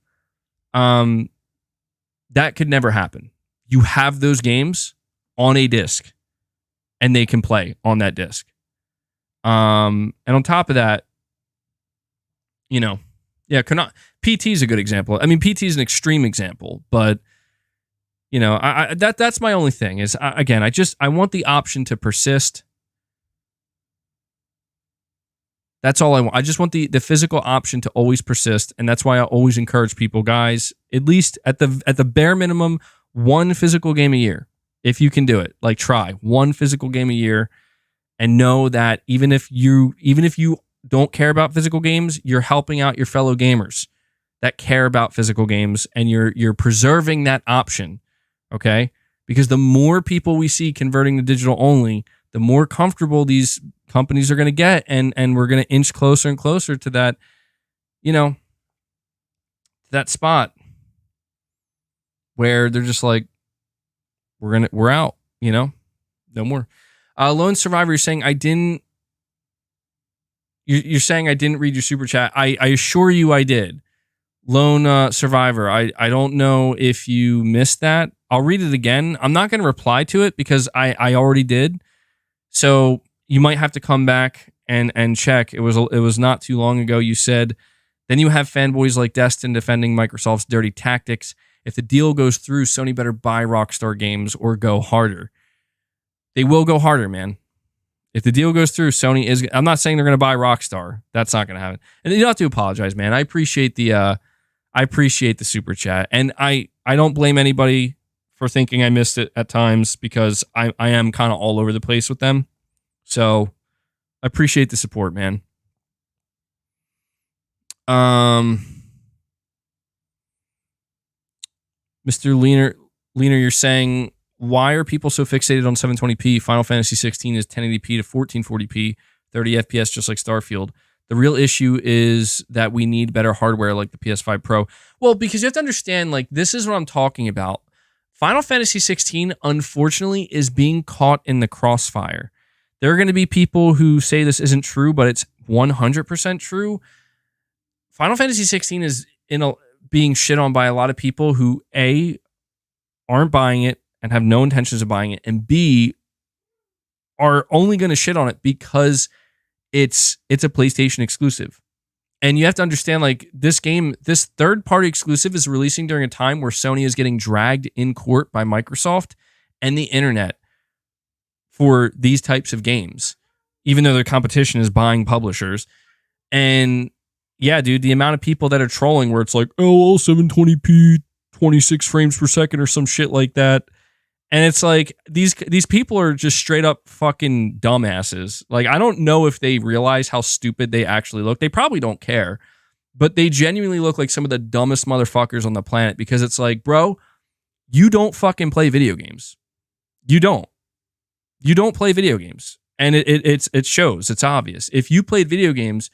that could never happen. You have those games on a disc, and they can play on that disc. And on top of that, PT is a good example. I mean, PT is an extreme example, but that's my only thing is, I want the option to persist. That's all I want. I just want the physical option to always persist, and that's why I always encourage people, guys, at least at the bare minimum, one physical game a year. If you can do it, like, try one physical game a year, and know that even if you don't care about physical games, you're helping out your fellow gamers that care about physical games, and you're preserving that option. Okay? Because the more people we see converting to digital only, the more comfortable these companies are going to get, and we're going to inch closer and closer to that, that spot where they're just like, we're out, no more. Lone Survivor, you're saying I didn't read your super chat. I assure you I did. Lone Survivor, I don't know if you missed that. I'll read it again. I'm not going to reply to it because I already did. So you might have to come back and check. It was not too long ago. You said, then you have fanboys like Destin defending Microsoft's dirty tactics. If the deal goes through, Sony better buy Rockstar Games or go harder. They will go harder, man. If the deal goes through, Sony is... I'm not saying they're going to buy Rockstar. That's not going to happen. And you don't have to apologize, man. I appreciate the super chat. And I don't blame anybody for thinking I missed it at times, because I am kind of all over the place with them. So I appreciate the support, man. Mr. Leaner, you're saying, why are people so fixated on 720p? Final Fantasy 16 is 1080p to 1440p, 30 FPS, just like Starfield. The real issue is that we need better hardware like the PS5 Pro. Well, because you have to understand, like, this is what I'm talking about. Final Fantasy 16, unfortunately, is being caught in the crossfire. There are going to be people who say this isn't true, but it's 100% true. Final Fantasy 16 is being shit on by a lot of people who, A, aren't buying it and have no intentions of buying it, and B, are only going to shit on it because it's a PlayStation exclusive. And you have to understand, like, this game, this third-party exclusive is releasing during a time where Sony is getting dragged in court by Microsoft and the internet for these types of games, even though their competition is buying publishers. And yeah, dude, the amount of people that are trolling where it's like, oh, 720p, 26 frames per second or some shit like that. And it's like, these people are just straight up fucking dumbasses. Like, I don't know if they realize how stupid they actually look. They probably don't care, but they genuinely look like some of the dumbest motherfuckers on the planet, because it's like, bro, you don't fucking play video games. You don't. You don't play video games. And it shows. It's obvious. If you played video games,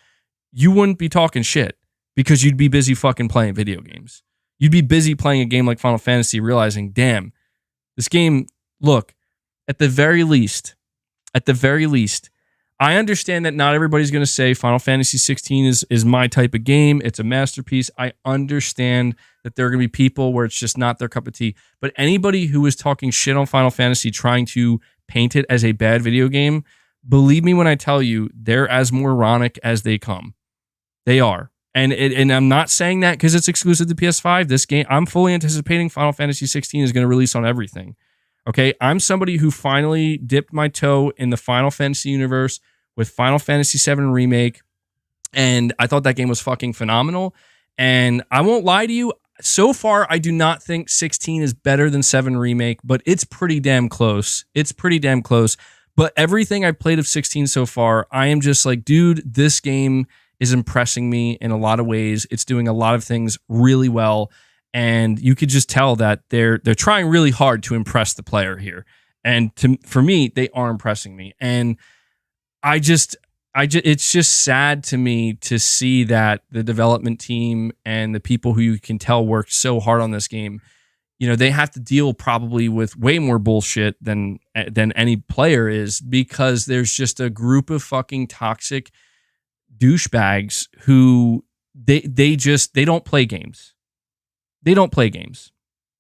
you wouldn't be talking shit because you'd be busy fucking playing video games. You'd be busy playing a game like Final Fantasy, realizing, damn, this game, look, at the very least, I understand that not everybody's going to say Final Fantasy 16 is my type of game. It's a masterpiece. I understand that there are going to be people where it's just not their cup of tea. But anybody who is talking shit on Final Fantasy, trying to paint it as a bad video game, believe me when I tell you, they're as moronic as they come. They are. And I'm not saying that because it's exclusive to PS5. This game, I'm fully anticipating Final Fantasy 16 is going to release on everything. Okay, I'm somebody who finally dipped my toe in the Final Fantasy universe with Final Fantasy VII Remake, and I thought that game was fucking phenomenal. And I won't lie to you, so far I do not think 16 is better than 7 Remake, but it's pretty damn close. But everything I've played of 16 so far, I am just like, dude, this game is impressing me in a lot of ways. It's doing a lot of things really well. And you could just tell that they're trying really hard to impress the player here. And for me, they are impressing me. And it's just sad to me to see that the development team and the people who you can tell worked so hard on this game, they have to deal probably with way more bullshit than any player is, because there's just a group of fucking toxic douchebags who they don't play games. They don't play games.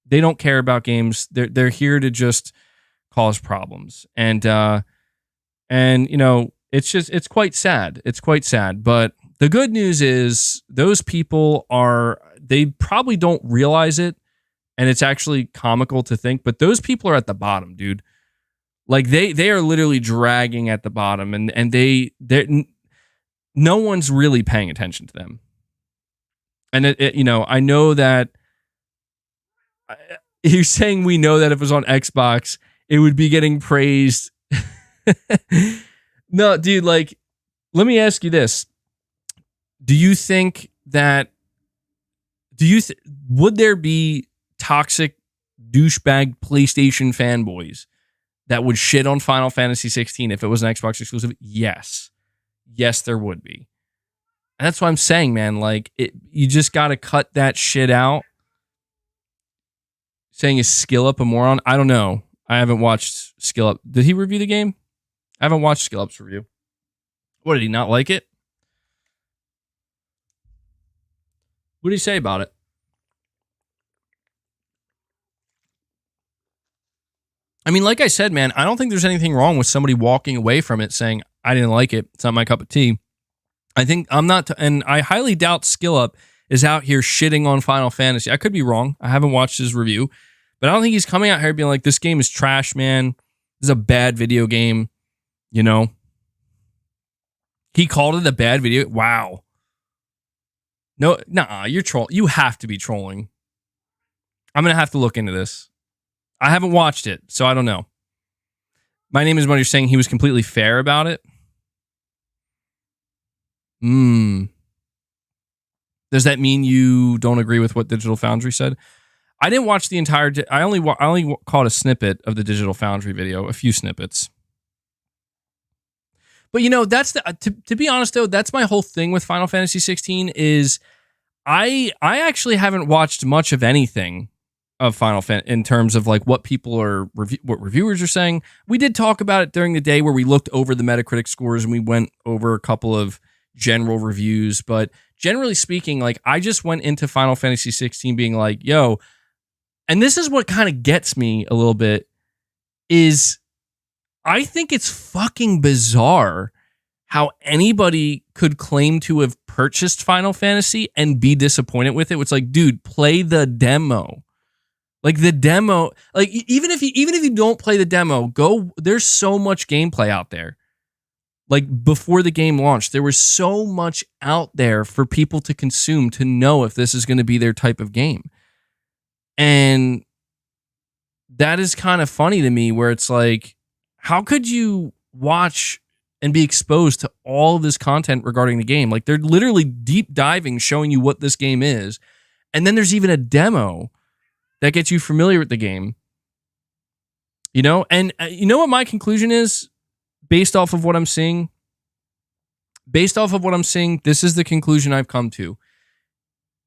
They don't care about games. They're here to just cause problems. And it's quite sad. It's quite sad. But the good news is those people they probably don't realize it, and it's actually comical to think, but those people are at the bottom, dude. Like they are literally dragging at the bottom, and no one's really paying attention to them. And I know that you're saying we know that if it was on Xbox, it would be getting praised. No, dude, like, let me ask you this. Do you think that, would there be toxic douchebag PlayStation fanboys that would shit on Final Fantasy 16 if it was an Xbox exclusive? Yes. Yes, there would be. And that's what I'm saying, man. Like, you just got to cut that shit out. Saying is Skill Up a moron? I don't know. I haven't watched Skill Up. Did he review the game? I haven't watched Skill Up's review. What, did he not like it? What did he say about it? I mean, like I said, man, I don't think there's anything wrong with somebody walking away from it saying, I didn't like it. It's not my cup of tea. I think and I highly doubt Skill Up is out here shitting on Final Fantasy. I could be wrong. I haven't watched his review, but I don't think he's coming out here being like, this game is trash, man. This is a bad video game. He called it a bad video. Wow. No, nah, you're trolling. You have to be trolling. I'm going to have to look into this. I haven't watched it, so I don't know. My name is Money. You're saying he was completely fair about it? Does that mean you don't agree with what Digital Foundry said? I didn't watch the entire... I only caught a snippet of the Digital Foundry video, a few snippets. But that's to be honest though, that's my whole thing with Final Fantasy 16 is I actually haven't watched much of anything of Final Fantasy in terms of like what people are what reviewers are saying. We did talk about it during the day where we looked over the Metacritic scores and we went over a couple of general reviews, but generally speaking, like I just went into Final Fantasy 16 being like, yo, and this is what kind of gets me a little bit is I think it's fucking bizarre how anybody could claim to have purchased Final Fantasy and be disappointed with it. It's like, dude, play the demo. Like the demo, like even if you don't play the demo, there's so much gameplay out there. Like before the game launched, there was so much out there for people to consume to know if this is going to be their type of game. And that is kind of funny to me where it's like, how could you watch and be exposed to all of this content regarding the game? Like they're literally deep diving, showing you what this game is. And then there's even a demo that gets you familiar with the game. And you know what my conclusion is based off of what I'm seeing? Based off of what I'm seeing, this is the conclusion I've come to.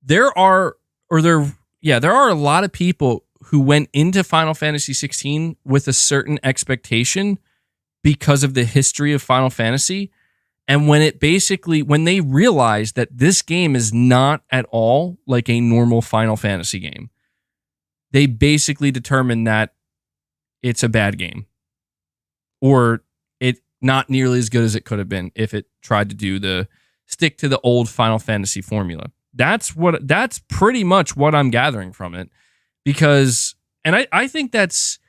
There are a lot of people who went into Final Fantasy 16 with a certain expectation because of the history of Final Fantasy. And when they realize that this game is not at all like a normal Final Fantasy game, they basically determine that it's a bad game, or it not nearly as good as it could have been if it tried to stick to the old Final Fantasy formula. That's pretty much what I'm gathering from it, because, and I think that's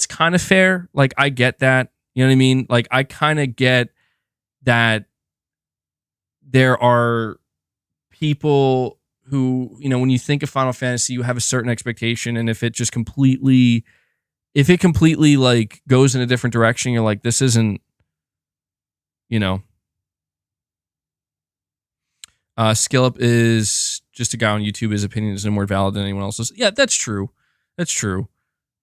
kind of fair. Like, I get that, you know what I mean? Like, I kind of get that there are people who, when you think of Final Fantasy, you have a certain expectation, and if it completely like goes in a different direction, you're like, this isn't, Skill Up is just a guy on YouTube. His opinion is no more valid than anyone else's. Yeah, that's true. That's true.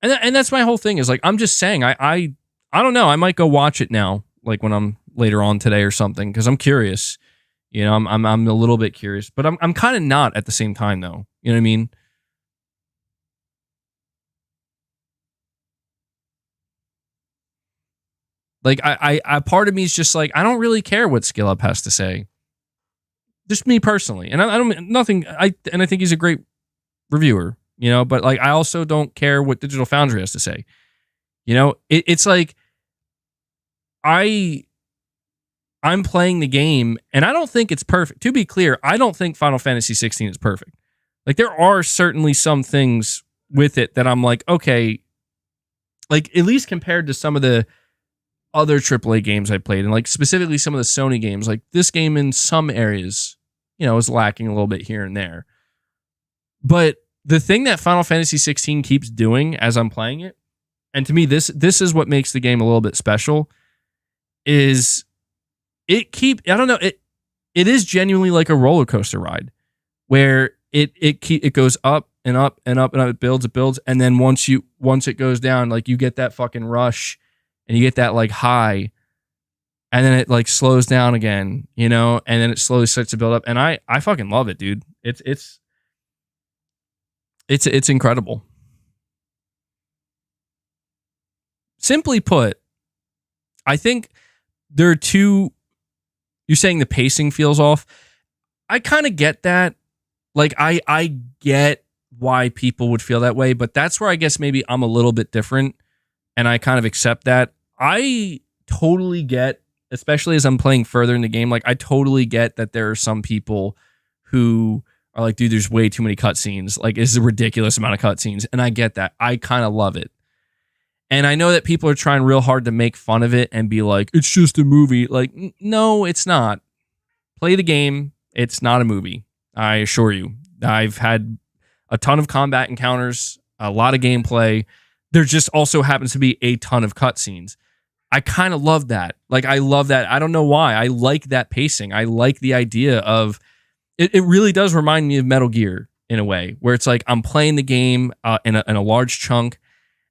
And that's my whole thing, is like, I'm just saying, I don't know. I might go watch it now, like when I'm later on today or something, because I'm curious. I'm a little bit curious, but I'm kind of not at the same time, though. You know what I mean? Like, I part of me is just like, I don't really care what Skill Up has to say. Just me personally, and I don't nothing. I think he's a great reviewer, But like, I also don't care what Digital Foundry has to say. It's like I'm playing the game, and I don't think it's perfect. To be clear, I don't think Final Fantasy 16 is perfect. Like, there are certainly some things with it that I'm like, okay, like, at least compared to some of the other AAA games I played, and like specifically some of the Sony games, like this game in some areas, is lacking a little bit here and there. But the thing that Final Fantasy 16 keeps doing as I'm playing it, and to me, this is what makes the game a little bit special, is I don't know, it is genuinely like a roller coaster ride, where it goes up and up and up and up, it builds, and then once it goes down, like, you get that fucking rush, and you get that like high, and then it like slows down again, and then it slowly starts to build up, and I fucking love it, dude. It's incredible. Simply put, I think there are two. You're saying the pacing feels off. I kind of get that. Like, I get why people would feel that way, but that's where I guess maybe I'm a little bit different, and I kind of accept that. I totally get, especially as I'm playing further in the game, like, I totally get that there are some people who are like, dude, there's way too many cutscenes. Like, it's a ridiculous amount of cutscenes, and I get that. I kind of love it. And I know that people are trying real hard to make fun of it and be like, it's just a movie. Like, no, it's not. Play the game. It's not a movie. I assure you. I've had a ton of combat encounters, a lot of gameplay. There just also happens to be a ton of cutscenes. I kind of love that. Like, I love that. I don't know why. I like that pacing. I like the idea of it. It really does remind me of Metal Gear in a way, where it's like I'm playing the game in a large chunk,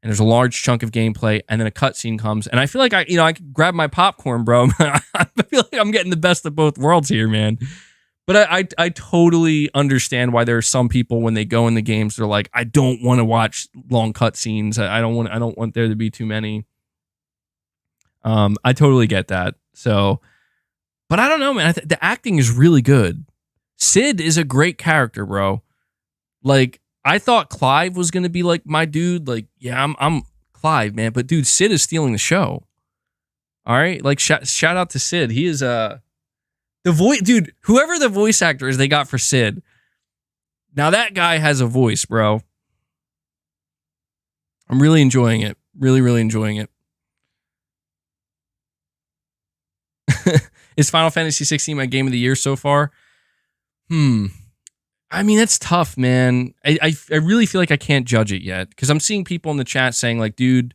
and there's a large chunk of gameplay, and then a cutscene comes, and I feel like I can grab my popcorn, bro. I feel like I'm getting the best of both worlds here, man. But I totally understand why there are some people, when they go in the games, they're like, I don't want to watch long cutscenes. I don't want there to be too many. I totally get that. So, but I don't know, man. The acting is really good. Sid is a great character, bro. Like, I thought Clive was gonna be like my dude. Like, yeah, I'm Clive, man. But dude, Sid is stealing the show. All right, like shout out to Sid. He is the voice, dude. Whoever the voice actor is they got for Sid, now that guy has a voice, bro. I'm really enjoying it. Really, really enjoying it. Is Final Fantasy 16 my game of the year so far? I mean, that's tough, man. I really feel like I can't judge it yet, because I'm seeing people in the chat saying like, dude,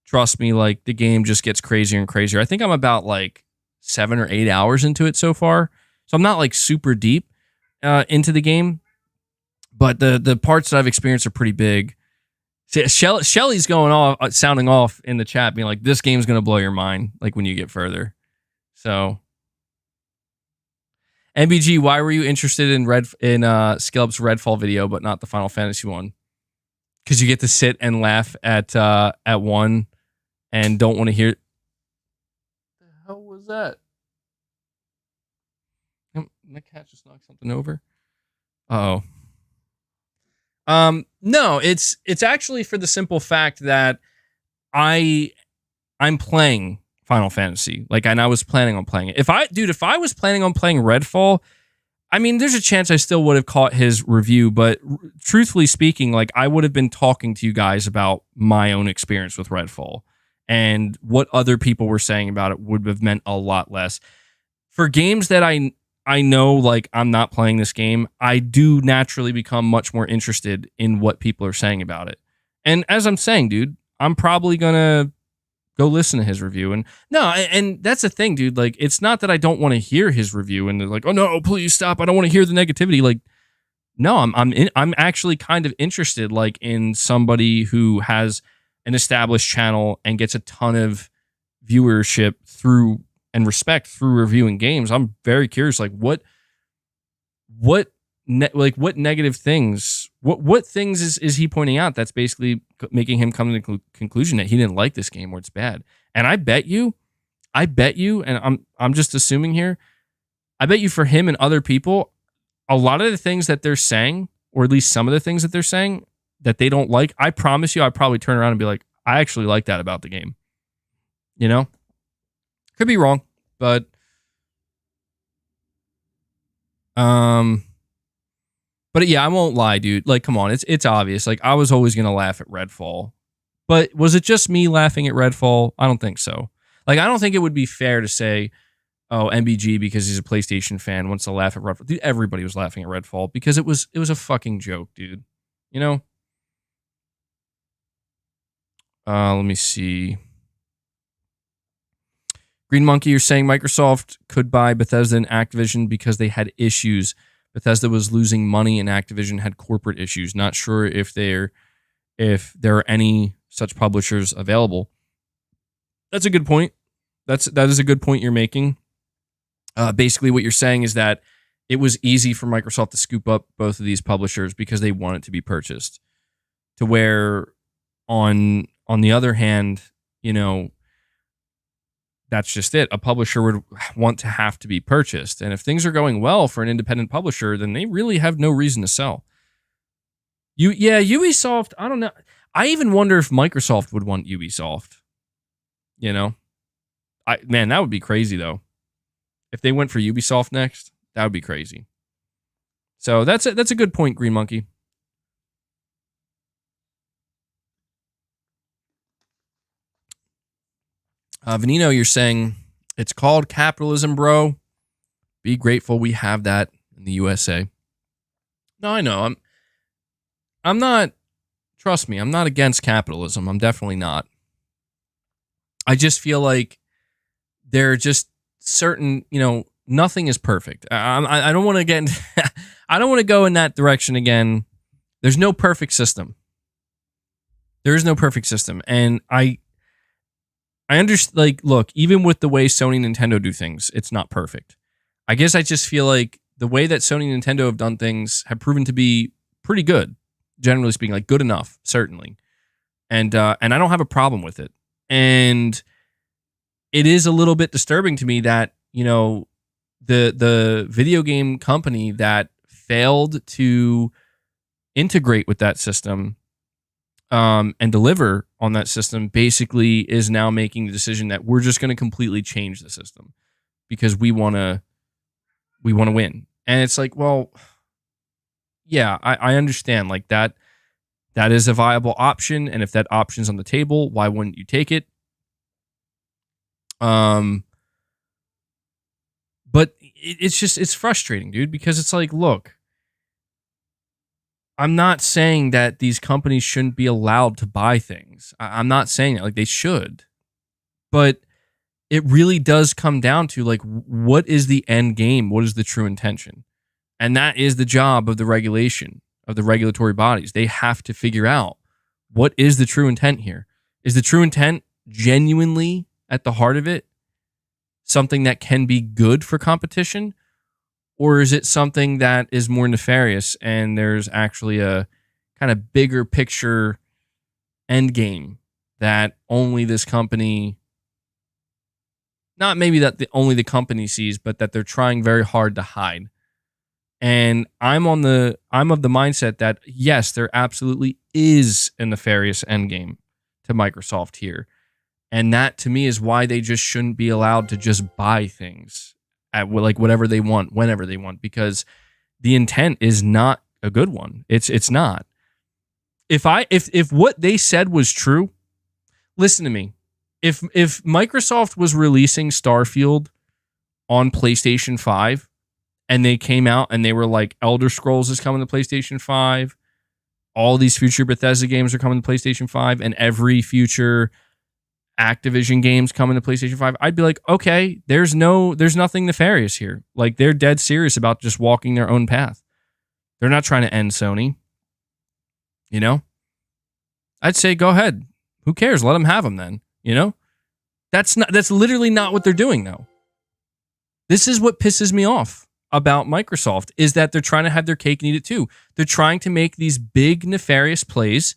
trust me, like, the game just gets crazier and crazier. I think I'm about like 7 or 8 hours into it so far. So I'm not like super deep into the game, but the parts that I've experienced are pretty big. See, Shelly's going off, sounding off in the chat, being like, "This game's gonna blow your mind." Like when you get further. So, MBG, why were you interested in Skillup's Redfall video, but not the Final Fantasy one? Because you get to sit and laugh at one, and don't want to hear. What the hell was that? My cat just knocked something over. Oh. No, it's actually for the simple fact that I'm playing Final Fantasy. Like, and I was planning on playing it. If I was planning on playing Redfall, I mean, there's a chance I still would have caught his review, but truthfully speaking, like, I would have been talking to you guys about my own experience with Redfall, and what other people were saying about it would have meant a lot less. For games that I know, like, I'm not playing this game, I do naturally become much more interested in what people are saying about it. And as I'm saying, dude, I'm probably gonna go listen to his review. And that's the thing, dude. Like, it's not that I don't want to hear his review and they're like, "Oh no, please stop. I don't want to hear the negativity." Like, no, I'm actually kind of interested, like, in somebody who has an established channel and gets a ton of viewership through and respect through reviewing games. I'm very curious, like, what negative things, what things is he pointing out that's basically making him come to the conclusion that he didn't like this game or it's bad. And I bet you, and I'm just assuming here, I bet you for him and other people, a lot of the things that they're saying, or at least some of the things that they're saying that they don't like, I promise you, I'd probably turn around and be like, I actually like that about the game. You know? Could be wrong, but yeah, I won't lie, dude. Like, come on, it's obvious. Like, I was always gonna laugh at Redfall, but was it just me laughing at Redfall? I don't think so. Like, I don't think it would be fair to say, oh, MBG, because he's a PlayStation fan, wants to laugh at Redfall. Dude, everybody was laughing at Redfall because it was a fucking joke, dude. You know? Let me see. Green Monkey, you're saying Microsoft could buy Bethesda and Activision because they had issues. Bethesda was losing money and Activision had corporate issues. Not sure if there are any such publishers available. That's a good point. That is a good point you're making. Basically, what you're saying is that it was easy for Microsoft to scoop up both of these publishers because they wanted to be purchased. To where, on the other hand, you know, that's just it. A publisher would want to have to be purchased. And if things are going well for an independent publisher, then they really have no reason to sell. Ubisoft, I don't know. I even wonder if Microsoft would want Ubisoft. You know? Man, that would be crazy, though. If they went for Ubisoft next, that would be crazy. So that's a good point, Green Monkey. Venino, you're saying it's called capitalism, bro. Be grateful we have that in the USA. No, I know. I'm not. Trust me, I'm not against capitalism. I'm definitely not. I just feel like there are just certain, you know, nothing is perfect. I don't want to get. I don't want to go in that direction again. There's no perfect system. There is no perfect system, and I understand, like, look, even with the way Sony and Nintendo do things, it's not perfect. I guess I just feel like the way that Sony and Nintendo have done things have proven to be pretty good, generally speaking, like good enough, certainly. And I don't have a problem with it. And it is a little bit disturbing to me that, you know, the video game company that failed to integrate with that system and deliver on that system basically is now making the decision that we're just going to completely change the system because we want to win. And it's like, well, yeah, I understand, like, that is a viable option, and if that option's on the table, why wouldn't you take it? But it's frustrating, dude, because it's like, look, I'm not saying that these companies shouldn't be allowed to buy things. I'm not saying that. Like, they should. But it really does come down to, like, what is the end game? What is the true intention? And that is the job of the regulation, of the regulatory bodies. They have to figure out what is the true intent here? Is the true intent genuinely at the heart of it something that can be good for competition? Or is it something that is more nefarious and there's actually a kind of bigger picture end game that only this company, not maybe that only the company sees, but that they're trying very hard to hide? And I'm of the mindset that yes, there absolutely is a nefarious end game to Microsoft here. And that to me is why they just shouldn't be allowed to just buy things at like whatever they want, whenever they want, because the intent is not a good one. It's not. If what they said was true, listen to me. If Microsoft was releasing Starfield on PlayStation 5 and they came out and they were like, Elder Scrolls is coming to PlayStation 5, all these future Bethesda games are coming to PlayStation 5, and every future Activision games coming to PlayStation 5, I'd be like, okay, there's nothing nefarious here. Like, they're dead serious about just walking their own path. They're not trying to end Sony. You know? I'd say go ahead. Who cares? Let them have them then. You know? That's literally not what they're doing though. This is what pisses me off about Microsoft, is that they're trying to have their cake and eat it too. They're trying to make these big nefarious plays,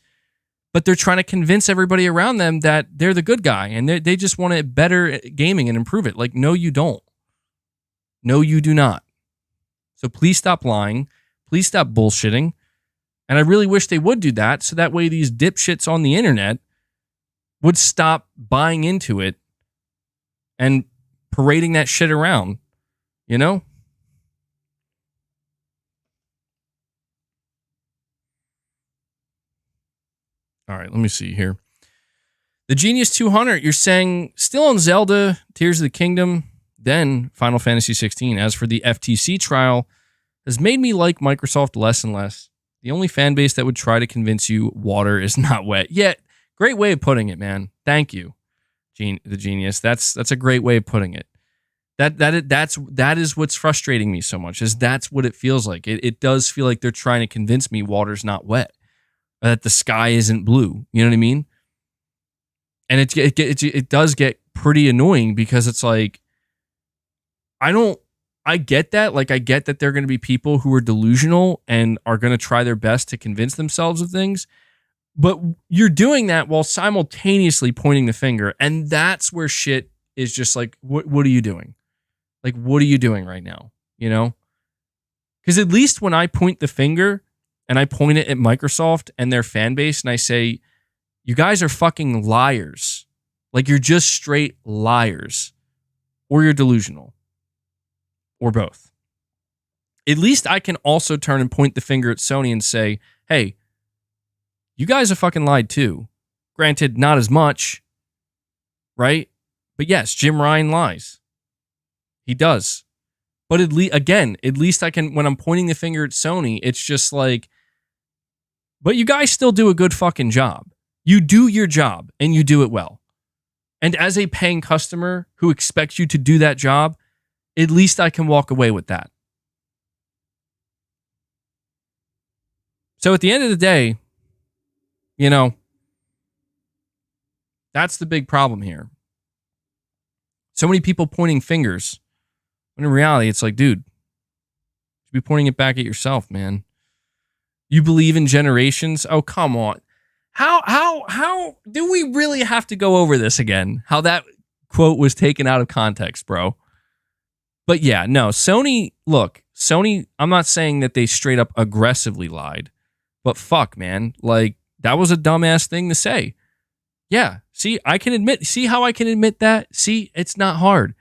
but they're trying to convince everybody around them that they're the good guy and they just want to better gaming and improve it. Like, no, you don't. No, you do not. So please stop lying. Please stop bullshitting. And I really wish they would do that, so that way these dipshits on the internet would stop buying into it and parading that shit around, you know? All right, let me see here. The Genius 200, you're saying still on Zelda, Tears of the Kingdom, then Final Fantasy 16. As for the FTC trial, has made me like Microsoft less and less. The only fan base that would try to convince you water is not wet. Yeah, great way of putting it, man. Thank you, the Genius. That's a great way of putting it. That is what's frustrating me so much, is that's what it feels like. It does feel like they're trying to convince me water's not wet, that the sky isn't blue. You know what I mean? And it does get pretty annoying, because it's like, I get that. Like, I get that there are going to be people who are delusional and are going to try their best to convince themselves of things, but you're doing that while simultaneously pointing the finger. And that's where shit is just like, what are you doing? Like, what are you doing right now? You know? Because at least when I point the finger and I point it at Microsoft and their fan base and I say, you guys are fucking liars. Like, you're just straight liars, or you're delusional, or both. At least I can also turn and point the finger at Sony and say, hey, you guys have fucking lied too. Granted, not as much, right? But yes, Jim Ryan lies. He does. But at least I can, when I'm pointing the finger at Sony, it's just like, but you guys still do a good fucking job. You do your job and you do it well. And as a paying customer who expects you to do that job, at least I can walk away with that. So at the end of the day, you know, that's the big problem here. So many people pointing fingers, when in reality, it's like, dude, you should be pointing it back at yourself, man. You believe in generations? Oh, come on. How do we really have to go over this again? How that quote was taken out of context, bro. But yeah, no, Sony, I'm not saying that they straight up aggressively lied, but fuck, man. Like, that was a dumbass thing to say. Yeah, see how I can admit that? See, it's not hard.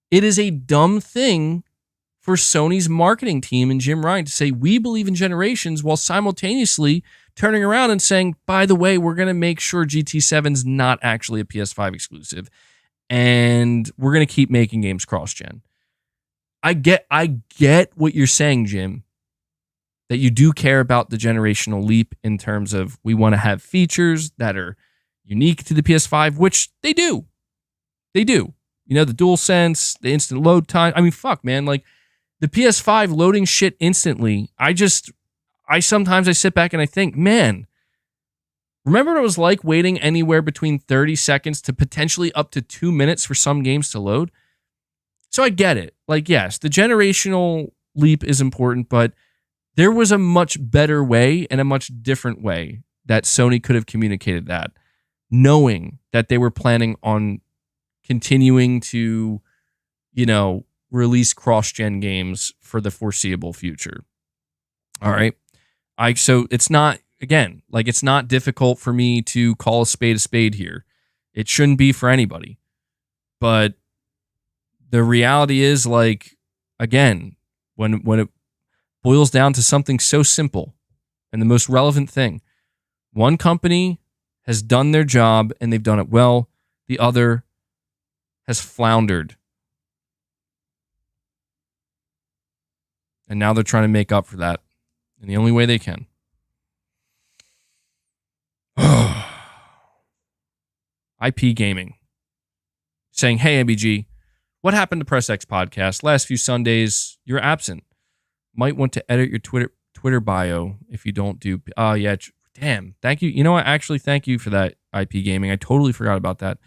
It is a dumb thing for Sony's marketing team and Jim Ryan to say, we believe in generations, while simultaneously turning around and saying, by the way, we're going to make sure GT7's not actually a PS5 exclusive, and we're going to keep making games cross-gen. I get what you're saying, Jim, that you do care about the generational leap in terms of we want to have features that are unique to the PS5, which they do. They do. You know, the DualSense, the instant load time. I mean, fuck, man. Like, the PS5 loading shit instantly. I sometimes sit back and I think, man, Remember what it was like waiting anywhere between 30 seconds to potentially up to 2 minutes for some games to load? So I get it. Like, yes, the generational leap is important, but there was a much better way and a much different way that Sony could have communicated that, knowing that they were planning on continuing to, release cross-gen games for the foreseeable future. All right. So it's not, again, like it's not difficult for me to call a spade here. It shouldn't be for anybody. But the reality is, like, again, when it boils down to something so simple and the most relevant thing, one company has done their job and they've done it well. The other has floundered. And now they're trying to make up for that in the only way they can. IP Gaming saying, hey, MBG, what happened to Press X Podcast? Last few Sundays, you're absent. Might want to edit your Twitter bio if you don't do... Oh, yeah. Damn. Thank you. You know what? Actually, thank you for that, IP Gaming. I totally forgot about that.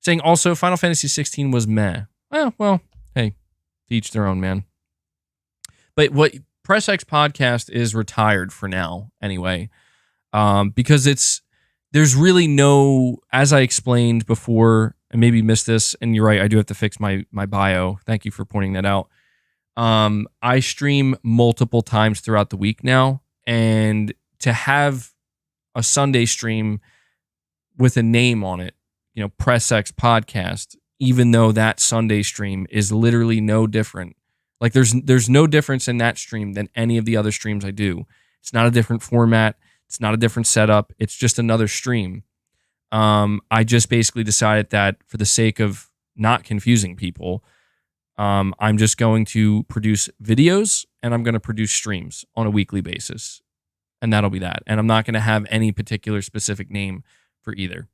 Saying also, Final Fantasy 16 was meh. Well, hey, to each their own, man. But what Press X Podcast is retired for now, anyway, because there's really no, as I explained before, and maybe you missed this, and you're right, I do have to fix my bio. Thank you for pointing that out. I stream multiple times throughout the week now, and to have a Sunday stream with a name on it, Press X Podcast, even though that Sunday stream is literally no different. Like there's no difference in that stream than any of the other streams I do. It's not a different format. It's not a different setup. It's just another stream. I just basically decided that for the sake of not confusing people, I'm just going to produce videos and I'm going to produce streams on a weekly basis. And that'll be that. And I'm not going to have any particular specific name for either.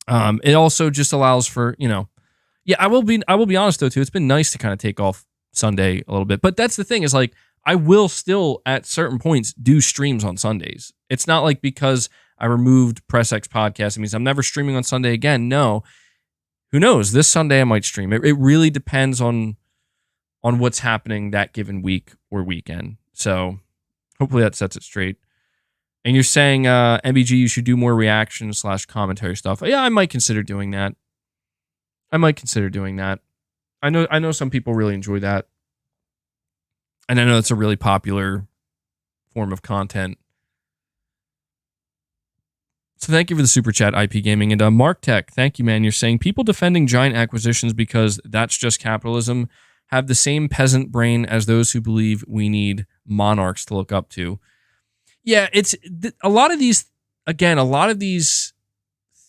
It also just allows for, yeah, I will be honest though too. It's been nice to kind of take off Sunday a little bit, but that's the thing is like I will still at certain points do streams on Sundays. It's not like because I removed Press X Podcast, it means I'm never streaming on Sunday again. No, who knows? This Sunday I might stream. It really depends on what's happening that given week or weekend. So hopefully that sets it straight. And you're saying, MBG, you should do more reaction/commentary stuff. Yeah, I might consider doing that. I know some people really enjoy that. And I know it's a really popular form of content. So thank you for the super chat, IP Gaming. And Mark Tech, thank you, man. You're saying people defending giant acquisitions because that's just capitalism have the same peasant brain as those who believe we need monarchs to look up to. Yeah, it's a lot of these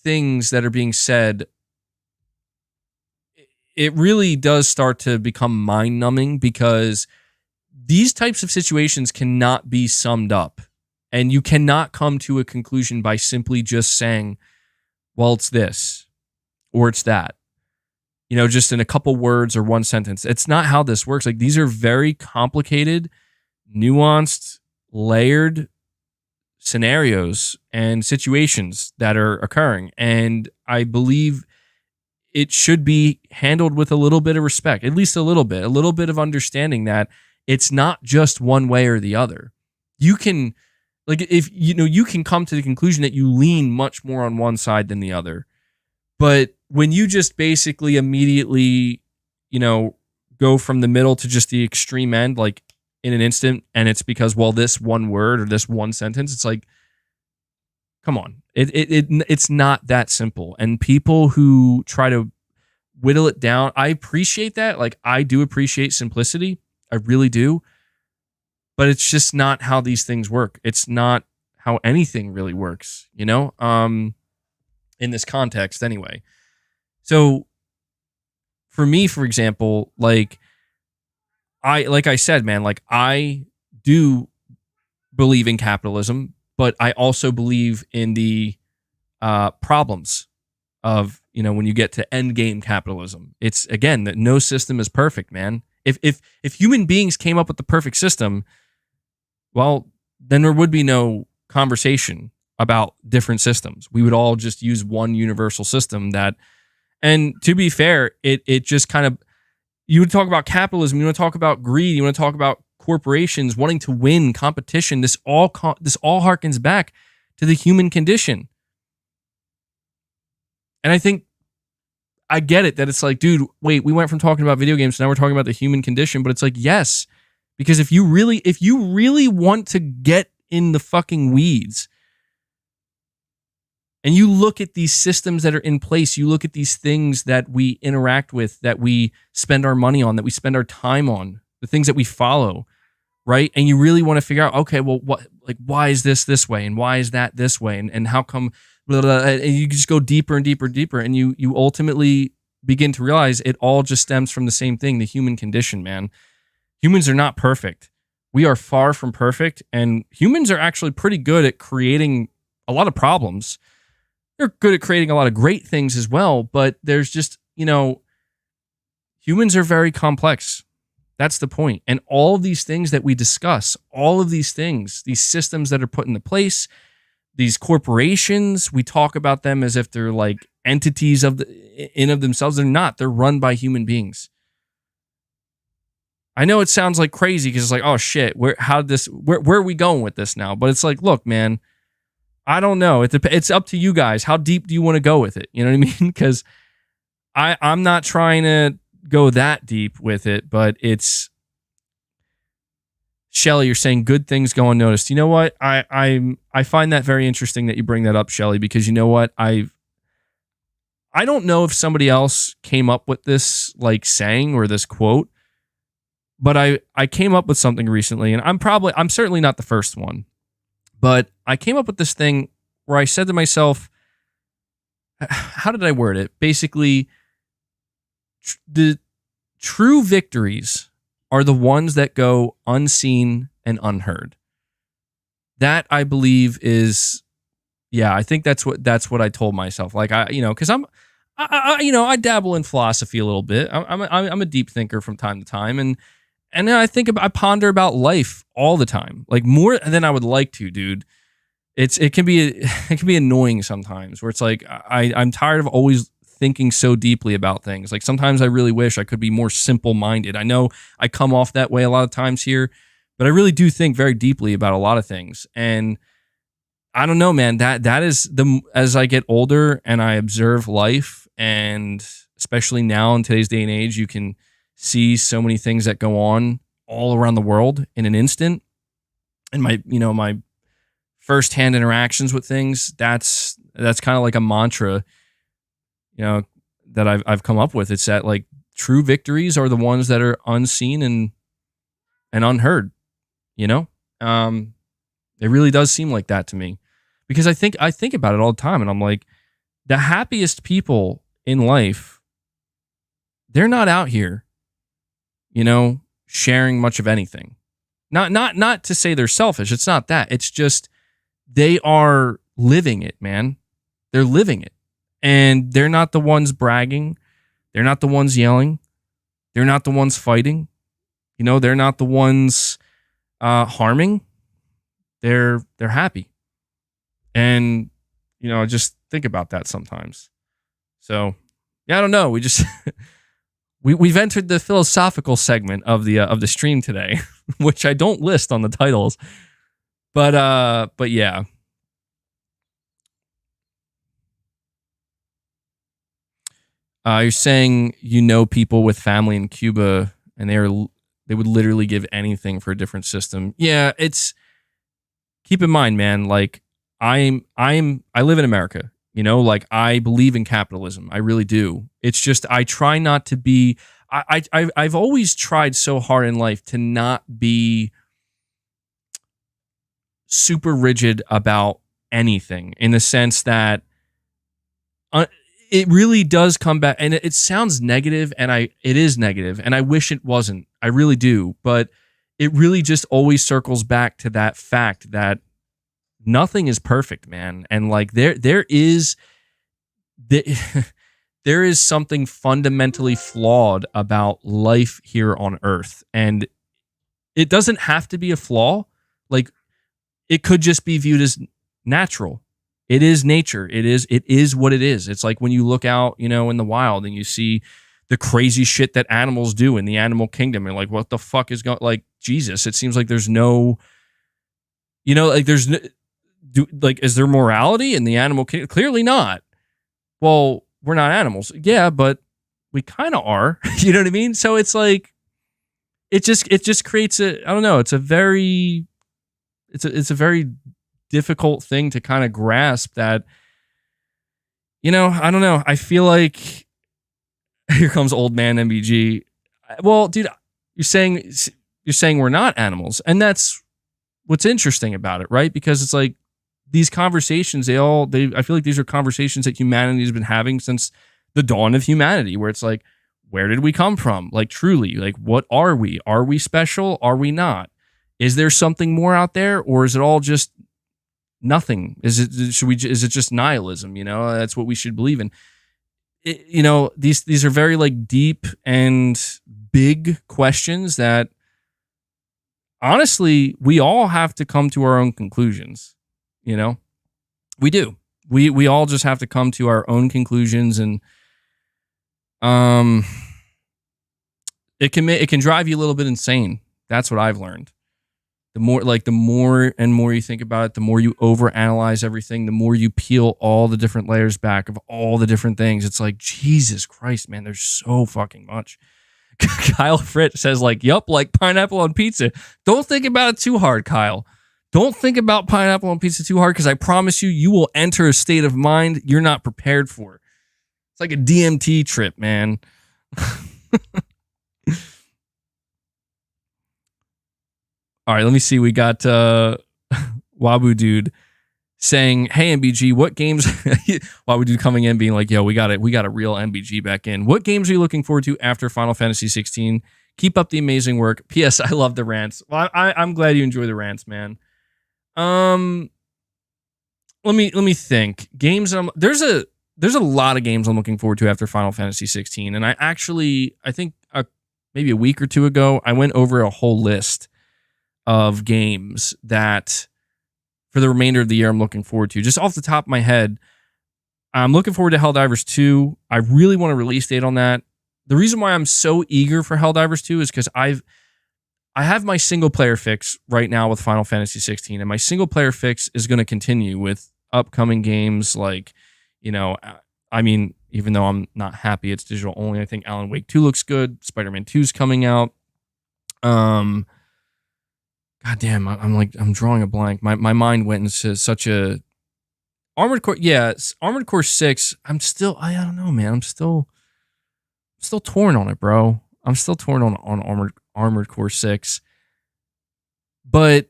things that are being said, it really does start to become mind-numbing because these types of situations cannot be summed up. And you cannot come to a conclusion by simply just saying, well, it's this or it's that. Just in a couple words or one sentence. It's not how this works. Like these are very complicated, nuanced, layered scenarios and situations that are occurring. And I believe it should be handled with a little bit of respect, at least a little bit of understanding that it's not just one way or the other. You can, you can come to the conclusion that you lean much more on one side than the other. But when you just basically immediately, go from the middle to just the extreme end, like in an instant, and it's because, well, this one word or this one sentence, it's like, come on. It's not that simple. And people who try to whittle it down, I appreciate that. Like, I do appreciate simplicity. I really do. But it's just not how these things work. It's not how anything really works, in this context anyway. So for me, for example, like I said, man, like I do believe in capitalism, but I also believe in the problems of, when you get to end game capitalism. It's, again, that no system is perfect, man. If human beings came up with the perfect system, well, then there would be no conversation about different systems. We would all just use one universal system that, and to be fair, it just kind of, you would talk about capitalism, you want to talk about greed, you want to talk about corporations wanting to win competition. This all harkens back to the human condition. And I think I get it that it's like, dude, wait, we went from talking about video games to now we're talking about the human condition, but it's like, yes, because if you really want to get in the fucking weeds and you look at these systems that are in place, you look at these things that we interact with, that we spend our money on, that we spend our time on, the things that we follow, right? And you really want to figure out, okay, well, why is this way? And why is that this way? And how come, blah, blah, blah, and you just go deeper and deeper and deeper. And you ultimately begin to realize it all just stems from the same thing, the human condition, man. Humans are not perfect. We are far from perfect. And humans are actually pretty good at creating a lot of problems. They're good at creating a lot of great things as well, but there's just, humans are very complex. That's the point. And all of these things that we discuss, all of these things, these systems that are put into place, these corporations, we talk about them as if they're like entities of themselves. They're not. They're run by human beings. I know it sounds like crazy because it's like, oh shit, where are we going with this now? But it's like, look, man, I don't know. It's up to you guys. How deep do you want to go with it? You know what I mean? Because I'm not trying to go that deep with it, but it's, Shelly, you're saying good things go unnoticed. You know what? I find that very interesting that you bring that up, Shelly, because you know what? I don't know if somebody else came up with this like saying or this quote, but I came up with something recently, and I'm certainly not the first one. But I came up with this thing where I said to myself, how did I word it? Basically, the true victories are the ones that go unseen and unheard. That I believe is, I think that's what I told myself. Like because I dabble in philosophy a little bit. I'm a deep thinker from time to time, and I ponder about life all the time, like more than I would like to, dude. It can be annoying sometimes, where it's like I'm tired of always thinking so deeply about things. Like sometimes I really wish I could be more simple-minded. I know I come off that way a lot of times here, but I really do think very deeply about a lot of things. And I don't know, man, that is as I get older and I observe life, and especially now in today's day and age, you can see so many things that go on all around the world in an instant. And my firsthand interactions with things, that's kind of like a mantra, that I've come up with. It's that like true victories are the ones that are unseen and unheard. It really does seem like that to me, because I think about it all the time, and I'm like, the happiest people in life, they're not out here, sharing much of anything. Not to say they're selfish. It's not that. It's just they are living it, man. They're living it. And they're not the ones bragging. They're not the ones yelling. They're not the ones fighting. They're not the ones harming. They're happy. And, just think about that sometimes. So, I don't know. We just we've entered the philosophical segment of the stream today, which I don't list on the titles. But yeah. You're saying people with family in Cuba, and they would literally give anything for a different system. Yeah, keep in mind, man, like I live in America, like I believe in capitalism. I really do. It's just I try not to be I've always tried so hard in life to not be super rigid about anything, in the sense that it really does come back, and it sounds negative, and it is negative, and I wish it wasn't. I really do, but it really just always circles back to that fact that nothing is perfect, man, and like there is something fundamentally flawed about life here on Earth, and it doesn't have to be a flaw. Like, it could just be viewed as natural. It is nature. It is what it is. It's like when you look out, in the wild and you see the crazy shit that animals do in the animal kingdom, and like, what the fuck is going, like, Jesus, it seems like there's no, like there's is there morality in the animal kingdom? Clearly not. Well, we're not animals. Yeah, but we kind of are. You know what I mean? So it's like, it just creates I don't know. It's a very difficult thing to kind of grasp that, I don't know. I feel like here comes old man MBG. Well, dude, you're saying we're not animals. And that's what's interesting about it, right? Because it's like these conversations, I feel like these are conversations that humanity has been having since the dawn of humanity, where it's like, where did we come from? Like, truly, like, what are we? Are we special? Are we not? Is there something more out there, or is it all just nothing? Is it just nihilism? That's what we should believe in. These are very like deep and big questions that honestly we all have to come to our own conclusions. We do. We all just have to come to our own conclusions, and it can drive you a little bit insane. That's what I've learned. The more and more you think about it, the more you overanalyze everything, the more you peel all the different layers back of all the different things. It's like, Jesus Christ, man, there's so fucking much. Kyle Fritz says, like, yup, like pineapple on pizza. Don't think about it too hard, Kyle. Don't think about pineapple on pizza too hard, because I promise you will enter a state of mind you're not prepared for. It's like a DMT trip, man. All right, let me see. We got Wabu Dude saying, "Hey MBG, what games?" Wabu Dude coming in being like, "Yo, we got a real MBG back in. What games are you looking forward to after Final Fantasy 16? Keep up the amazing work. P.S. I love the rants. Well, I'm glad you enjoy the rants, man. Let me think. Games. There's a lot of games I'm looking forward to after Final Fantasy 16, and I think maybe a week or two ago I went over a whole list of games that for the remainder of the year I'm looking forward to. Just off the top of my head, I'm looking forward to Helldivers 2. I really want a release date on that. The reason why I'm so eager for Helldivers 2 is because I have my single player fix right now with Final Fantasy 16, and my single player fix is going to continue with upcoming games like, I mean, even though I'm not happy it's digital only, I think Alan Wake 2 looks good. Spider-Man 2 is coming out. God damn, I'm drawing a blank. My mind went into such a Armored Core. Yeah, Armored Core 6. I don't know, man. I'm still torn on it, bro. I'm still torn on Armored Core 6. But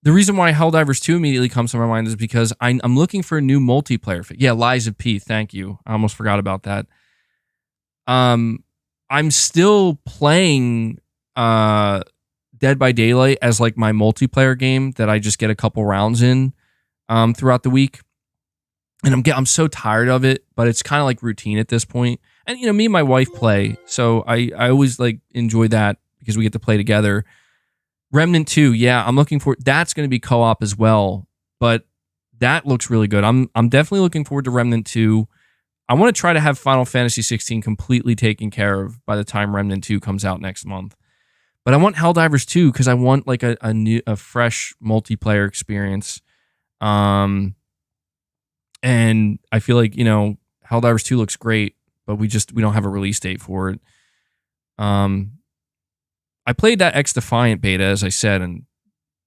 the reason why Helldivers 2 immediately comes to my mind is because I'm looking for a new multiplayer. Yeah, Lies of P. Thank you. I almost forgot about that. I'm still playing Dead by Daylight as like my multiplayer game that I just get a couple rounds in throughout the week, and I'm so tired of it, but it's kind of like routine at this point. And me and my wife play, so I always like enjoy that because we get to play together. Remnant 2, yeah, I'm looking for that's going to be co-op as well, but that looks really good. I'm definitely looking forward to Remnant 2. I want to try to have Final Fantasy 16 completely taken care of by the time Remnant 2 comes out next month. But I want Helldivers 2 because I want like a fresh multiplayer experience. And I feel like, Helldivers 2 looks great, but we don't have a release date for it. I played that X-Defiant beta, as I said, and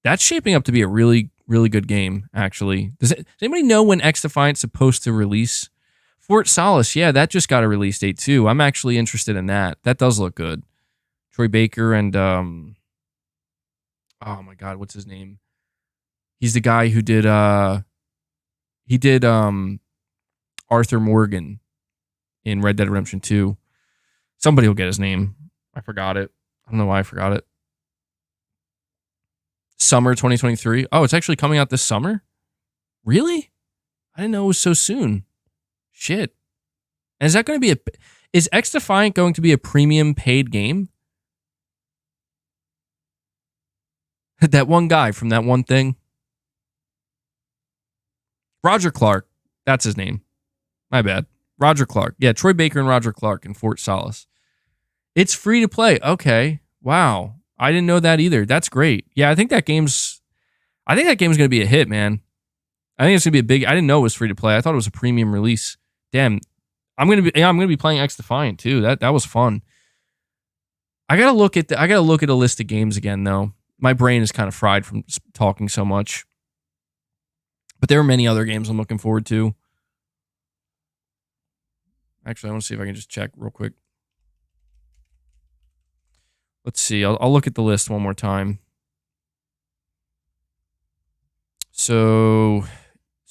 that's shaping up to be a really, really good game, actually. Does anybody know when X-Defiant's supposed to release? Fort Solace, yeah, that just got a release date too. I'm actually interested in that. That does look good. Troy Baker and oh my god, what's his name? He's the guy who did Arthur Morgan in Red Dead Redemption 2. Somebody will get his name. I forgot it. I don't know why I forgot it. Summer 2023. Oh, it's actually coming out this summer? Really? I didn't know it was so soon. Shit. And is X-Defiant going to be a premium paid game? That one guy from that one thing. Roger Clark. That's his name. My bad. Roger Clark. Yeah, Troy Baker and Roger Clark in Fort Solace. It's free to play. Okay. Wow. I didn't know that either. That's great. Yeah, I think that game's going to be a hit, man. I think it's going to be a big. I didn't know it was free to play. I thought it was a premium release. Damn. I'm going to be playing X Defiant too. That was fun. I got to look at a list of games again though. My brain is kind of fried from talking so much. But there are many other games I'm looking forward to. Actually, I want to see if I can just check real quick. Let's see. I'll look at the list one more time. So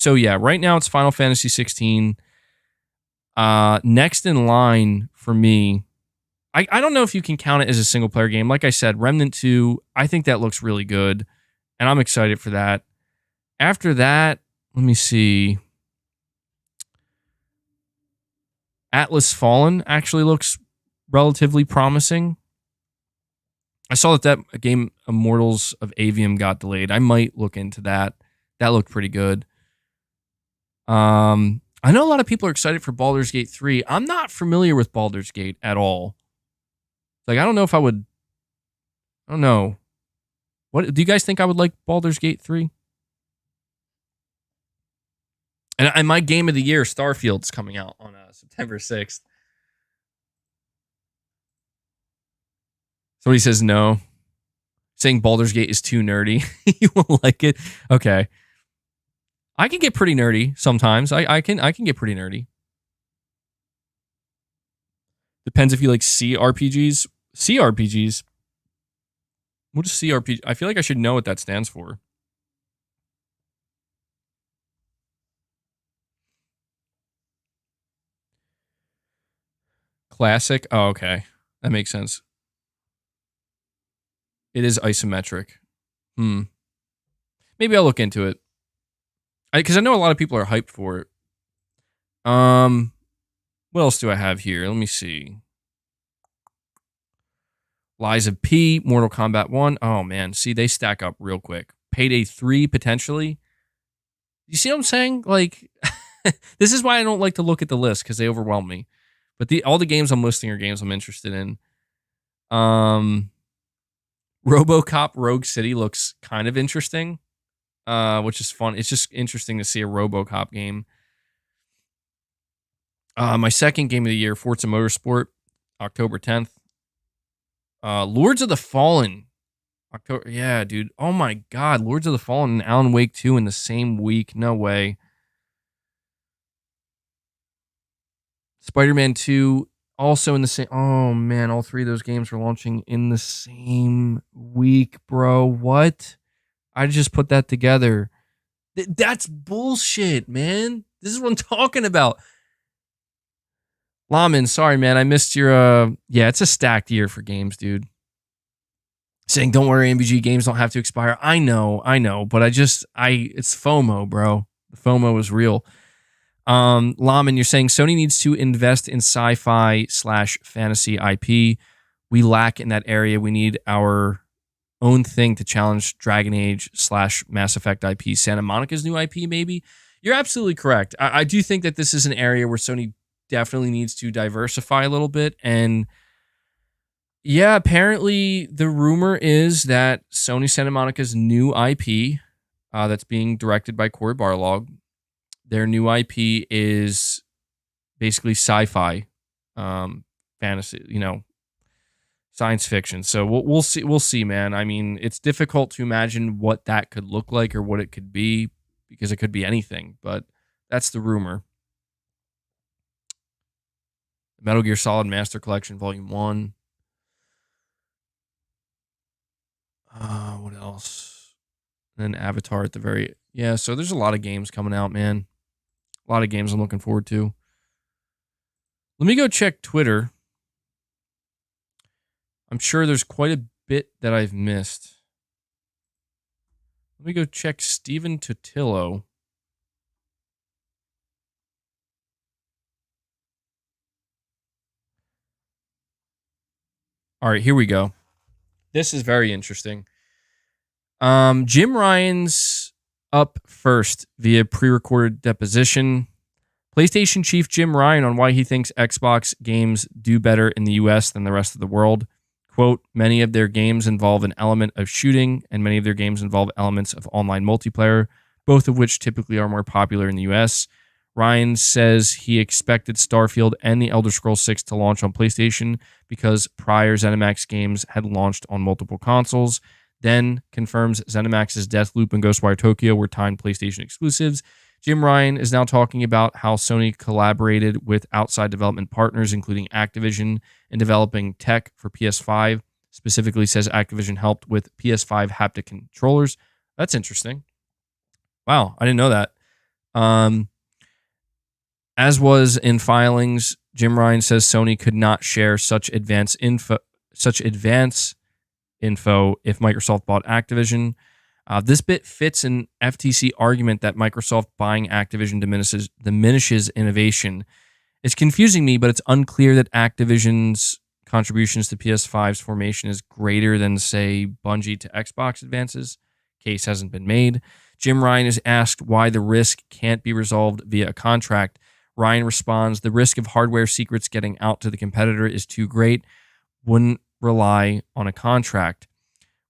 yeah, right now it's Final Fantasy 16. Next in line for me, I don't know if you can count it as a single player game. Like I said, Remnant 2, I think that looks really good, and I'm excited for that. After that, let me see. Atlas Fallen actually looks relatively promising. I saw that game Immortals of Avium got delayed. I might look into that. That looked pretty good. I know a lot of people are excited for Baldur's Gate 3. I'm not familiar with Baldur's Gate at all. Like, I don't know if I would. I don't know. What do you guys think I would like Baldur's Gate 3? And my game of the year, Starfield's coming out on September 6th. Somebody says no. Saying Baldur's Gate is too nerdy. You won't like it? Okay. I can get pretty nerdy sometimes. I can get pretty nerdy. Depends if you like CRPGs. CRPGs? What is CRPG? I feel like I should know what that stands for. Classic? Oh, okay. That makes sense. It is isometric. Maybe I'll look into it. Because I know a lot of people are hyped for it. What else do I have here? Let me see. Lies of P, Mortal Kombat 1. Oh, man. See, they stack up real quick. Payday 3, potentially. You see what I'm saying? Like, this is why I don't like to look at the list, because they overwhelm me. But all the games I'm listing are games I'm interested in. RoboCop Rogue City looks kind of interesting, which is fun. It's just interesting to see a RoboCop game. My second game of the year, Forza Motorsport, October 10th. Lords of the Fallen, October. Yeah, dude. Oh my God, Lords of the Fallen and Alan Wake 2 in the same week. No way. Spider-Man 2 also in the same. Oh man, all three of those games were launching in the same week, bro. What? I just put that together. That's bullshit, man. This is what I'm talking about. Lamin, sorry, man. I missed your. Yeah, it's a stacked year for games, dude. Saying, don't worry, MVG games don't have to expire. I know, but it's FOMO, bro. The FOMO is real. Lamin, you're saying Sony needs to invest in sci-fi / fantasy IP. We lack in that area. We need our own thing to challenge Dragon Age / Mass Effect IP. Santa Monica's new IP, maybe? You're absolutely correct. I do think that this is an area where Sony definitely needs to diversify a little bit. And yeah, apparently the rumor is that Sony Santa Monica's new IP that's being directed by Cory Barlog, their new IP is basically sci-fi, fantasy, science fiction. So we'll see. We'll see, man. I mean, it's difficult to imagine what that could look like or what it could be because it could be anything. But that's the rumor. Metal Gear Solid Master Collection Volume 1. What else? And then Avatar at the very. Yeah, so there's a lot of games coming out, man. A lot of games I'm looking forward to. Let me go check Twitter. I'm sure there's quite a bit that I've missed. Let me go check Steven Totillo. All right, here we go. This is very interesting. Jim Ryan's Up first via pre-recorded deposition, PlayStation chief Jim Ryan on why he thinks Xbox games do better in the US than the rest of the world. Quote, many of their games involve an element of shooting, and many of their games involve elements of online multiplayer, both of which typically are more popular in the US. Ryan says he expected Starfield and The Elder Scrolls 6 to launch on PlayStation because prior ZeniMax games had launched on multiple consoles. Then confirms ZeniMax's Deathloop and Ghostwire Tokyo were timed PlayStation exclusives. Jim Ryan is now talking about how Sony collaborated with outside development partners, including Activision, in developing tech for PS5. Specifically says Activision helped with PS5 haptic controllers. That's interesting. Wow, I didn't know that. As was in filings, Jim Ryan says Sony could not share such advanced info if Microsoft bought Activision. This bit fits an FTC argument that Microsoft buying Activision diminishes innovation. It's confusing me, but it's unclear that Activision's contributions to PS5's formation is greater than, say, Bungie to Xbox advances. Case hasn't been made. Jim Ryan is asked why the risk can't be resolved via a contract. Ryan responds, the risk of hardware secrets getting out to the competitor is too great. Wouldn't rely on a contract.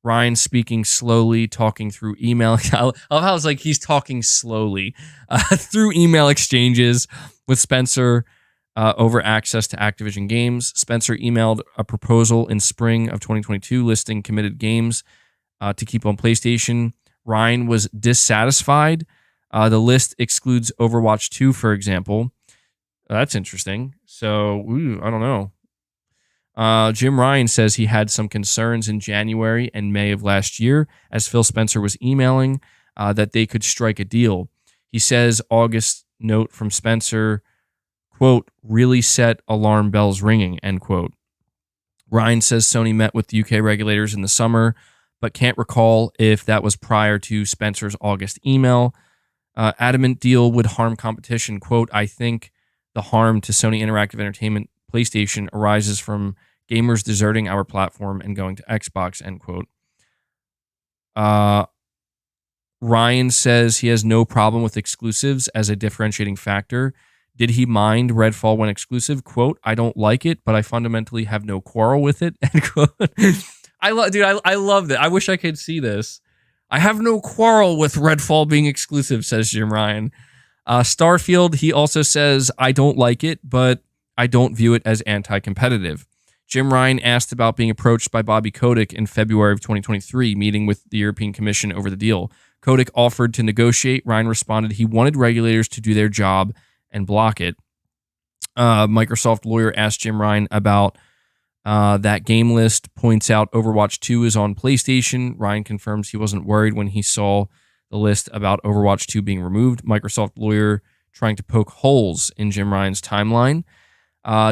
Ryan speaking slowly, talking through email. I love how it's like he's talking slowly through email exchanges with Spencer over access to Activision games. Spencer emailed a proposal in spring of 2022 listing committed games to keep on PlayStation. Ryan was dissatisfied. The list excludes Overwatch 2, for example. That's interesting. So, I don't know. Jim Ryan says he had some concerns in January and May of last year as Phil Spencer was emailing that they could strike a deal. He says August note from Spencer, quote, really set alarm bells ringing, end quote. Ryan says Sony met with the UK regulators in the summer, but can't recall if that was prior to Spencer's August email. Adamant deal would harm competition. Quote, I think the harm to Sony Interactive Entertainment PlayStation arises from gamers deserting our platform and going to Xbox, end quote. Ryan says he has no problem with exclusives as a differentiating factor. Did he mind Redfall when exclusive? Quote, I don't like it, but I fundamentally have no quarrel with it, end quote. I love that. I wish I could see this. I have no quarrel with Redfall being exclusive, says Jim Ryan. Starfield, he also says, I don't like it, but I don't view it as anti-competitive. Jim Ryan asked about being approached by Bobby Kotick in February of 2023, meeting with the European Commission over the deal. Kotick offered to negotiate. Ryan responded he wanted regulators to do their job and block it. Microsoft lawyer asked Jim Ryan about that game list, points out Overwatch 2 is on PlayStation. Ryan confirms he wasn't worried when he saw the list about Overwatch 2 being removed. Microsoft lawyer trying to poke holes in Jim Ryan's timeline.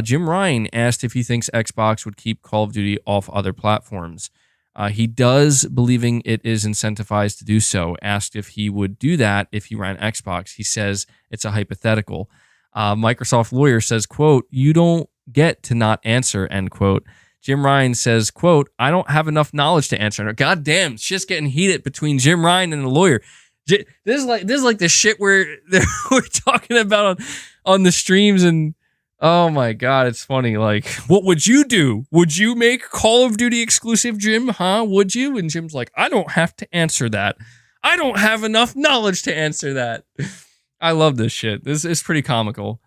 Jim Ryan asked if he thinks Xbox would keep Call of Duty off other platforms. He does, believing it is incentivized to do so. Asked if he would do that if he ran Xbox. He says it's a hypothetical. Microsoft lawyer says, quote, you don't get to not answer, end quote. Jim Ryan says, quote, I don't have enough knowledge to answer. God damn, shit's getting heated between Jim Ryan and the lawyer. This is like the shit we're talking about on the streams, and oh my God, it's funny. Like, what would you do? Would you make Call of Duty exclusive, Jim? Huh? Would you? And Jim's like, I don't have to answer that. I don't have enough knowledge to answer that. I love this shit. This is pretty comical.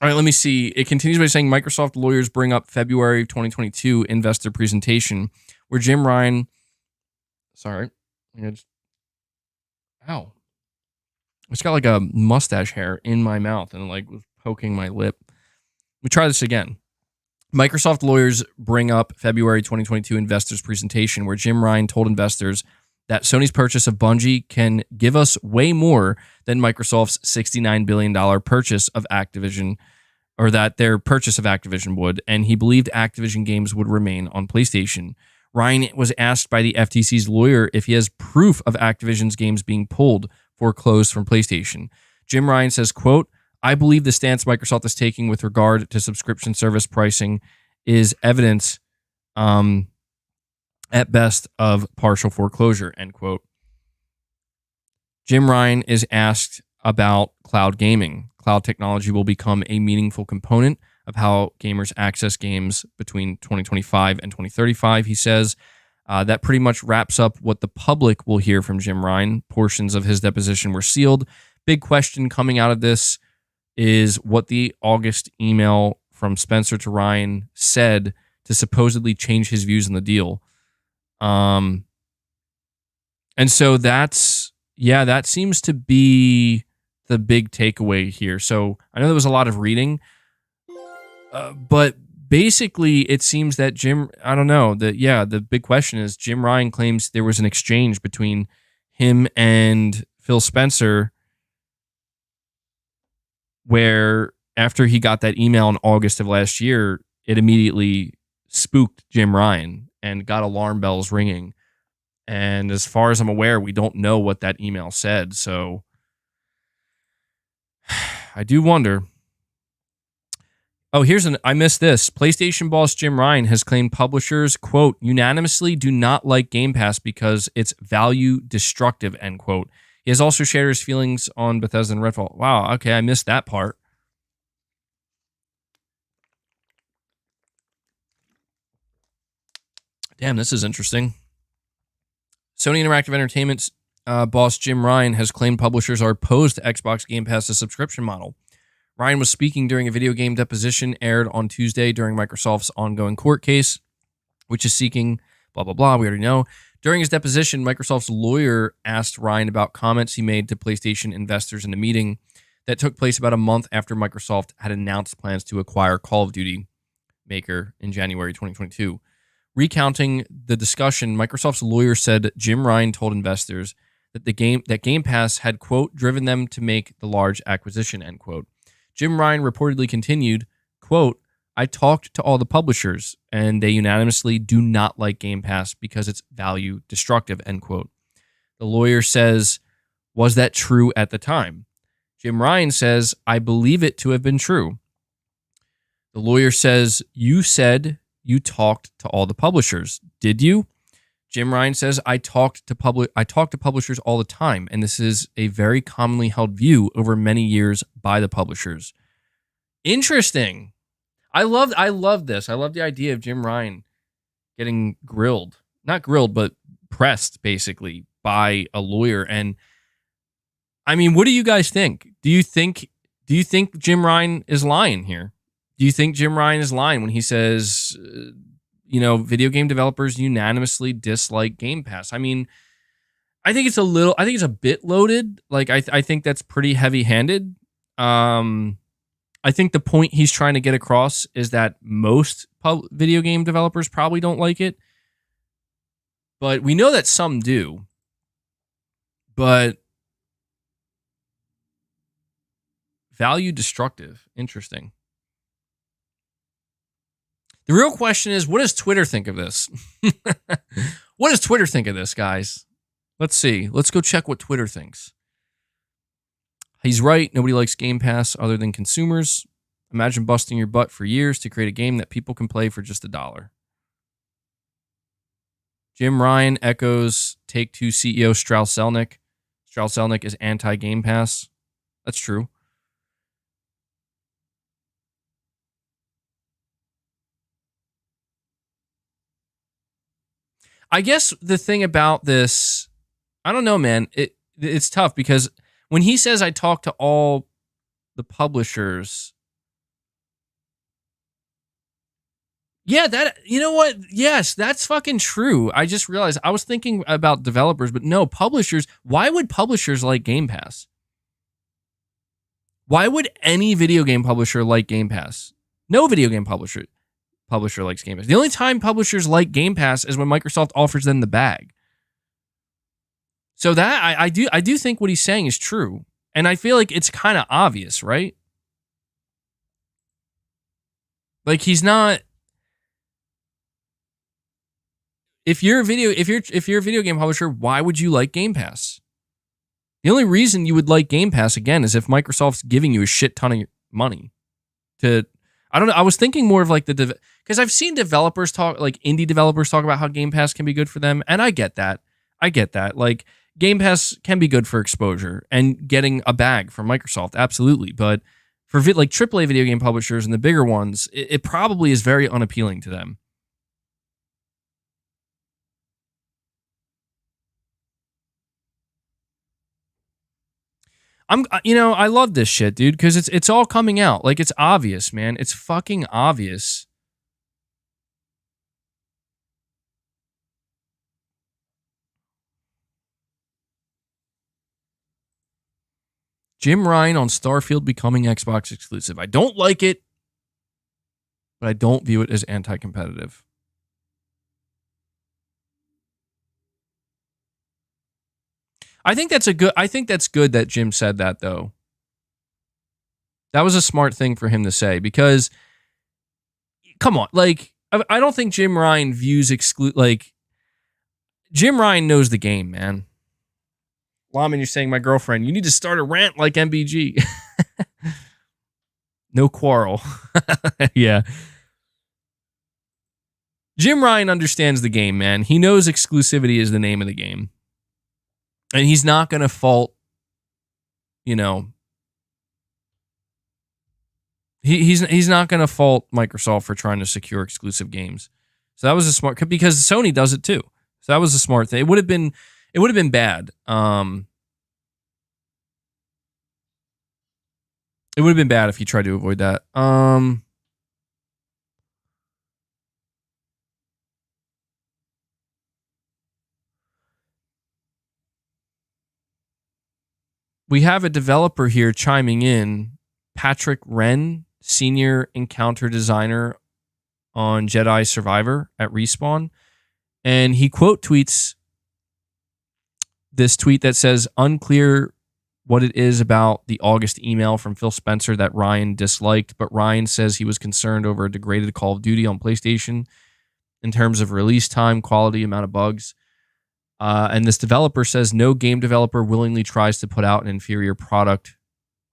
All right, let me see. It continues by saying Microsoft lawyers bring up February 2022 investor presentation where Jim Ryan, sorry, I just got like a mustache hair in my mouth and like was poking my lip. Let me try this again. Microsoft lawyers bring up February 2022 investors presentation where Jim Ryan told investors that Sony's purchase of Bungie can give us way more than Microsoft's $69 billion purchase of Activision, or that their purchase of Activision would, and he believed Activision games would remain on PlayStation. Ryan was asked by the FTC's lawyer if he has proof of Activision's games being pulled, foreclosed from PlayStation. Jim Ryan says, quote, I believe the stance Microsoft is taking with regard to subscription service pricing is evidence at best of partial foreclosure, end quote. Jim Ryan is asked about cloud gaming. Cloud technology will become a meaningful component of how gamers access games between 2025 and 2035, he says. That pretty much wraps up what the public will hear from Jim Ryan. Portions of his deposition were sealed. Big question coming out of this is what the August email from Spencer to Ryan said to supposedly change his views on the deal. And so that seems to be the big takeaway here. So I know there was a lot of reading, but basically it seems that the big question is Jim Ryan claims there was an exchange between him and Phil Spencer where after he got that email in August of last year, it immediately spooked Jim Ryan and got alarm bells ringing. And as far as I'm aware, we don't know what that email said. So I do wonder. Oh, I missed this. PlayStation boss Jim Ryan has claimed publishers, quote, unanimously do not like Game Pass because it's value destructive, end quote. He has also shared his feelings on Bethesda and Redfall. Wow, okay, I missed that part. Damn, this is interesting. Sony Interactive Entertainment's boss Jim Ryan has claimed publishers are opposed to Xbox Game Pass's subscription model. Ryan was speaking during a video game deposition aired on Tuesday during Microsoft's ongoing court case, which is seeking blah, blah, blah. We already know. During his deposition, Microsoft's lawyer asked Ryan about comments he made to PlayStation investors in a meeting that took place about a month after Microsoft had announced plans to acquire Call of Duty maker in January 2022. Recounting the discussion, Microsoft's lawyer said Jim Ryan told investors that Game Pass had, quote, driven them to make the large acquisition, end quote. Jim Ryan reportedly continued, quote, I talked to all the publishers, and they unanimously do not like Game Pass because it's value destructive, end quote. The lawyer says, was that true at the time? Jim Ryan says, I believe it to have been true. The lawyer says, you said you talked to all the publishers. Did you? Jim Ryan says, I talk to publishers all the time, and this is a very commonly held view over many years by the publishers. Interesting. I love this. I love the idea of Jim Ryan getting grilled. Not grilled, but pressed, basically, by a lawyer. And I mean, what do you guys think? Do you think Jim Ryan is lying here? Do you think Jim Ryan is lying when he says, video game developers unanimously dislike Game Pass? I mean, I think it's a bit loaded. Like, I think that's pretty heavy-handed. I think the point he's trying to get across is that most video game developers probably don't like it. But we know that some do. But value destructive. Interesting. The real question is, what does Twitter think of this? What does Twitter think of this, guys? Let's see. Let's go check what Twitter thinks. He's right. Nobody likes Game Pass other than consumers. Imagine busting your butt for years to create a game that people can play for just $1. Jim Ryan echoes Take-Two CEO Strauss Zelnick. Strauss Zelnick is anti-Game Pass. That's true. I guess the thing about this, I don't know, man. It's tough because when he says I talk to all the publishers, yeah, you know what? Yes, that's fucking true. I just realized I was thinking about developers, but no, publishers. Why would publishers like Game Pass? Why would any video game publisher like Game Pass? No video game publisher likes Game Pass. The only time publishers like Game Pass is when Microsoft offers them the bag. So that I do think what he's saying is true. And I feel like it's kind of obvious, right? Like he's not. If you're a video game publisher, why would you like Game Pass? The only reason you would like Game Pass again is if Microsoft's giving you a shit ton of money to. I don't know. I was thinking more of like because I've seen developers talk, like indie developers talk about how Game Pass can be good for them, and I get that. Like Game Pass can be good for exposure and getting a bag from Microsoft, absolutely. But for like AAA video game publishers and the bigger ones, it probably is very unappealing to them. I love this shit, dude, because it's all coming out. Like, it's obvious, man. It's fucking obvious. Jim Ryan on Starfield becoming Xbox exclusive. I don't like it, but I don't view it as anti-competitive. I think that's good that Jim said that, though. That was a smart thing for him to say, because come on, like, I don't think Jim Ryan views Jim Ryan knows the game, man. Laman, you're saying my girlfriend, you need to start a rant like MBG. No quarrel. Yeah. Jim Ryan understands the game, man. He knows exclusivity is the name of the game. And he's not going to fault, he's not going to fault Microsoft for trying to secure exclusive games. So that was a smart, because Sony does it too. So that was a smart thing. It would have been bad. It would have been bad if he tried to avoid that. We have a developer here chiming in, Patrick Wren, senior encounter designer on Jedi Survivor at Respawn. And he quote tweets this tweet that says, unclear what it is about the August email from Phil Spencer that Ryan disliked, but Ryan says he was concerned over a degraded Call of Duty on PlayStation in terms of release time, quality, amount of bugs. And this developer says no game developer willingly tries to put out an inferior product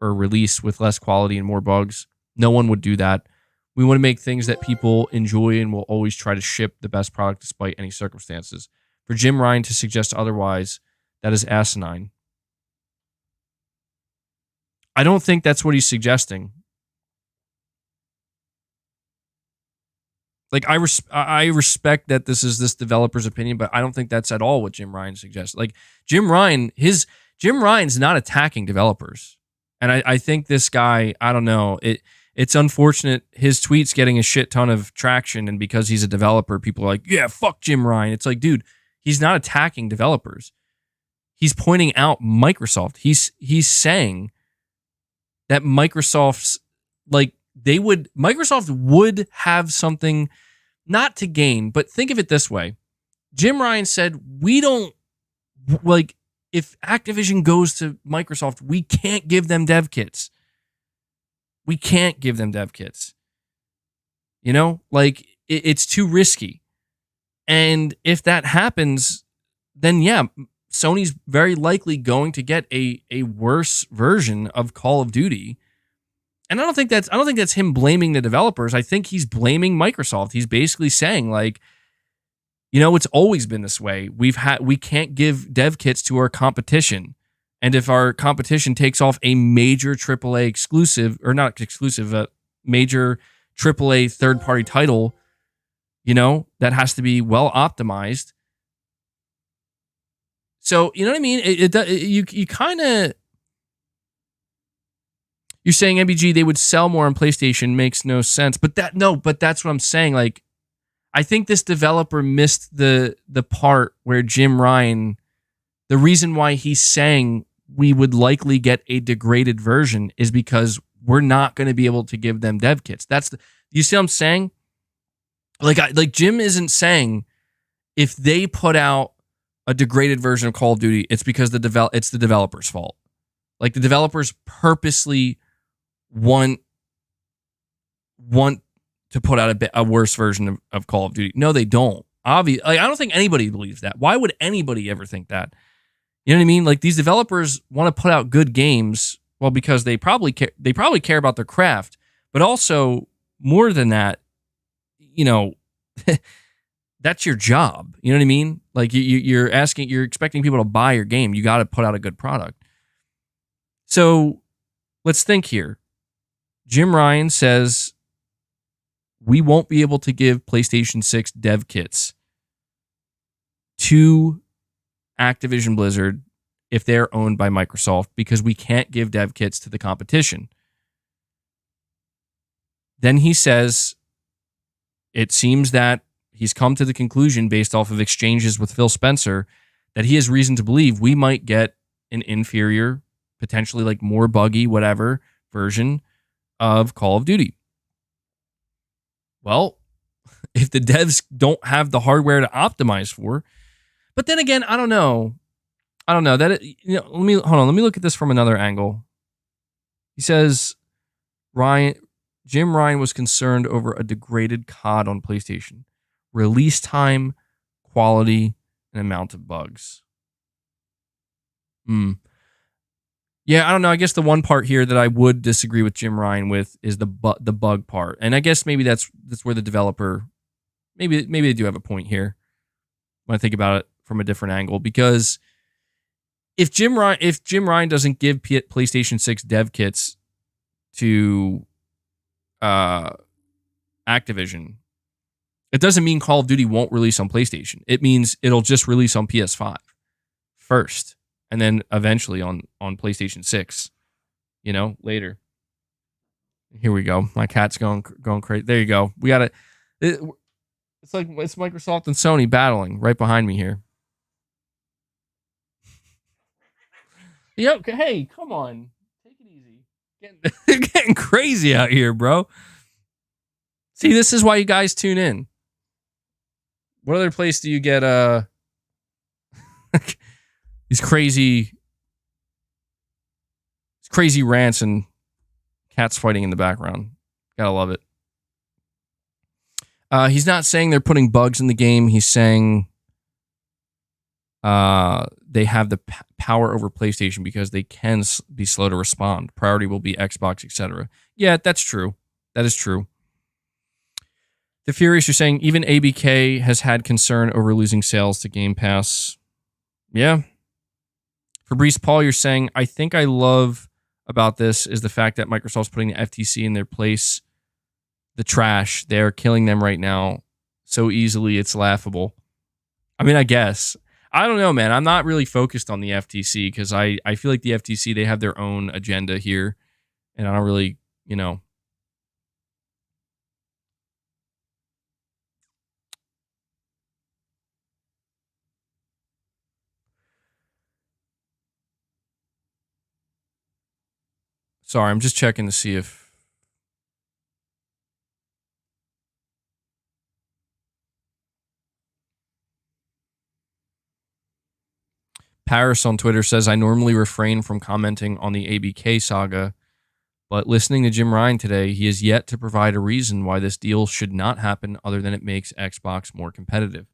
or release with less quality and more bugs. No one would do that. We want to make things that people enjoy and will always try to ship the best product despite any circumstances. For Jim Ryan to suggest otherwise, that is asinine. I don't think that's what he's suggesting. Like, I respect that this is this developer's opinion, but I don't think that's at all what Jim Ryan suggests. Like, Jim Ryan's not attacking developers. And I think this guy, I don't know, it's unfortunate his tweet's getting a shit ton of traction, and because he's a developer, people are like, yeah, fuck Jim Ryan. It's like, dude, he's not attacking developers. He's pointing out Microsoft. He's saying that Microsoft would have something not to gain, but think of it this way. Jim Ryan said, we don't, like, if Activision goes to Microsoft, we can't give them dev kits. We can't give them dev kits. Like, it's too risky. And if that happens, then yeah, Sony's very likely going to get a worse version of Call of Duty. And I don't think that's him blaming the developers. I think he's blaming Microsoft. He's basically saying, like, it's always been this way. We can't give dev kits to our competition. And if our competition takes off a major AAA exclusive, or not exclusive, a major AAA third-party title, that has to be well optimized. So, you know what I mean? You kind of, you're saying MBG, they would sell more on PlayStation, makes no sense. But that's what I'm saying. Like, I think this developer missed the part where Jim Ryan, the reason why he's saying we would likely get a degraded version is because we're not going to be able to give them dev kits. You see what I'm saying? Like Jim isn't saying if they put out a degraded version of Call of Duty, it's because it's the developer's fault. Like, the developers purposely want to put out a worse version of Call of Duty. No, they don't. Obviously, I don't think anybody believes that. Why would anybody ever think that? You know what I mean? Like, these developers want to put out good games, well, because they probably care about their craft, but also more than that, that's your job. You know what I mean? Like you're expecting people to buy your game. You got to put out a good product. So let's think here. Jim Ryan says we won't be able to give PlayStation 6 dev kits to Activision Blizzard if they're owned by Microsoft because we can't give dev kits to the competition. Then he says it seems that he's come to the conclusion based off of exchanges with Phil Spencer that he has reason to believe we might get an inferior, potentially like more buggy, whatever version of Call of Duty. Well, if the devs don't have the hardware to optimize for, but then again, I don't know that let me look at this from another angle. He says Jim Ryan was concerned over a degraded COD on PlayStation, release time, quality, and amount of bugs. Yeah, I don't know. I guess the one part here that I would disagree with Jim Ryan with is the bug part, and I guess maybe that's where the developer maybe they do have a point here when I think about it from a different angle. Because if Jim Ryan doesn't give PlayStation 6 dev kits to Activision, it doesn't mean Call of Duty won't release on PlayStation. It means it'll just release on PS5 first, and then eventually on PlayStation 6, later. Here we go. My cat's going crazy. There you go. We got it. It's like it's Microsoft and Sony battling right behind me here. Yo, hey, come on. Take it easy. Getting crazy out here, bro. See, this is why you guys tune in. What other place do you get these crazy rants and cats fighting in the background? Gotta love it. He's not saying they're putting bugs in the game. He's saying they have the power over PlayStation because they can be slow to respond. Priority will be Xbox, etc. Yeah, that's true. That is true. The Furious, you're saying even ABK has had concern over losing sales to Game Pass. Yeah. Fabrice Paul, you're saying, I think I love about this is the fact that Microsoft's putting the FTC in their place. The trash, they're killing them right now so easily, it's laughable. I mean, I guess. I don't know, man. I'm not really focused on the FTC because I feel like the FTC, they have their own agenda here. And I don't really, Sorry, I'm just checking to see if... Paris on Twitter says, I normally refrain from commenting on the ABK saga, but listening to Jim Ryan today, he has yet to provide a reason why this deal should not happen other than it makes Xbox more competitive.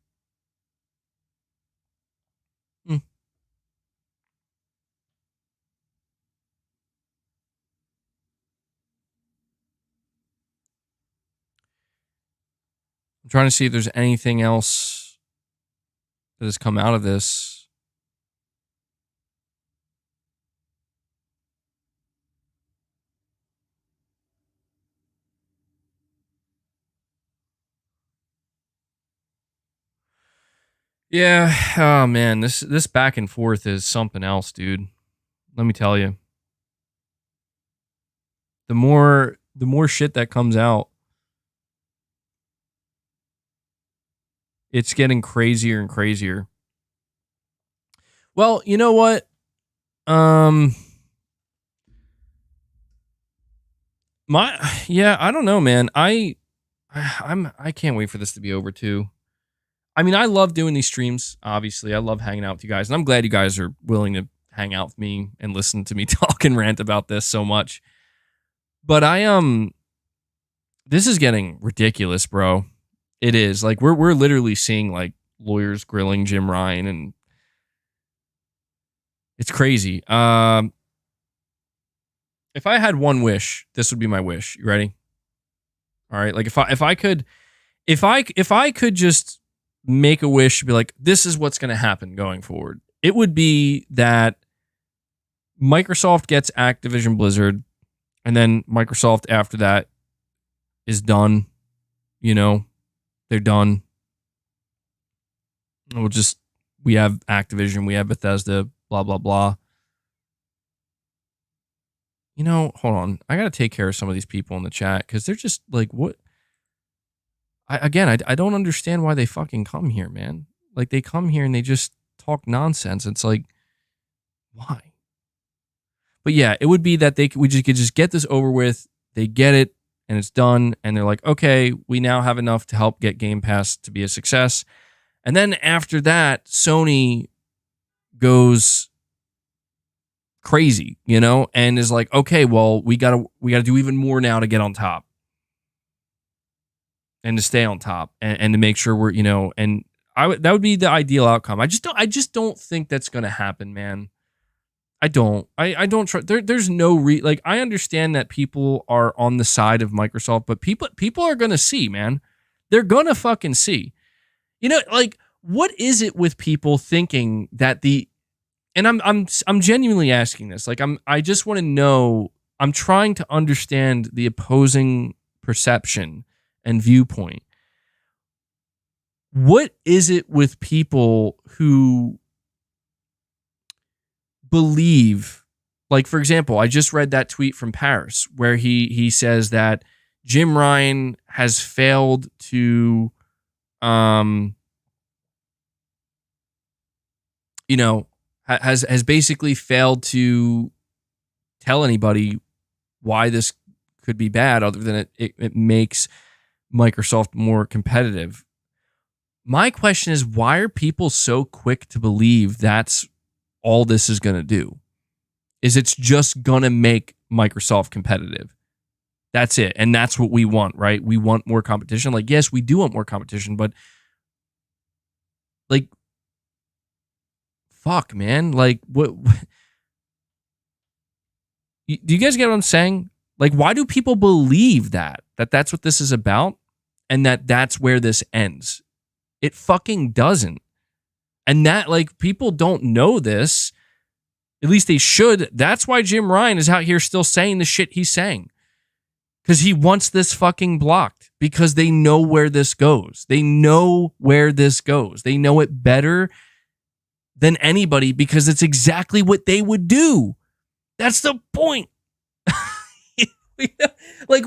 I'm trying to see if there's anything else that has come out of this. Yeah, oh man, this back and forth is something else, dude. Let me tell you. The more shit that comes out, it's getting crazier and crazier. Well, you know what? I don't know, man. I can't wait for this to be over too. I mean, I love doing these streams. Obviously, I love hanging out with you guys, and I'm glad you guys are willing to hang out with me and listen to me talk and rant about this so much. But this is getting ridiculous, bro. It is. Like we're literally seeing like lawyers grilling Jim Ryan, and it's crazy. If I had one wish, this would be my wish. You ready? All right. Like if I could just make a wish, be like, this is what's going to happen going forward. It would be that Microsoft gets Activision Blizzard, and then Microsoft after that is done. You know, they're done. We have Activision, we have Bethesda, blah, blah, blah. You know, hold on. I got to take care of some of these people in the chat because they're just like, what? I don't understand why they fucking come here, man. Like, they come here and they just talk nonsense. It's like, why? But yeah, it would be that we could just get this over with. They get it and it's done. And they're like, okay, we now have enough to help get Game Pass to be a success. And then after that, Sony goes crazy, you know, and is like, okay, well, we gotta do even more now to get on top and to stay on top and to make sure we're, you know, and that would be the ideal outcome. I just don't think that's gonna happen, man. I don't try. There's no like, I understand that people are on the side of Microsoft, but people are gonna see, man. They're gonna fucking see. You know, like, what is it with people thinking that and I'm genuinely asking this. Like, I just want to know. I'm trying to understand the opposing perception and viewpoint. What is it with people who believe, like, for example, I just read that tweet from Paris where he says that Jim Ryan has failed to you know, has basically failed to tell anybody why this could be bad, other than it makes Microsoft more competitive. My question is, why are people so quick to believe that's all this is going to do? Is it's just going to make Microsoft competitive? That's it. And that's what we want, right? We want more competition. Like, yes, we do want more competition, but like, fuck, man. Like, what? Do you guys get what I'm saying? Like, why do people believe that that's what this is about and that's where this ends? It fucking doesn't. And that, like, people don't know this. At least they should. That's why Jim Ryan is out here still saying the shit he's saying. Because he wants this fucking blocked. Because they know where this goes. They know where this goes. They know it better than anybody because it's exactly what they would do. That's the point. Like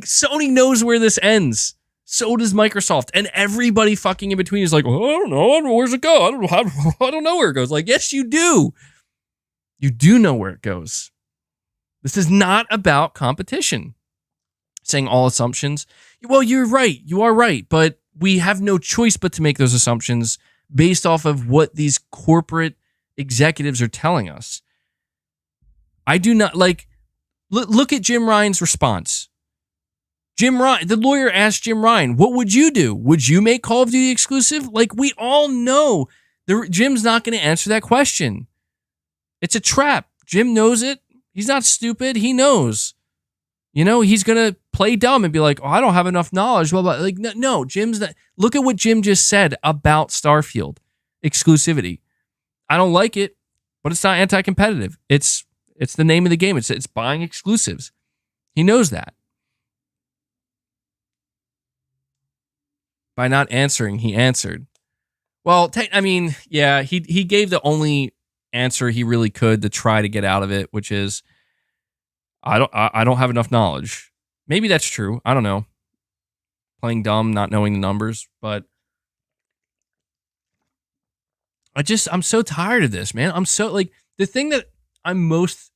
Sony knows where this ends. So does Microsoft, and everybody fucking in between is like, well, I don't know, where's it go? I don't know where it goes. Like, yes, you do. You do know where it goes. This is not about competition. Saying all assumptions. Well, you're right. You are right, but we have no choice but to make those assumptions based off of what these corporate executives are telling us. I do not like. Look at Jim Ryan's response. Jim Ryan, the lawyer asked Jim Ryan, what would you do? Would you make Call of Duty exclusive? Like, we all know Jim's not going to answer that question. It's a trap. Jim knows it. He's not stupid. He knows. You know, he's going to play dumb and be like, oh, I don't have enough knowledge. Well, like, no, Jim's not. Look at what Jim just said about Starfield exclusivity. I don't like it, but it's not anti-competitive. It's the name of the game. It's buying exclusives. He knows that. By not answering, he answered. Well, I mean, yeah, he gave the only answer he really could to try to get out of it, which is, I don't have enough knowledge. Maybe that's true. I don't know. Playing dumb, not knowing the numbers, but I'm so tired of this, man. I'm so, like, the thing that I'm most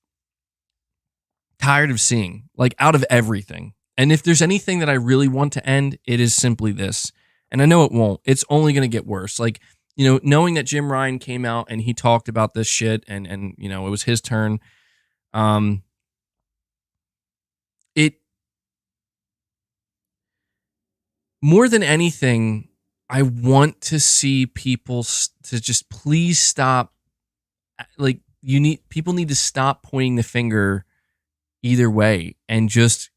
tired of seeing, like, out of everything, and if there's anything that I really want to end, it is simply this. And I know it won't. It's only going to get worse. Like, you know, knowing that Jim Ryan came out and he talked about this shit and you know, it was his turn. It, more than anything, I want to see people to just please stop. Like, people need to stop pointing the finger either way and just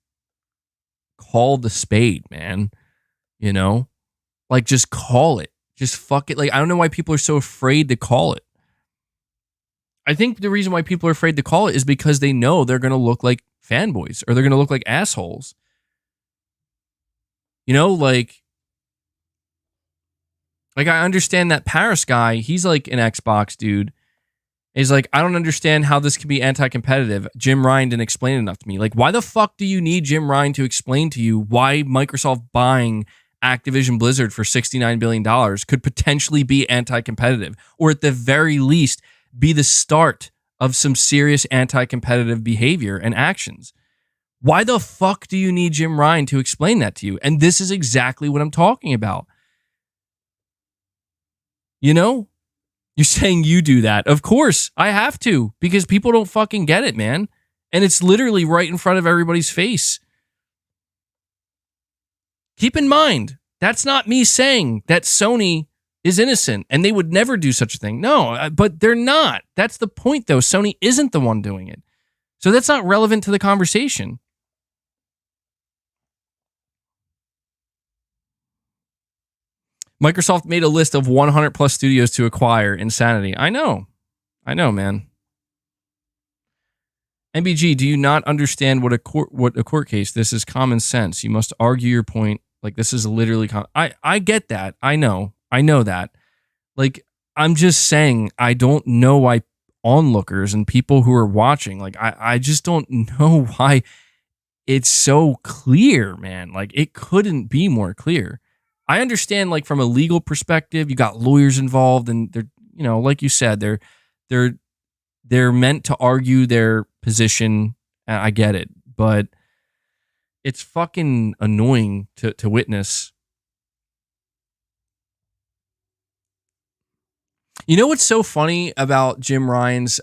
call the spade, man. You know, like, just call it. Just fuck it. Like, I don't know why people are so afraid to call it. I think the reason why people are afraid to call it is because they know they're going to look like fanboys or they're going to look like assholes. You know, like I understand that Paris guy, he's like an Xbox dude. He's like, I don't understand how this can be anti-competitive. Jim Ryan didn't explain enough to me. Like, why the fuck do you need Jim Ryan to explain to you why Microsoft buying Activision Blizzard for $69 billion could potentially be anti-competitive, or at the very least be the start of some serious anti-competitive behavior and actions? Why the fuck do you need Jim Ryan to explain that to you? And this is exactly what I'm talking about. You know, you're saying you do that. Of course, I have to, because people don't fucking get it, man. And it's literally right in front of everybody's face. Keep in mind, that's not me saying that Sony is innocent and they would never do such a thing. No, but they're not. That's the point, though. Sony isn't the one doing it. So that's not relevant to the conversation. Microsoft made a list of 100 plus studios to acquire. Insanity. I know, man. MBG, do you not understand what a court case? This is common sense. You must argue your point. Like, this is literally I get that. I know that. Like, I'm just saying, I don't know why onlookers and people who are watching, like, I just don't know why it's so clear, man. Like, it couldn't be more clear. I understand, like, from a legal perspective, you got lawyers involved, and they're, you know, like you said, they're meant to argue their position. I get it, but it's fucking annoying to witness. You know what's so funny about Jim Ryan's?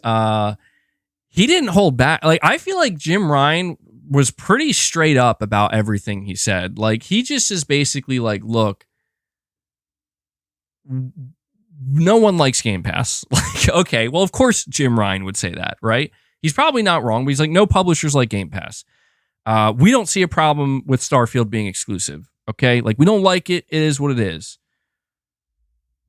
He didn't hold back. Like, I feel like Jim Ryan was pretty straight up about everything he said. Like, he just is basically like, look, no one likes Game Pass. Like, okay, well, of course Jim Ryan would say that, right? He's probably not wrong, but he's like, no publishers like Game Pass. We don't see a problem with Starfield being exclusive, okay? Like, we don't like it. It is what it is.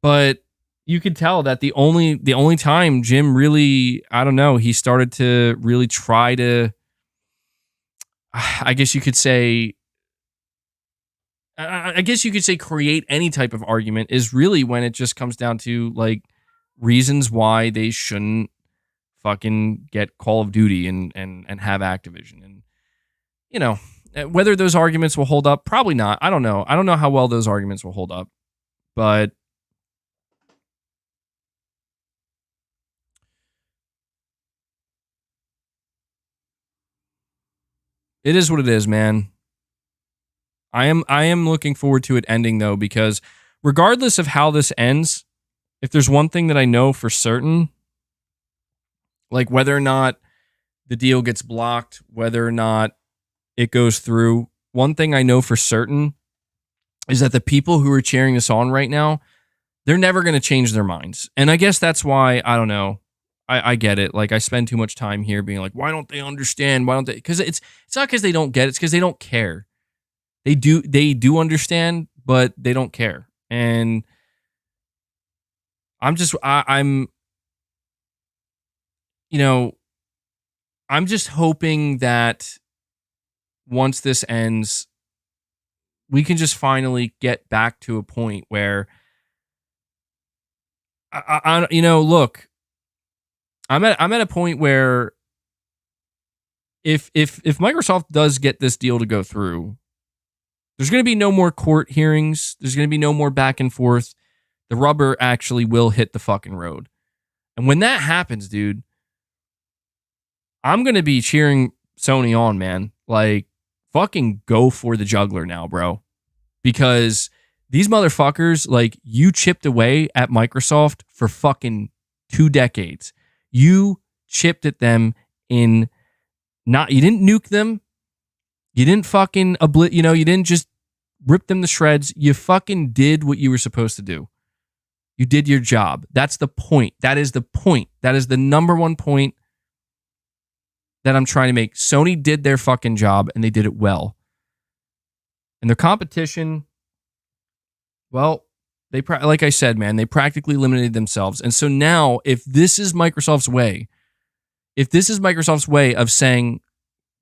But you could tell that the only time Jim really, I don't know, he started to really try to, I guess you could say create any type of argument is really when it just comes down to, like, reasons why they shouldn't fucking get Call of Duty and have Activision. And, you know, whether those arguments will hold up, probably not. I don't know. I don't know how well those arguments will hold up. But it is what it is, man. I am looking forward to it ending, though, because regardless of how this ends, if there's one thing that I know for certain, like whether or not the deal gets blocked, whether or not it goes through, one thing I know for certain is that the people who are cheering this on right now, they're never going to change their minds. And I guess that's why, I don't know, I get it. Like, I spend too much time here being like, why don't they understand? Why don't they? Because it's not because they don't get it. It's because they don't care. They do understand, but they don't care. And I'm just hoping that once this ends, we can just finally get back to a point where look, I'm at a point where if Microsoft does get this deal to go through, there's going to be no more court hearings. There's going to be no more back and forth. The rubber actually will hit the fucking road. And when that happens, dude, I'm going to be cheering Sony on, man. Like, fucking go for the juggler now, bro. Because these motherfuckers, like, you chipped away at Microsoft for fucking 2 decades. You chipped at them you didn't nuke them. You didn't fucking, you didn't just rip them to shreds. You fucking did what you were supposed to do. You did your job. That's the point. That is the point. That is the number one point that I'm trying to make. Sony did their fucking job, and they did it well. And their competition, well, Like I said, man, they practically eliminated themselves. And so now, if this is Microsoft's way of saying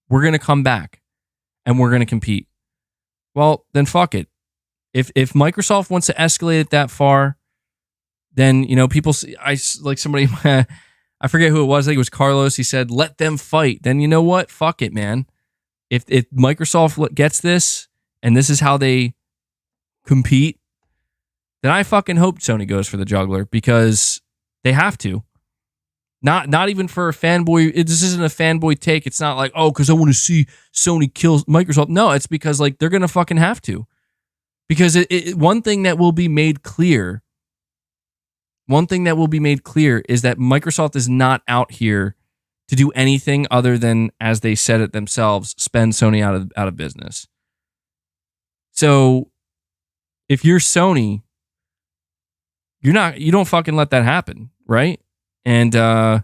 we're going to come back and we're going to compete, well, then fuck it. If Microsoft wants to escalate it that far, then people. Like somebody, I forget who it was. I think it was Carlos. He said, "Let them fight." Then you know what? Fuck it, man. If Microsoft gets this and this is how they compete, then I fucking hope Sony goes for the juggler, because they have to. Not even for a fanboy. This isn't a fanboy take. It's not like, oh, because I want to see Sony kill Microsoft. No, it's because like they're gonna fucking have to. Because one thing that will be made clear is that Microsoft is not out here to do anything other than, as they said it themselves, spend Sony out of business. So if you're Sony, you don't fucking let that happen, right? And I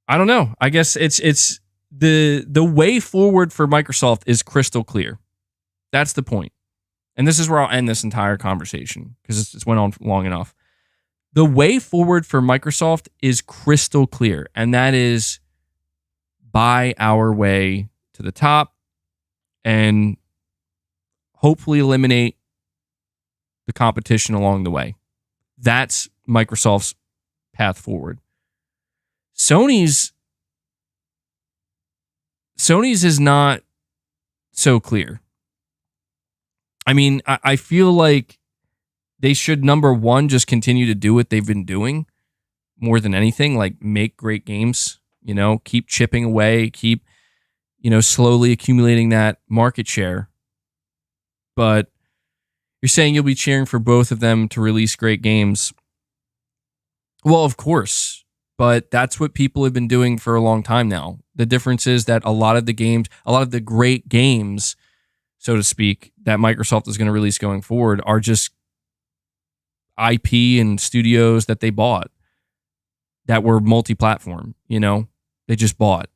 don't know. I guess it's the way forward for Microsoft is crystal clear. That's the point. And this is where I'll end this entire conversation, because it's went on long enough. The way forward for Microsoft is crystal clear, and that is buy our way to the top and hopefully eliminate the competition along the way. That's Microsoft's path forward. Sony's is not so clear. I mean, I feel like they should, number one, just continue to do what they've been doing more than anything, like make great games, keep chipping away, keep, slowly accumulating that market share. But you're saying you'll be cheering for both of them to release great games. Well, of course, but that's what people have been doing for a long time now. The difference is that a lot of the great games, so to speak, that Microsoft is going to release going forward are just IP and studios that they bought that were multi-platform, they just bought,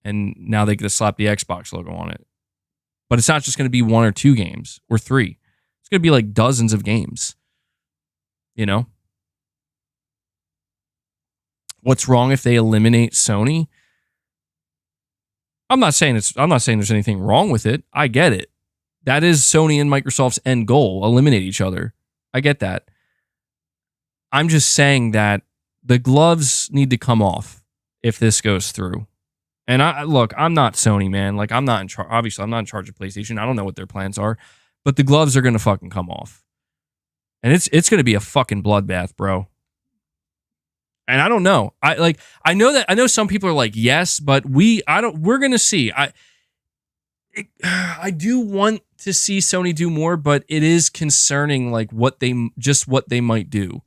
and now they get to slap the Xbox logo on it. But it's not just going to be one or two games or three. It's going to be like dozens of games, What's wrong if they eliminate Sony? I'm not saying there's anything wrong with it. I get it. That is Sony and Microsoft's end goal, eliminate each other. I get that. I'm just saying that the gloves need to come off if this goes through. And I'm not Sony, man. Like, I'm not in charge. Obviously, I'm not in charge of PlayStation. I don't know what their plans are, but the gloves are going to fucking come off. And it's going to be a fucking bloodbath, bro. And I don't know. I know some people are like, yes, but we're going to see. I do want to see Sony do more, but it is concerning, like what they might do.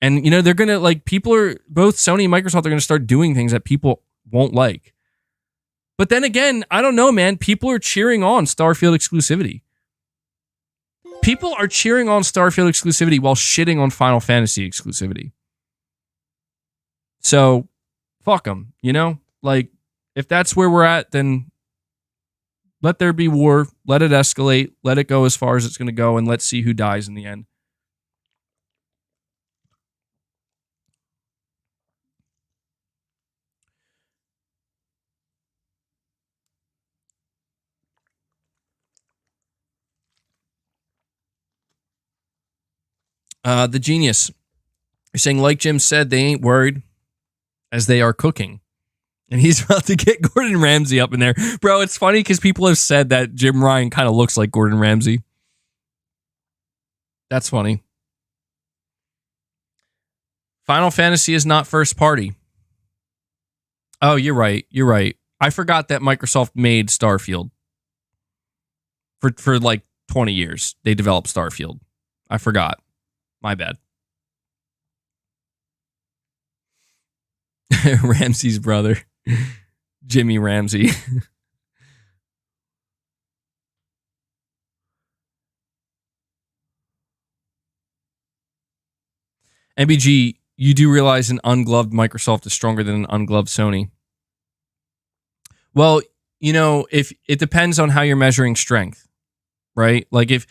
And they're going to, like, both Sony and Microsoft are going to start doing things that people won't like. But then again, I don't know, man. People are cheering on Starfield exclusivity. People are cheering on Starfield exclusivity while shitting on Final Fantasy exclusivity. So, fuck them, Like, if that's where we're at, then let there be war. Let it escalate. Let it go as far as it's going to go, and let's see who dies in the end. The Genius. You're saying, like Jim said, they ain't worried as they are cooking. And he's about to get Gordon Ramsay up in there. Bro, it's funny because people have said that Jim Ryan kind of looks like Gordon Ramsay. That's funny. Final Fantasy is not first party. Oh, you're right. I forgot that Microsoft made Starfield. For like 20 years, they developed Starfield. I forgot. My bad. Ramsey's brother. Jimmy Ramsey. MBG, you do realize an ungloved Microsoft is stronger than an ungloved Sony. Well, if it depends on how you're measuring strength, right? Like if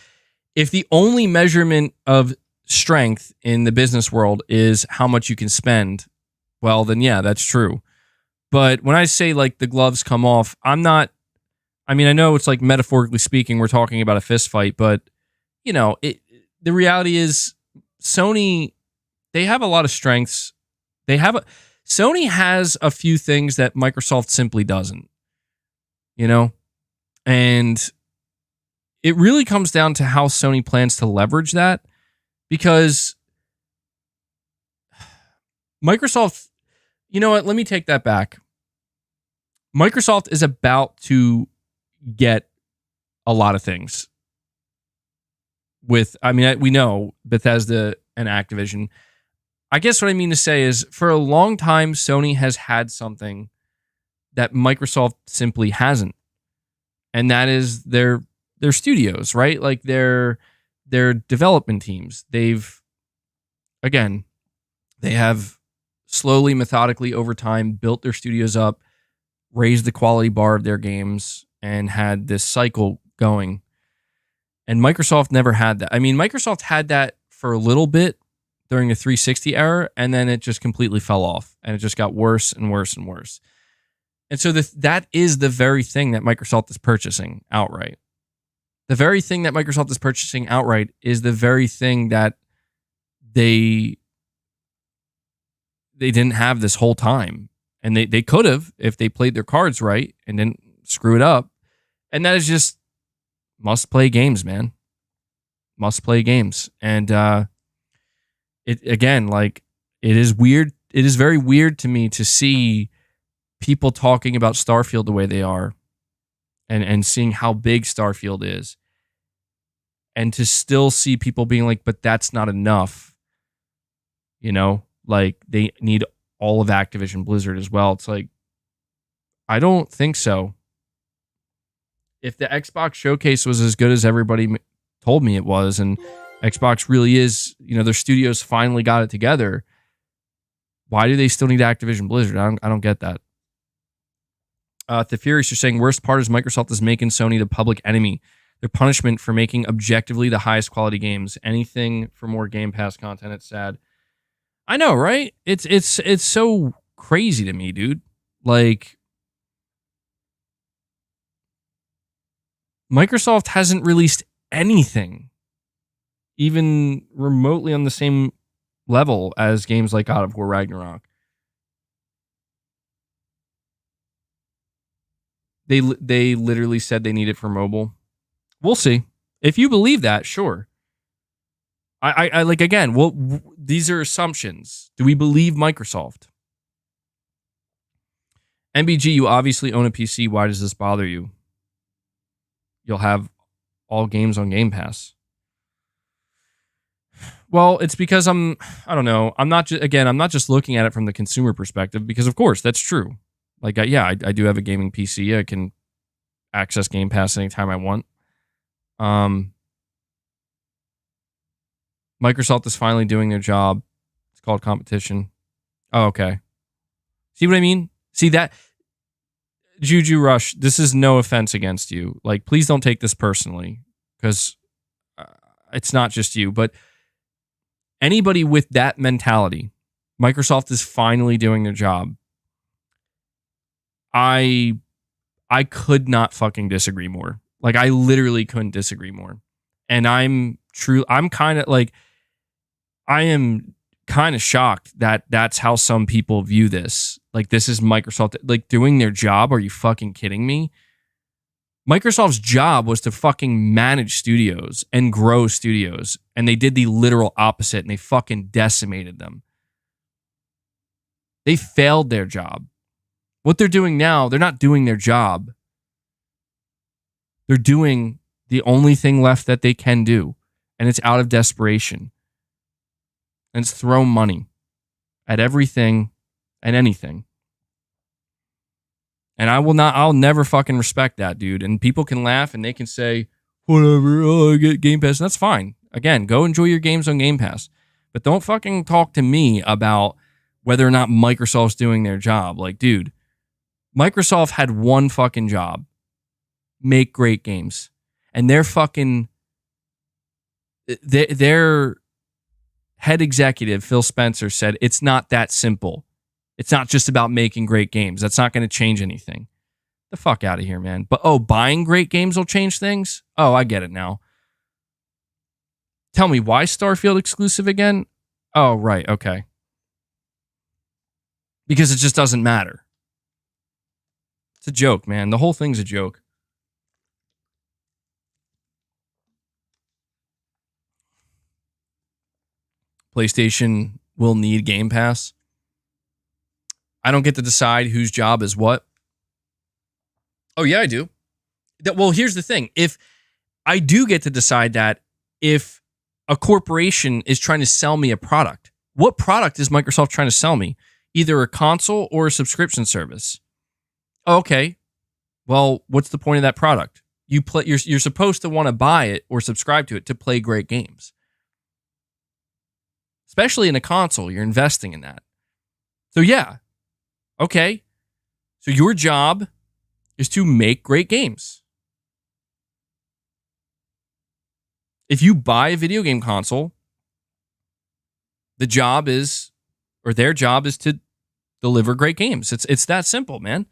if the only measurement of strength in the business world is how much you can spend, well, then yeah, that's true. But when I say like the gloves come off, I'm not, I mean, I know it's like metaphorically speaking, we're talking about a fist fight, but you know, the reality is Sony, they have a lot of strengths. Sony has a few things that Microsoft simply doesn't, you know? And it really comes down to how Sony plans to leverage that, because Microsoft, you know what? Let me take that back. Microsoft is about to get a lot of things with, I mean, we know Bethesda and Activision. I guess what I mean to say is for a long time, Sony has had something that Microsoft simply hasn't. And that is their studios, right? Like their development teams. They have slowly, methodically over time built their studios up, raised the quality bar of their games, and had this cycle going. And Microsoft never had that. I mean, Microsoft had that for a little bit during the 360 era, and then it just completely fell off, and it just got worse and worse and worse. And so that is the very thing that Microsoft is purchasing outright. The very thing that Microsoft is purchasing outright is the very thing that they didn't have this whole time. And they could have if they played their cards right and didn't screw it up. And that is just must play games, man. Must play games. And it again, like, it is weird. It is very weird to me to see people talking about Starfield the way they are, and seeing how big Starfield is, and to still see people being like, but that's not enough. You know, like they need all of Activision Blizzard as well. It's like, I don't think so. If the Xbox showcase was as good as everybody told me it was, and Xbox really is, you know, their studios finally got it together, why do they still need Activision Blizzard? I don't get that. The Furious, you're saying worst part is Microsoft is making Sony the public enemy. Their punishment for making objectively the highest quality games. Anything for more Game Pass content, it's sad. I know, right? It's so crazy to me, dude. Like, Microsoft hasn't released anything even remotely on the same level as games like God of War Ragnarok. They literally said they need it for mobile. We'll see. If you believe that, sure. I like, again, well, these are assumptions. Do we believe Microsoft? MBG, you obviously own a PC. Why does this bother you? You'll have all games on Game Pass. Well, it's because I don't know. I'm not just looking at it from the consumer perspective, because of course that's true. Like, I do have a gaming PC. I can access Game Pass anytime I want. Microsoft is finally doing their job. It's called competition. Oh, okay. See what I mean? See that? Juju Rush, this is no offense against you. Like, please don't take this personally, because it's not just you, but anybody with that mentality, Microsoft is finally doing their job. I could not fucking disagree more. Like, I literally couldn't disagree more. And I'm kind of like, I am kind of shocked that that's how some people view this. Like, this is Microsoft, like, doing their job. Are you fucking kidding me? Microsoft's job was to fucking manage studios and grow studios. And they did the literal opposite, and they fucking decimated them. They failed their job. What they're doing now, they're not doing their job. They're doing the only thing left that they can do, and it's out of desperation. And it's throw money at everything and anything. And I'll never fucking respect that, dude. And people can laugh and they can say, whatever, oh, I get Game Pass. And that's fine. Again, go enjoy your games on Game Pass. But don't fucking talk to me about whether or not Microsoft's doing their job. Like, dude, Microsoft had one fucking job: make great games. And they're fucking their head executive, Phil Spencer, said it's not that simple. It's not just about making great games. That's not going to change anything. The fuck out of here, man. But buying great games will change things? Oh, I get it now. Tell me, why Starfield exclusive again? Oh, right, okay. Because it just doesn't matter. It's a joke, man. The whole thing's a joke. PlayStation will need Game Pass. I don't get to decide whose job is what. Oh, yeah, I do. Well, here's the thing. If I do get to decide that, if a corporation is trying to sell me a product, what product is Microsoft trying to sell me? Either a console or a subscription service. Okay. Well, what's the point of that product? You're supposed to want to buy it or subscribe to it to play great games. Especially in a console, you're investing in that. So yeah. Okay. So your job is to make great games. If you buy a video game console, their job is to deliver great games. It's that simple, man.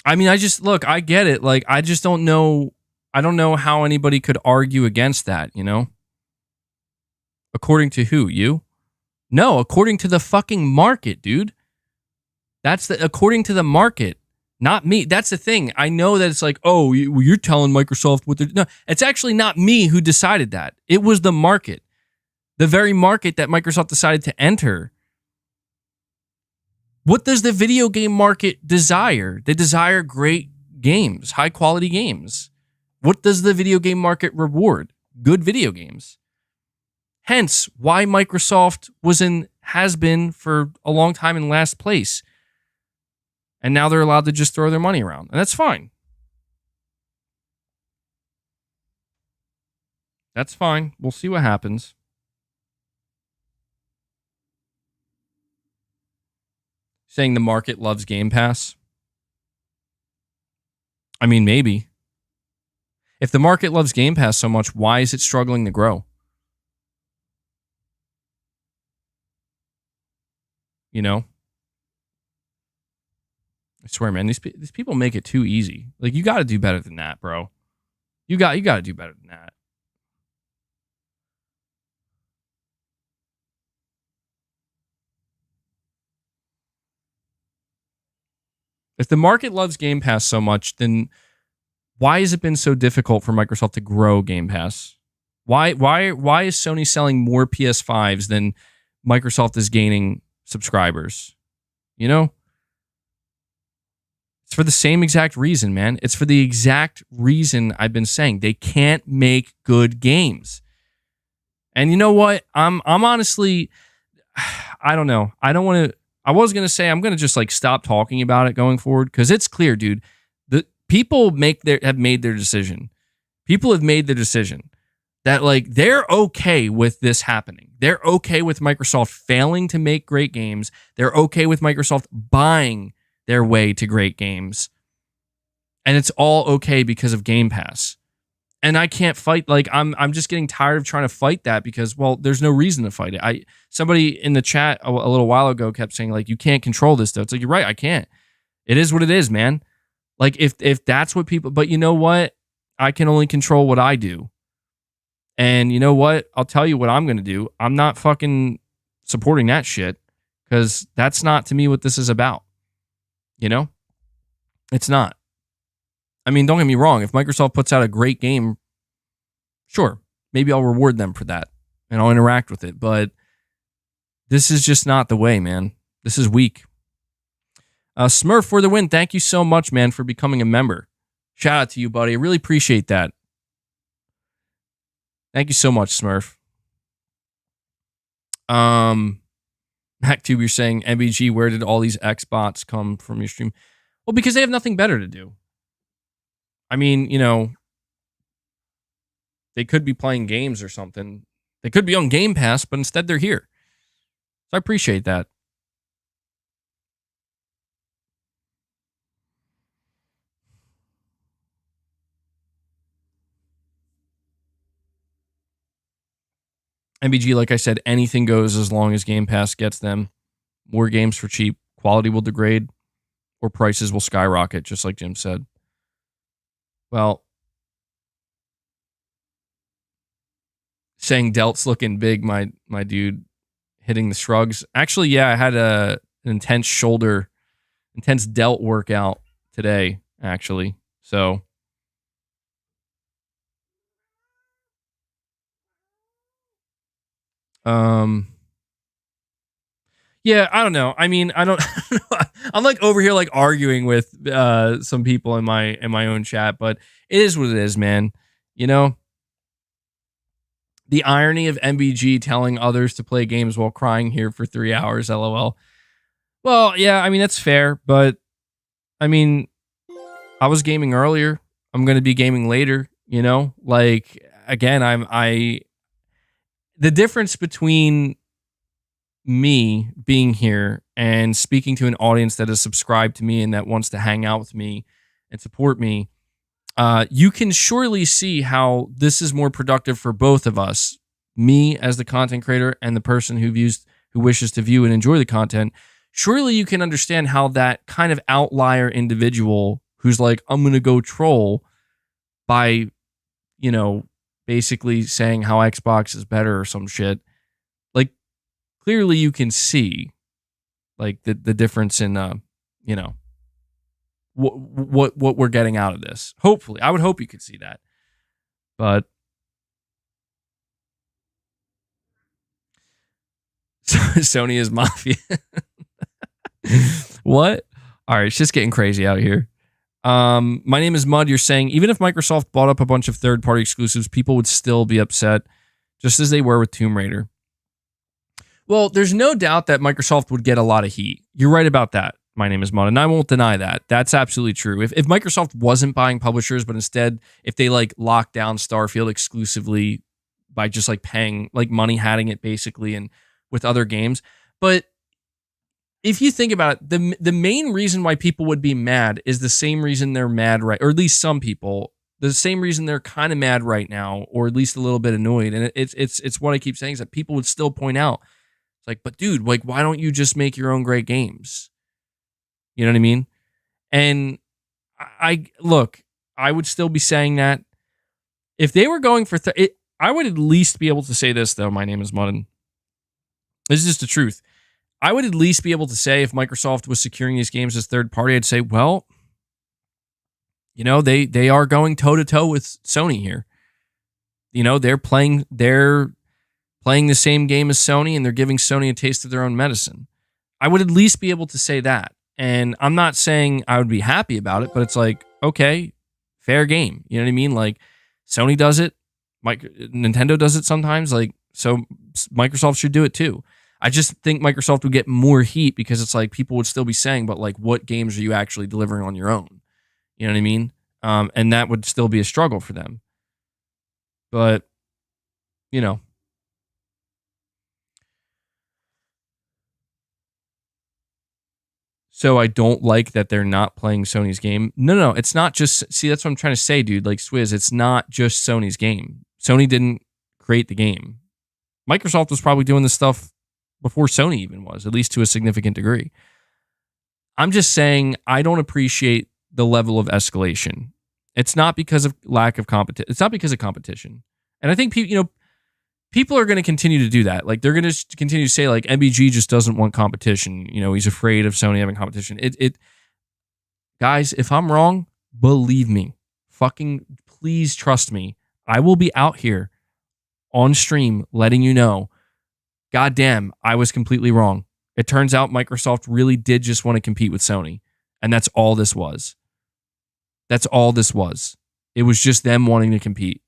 I mean, I get it. Like, I just don't know. I don't know how anybody could argue against that, you know? According to who? You? No, according to the fucking market, dude. According to the market, not me. That's the thing. I know that it's like, oh, you're telling Microsoft what they're... No, it's actually not me who decided that. It was the market. The very market that Microsoft decided to enter. What does the video game market desire? They desire great games, high quality games. What does the video game market reward? Good video games. Hence, why Microsoft has been for a long time in last place. And now they're allowed to just throw their money around. And that's fine. That's fine. We'll see what happens. Saying the market loves Game Pass? I mean, maybe. If the market loves Game Pass so much, why is it struggling to grow? You know? I swear, man, these people make it too easy. Like, you got to do better than that, bro. You got to do better than that. If the market loves Game Pass so much, then why has it been so difficult for Microsoft to grow Game Pass? Why is Sony selling more PS5s than Microsoft is gaining subscribers? You know? It's for the same exact reason, man. It's for the exact reason I've been saying. They can't make good games. And you know what? I'm honestly, I don't know. I was going to say I'm going to just like stop talking about it going forward, because it's clear, dude. The people have made their decision. People have made the decision that like they're okay with this happening. They're okay with Microsoft failing to make great games. They're okay with Microsoft buying their way to great games. And it's all okay because of Game Pass. And I can't fight. Like, I'm just getting tired of trying to fight that, because, well, there's no reason to fight it. Somebody in the chat a little while ago kept saying, like, you can't control this stuff. It's like, you're right, I can't. It is what it is, man. Like, if that's what people... But you know what? I can only control what I do. And you know what? I'll tell you what I'm going to do. I'm not fucking supporting that shit, because that's not, to me, what this is about. You know? It's not. I mean, don't get me wrong. If Microsoft puts out a great game, sure, maybe I'll reward them for that and I'll interact with it. But this is just not the way, man. This is weak. Smurf for the win. Thank you so much, man, for becoming a member. Shout out to you, buddy. I really appreciate that. Thank you so much, Smurf. MacTube, you're saying, MBG, where did all these Xbots come from your stream? Well, because they have nothing better to do. I mean, you know, they could be playing games or something. They could be on Game Pass, but instead they're here. So I appreciate that. MBG, like I said, anything goes as long as Game Pass gets them. More games for cheap, quality will degrade, or prices will skyrocket, just like Jim said. Well, saying Delt's looking big, my dude, hitting the shrugs. Actually, yeah, I had an intense Delt workout today, actually. So, yeah, I don't know. I mean, I don't. I'm like over here like arguing with some people in my own chat, but it is what it is, man. You know, the irony of MBG telling others to play games while crying here for 3 hours. LOL. Well, yeah, I mean that's fair, but I mean, I was gaming earlier. I'm going to be gaming later. You know, like again, the difference between me being here and speaking to an audience that is subscribed to me and that wants to hang out with me and support me, you can surely see how this is more productive for both of us, me as the content creator and the person who wishes to view and enjoy the content. Surely you can understand how that kind of outlier individual who's like, I'm going to go troll by, basically saying how Xbox is better or some shit. Like, clearly you can see like the difference in what we're getting out of this. Hopefully, I would hope you could see that. But Sony is mafia. What? All right, it's just getting crazy out here. My name is Mud. You're saying even if Microsoft bought up a bunch of third-party exclusives, people would still be upset, just as they were with Tomb Raider. Well, there's no doubt that Microsoft would get a lot of heat. You're right about that. My name is Mud, and I won't deny that. That's absolutely true. If Microsoft wasn't buying publishers, but instead, if they like locked down Starfield exclusively by just like paying like money, hatting it basically, and with other games. But if you think about it, the main reason why people would be mad is the same reason they're mad right, or at least some people, the same reason they're kind of mad right now, or at least a little bit annoyed. And it's what I keep saying is that people would still point out, it's like, but dude, like, why don't you just make your own great games? You know what I mean? And I would still be saying that if they were going for, I would at least be able to say this though. My name is Mudden. This is just the truth. I would at least be able to say if Microsoft was securing these games as third party, I'd say, well, they are going toe to toe with Sony here. They're playing the same game as Sony, and they're giving Sony a taste of their own medicine. I would at least be able to say that. And I'm not saying I would be happy about it, but it's like, okay, fair game. You know what I mean? Like, Sony does it. Nintendo does it sometimes. Like, so Microsoft should do it too. I just think Microsoft would get more heat because it's like people would still be saying, but like, what games are you actually delivering on your own? You know what I mean? And that would still be a struggle for them. But, So I don't like that they're not playing Sony's game. No, it's not just, see, that's what I'm trying to say, dude. Like, Swizz, it's not just Sony's game. Sony didn't create the game. Microsoft was probably doing this stuff before Sony even was, at least to a significant degree. I'm just saying I don't appreciate the level of escalation. It's not because of lack of competition. It's not because of competition. And I think people are going to continue to do that. Like, they're going to continue to say, like, MBG just doesn't want competition. He's afraid of Sony having competition. Guys, if I'm wrong, believe me. Fucking please trust me. I will be out here on stream letting you know, goddamn, I was completely wrong. It turns out Microsoft really did just want to compete with Sony. And that's all this was. That's all this was. It was just them wanting to compete.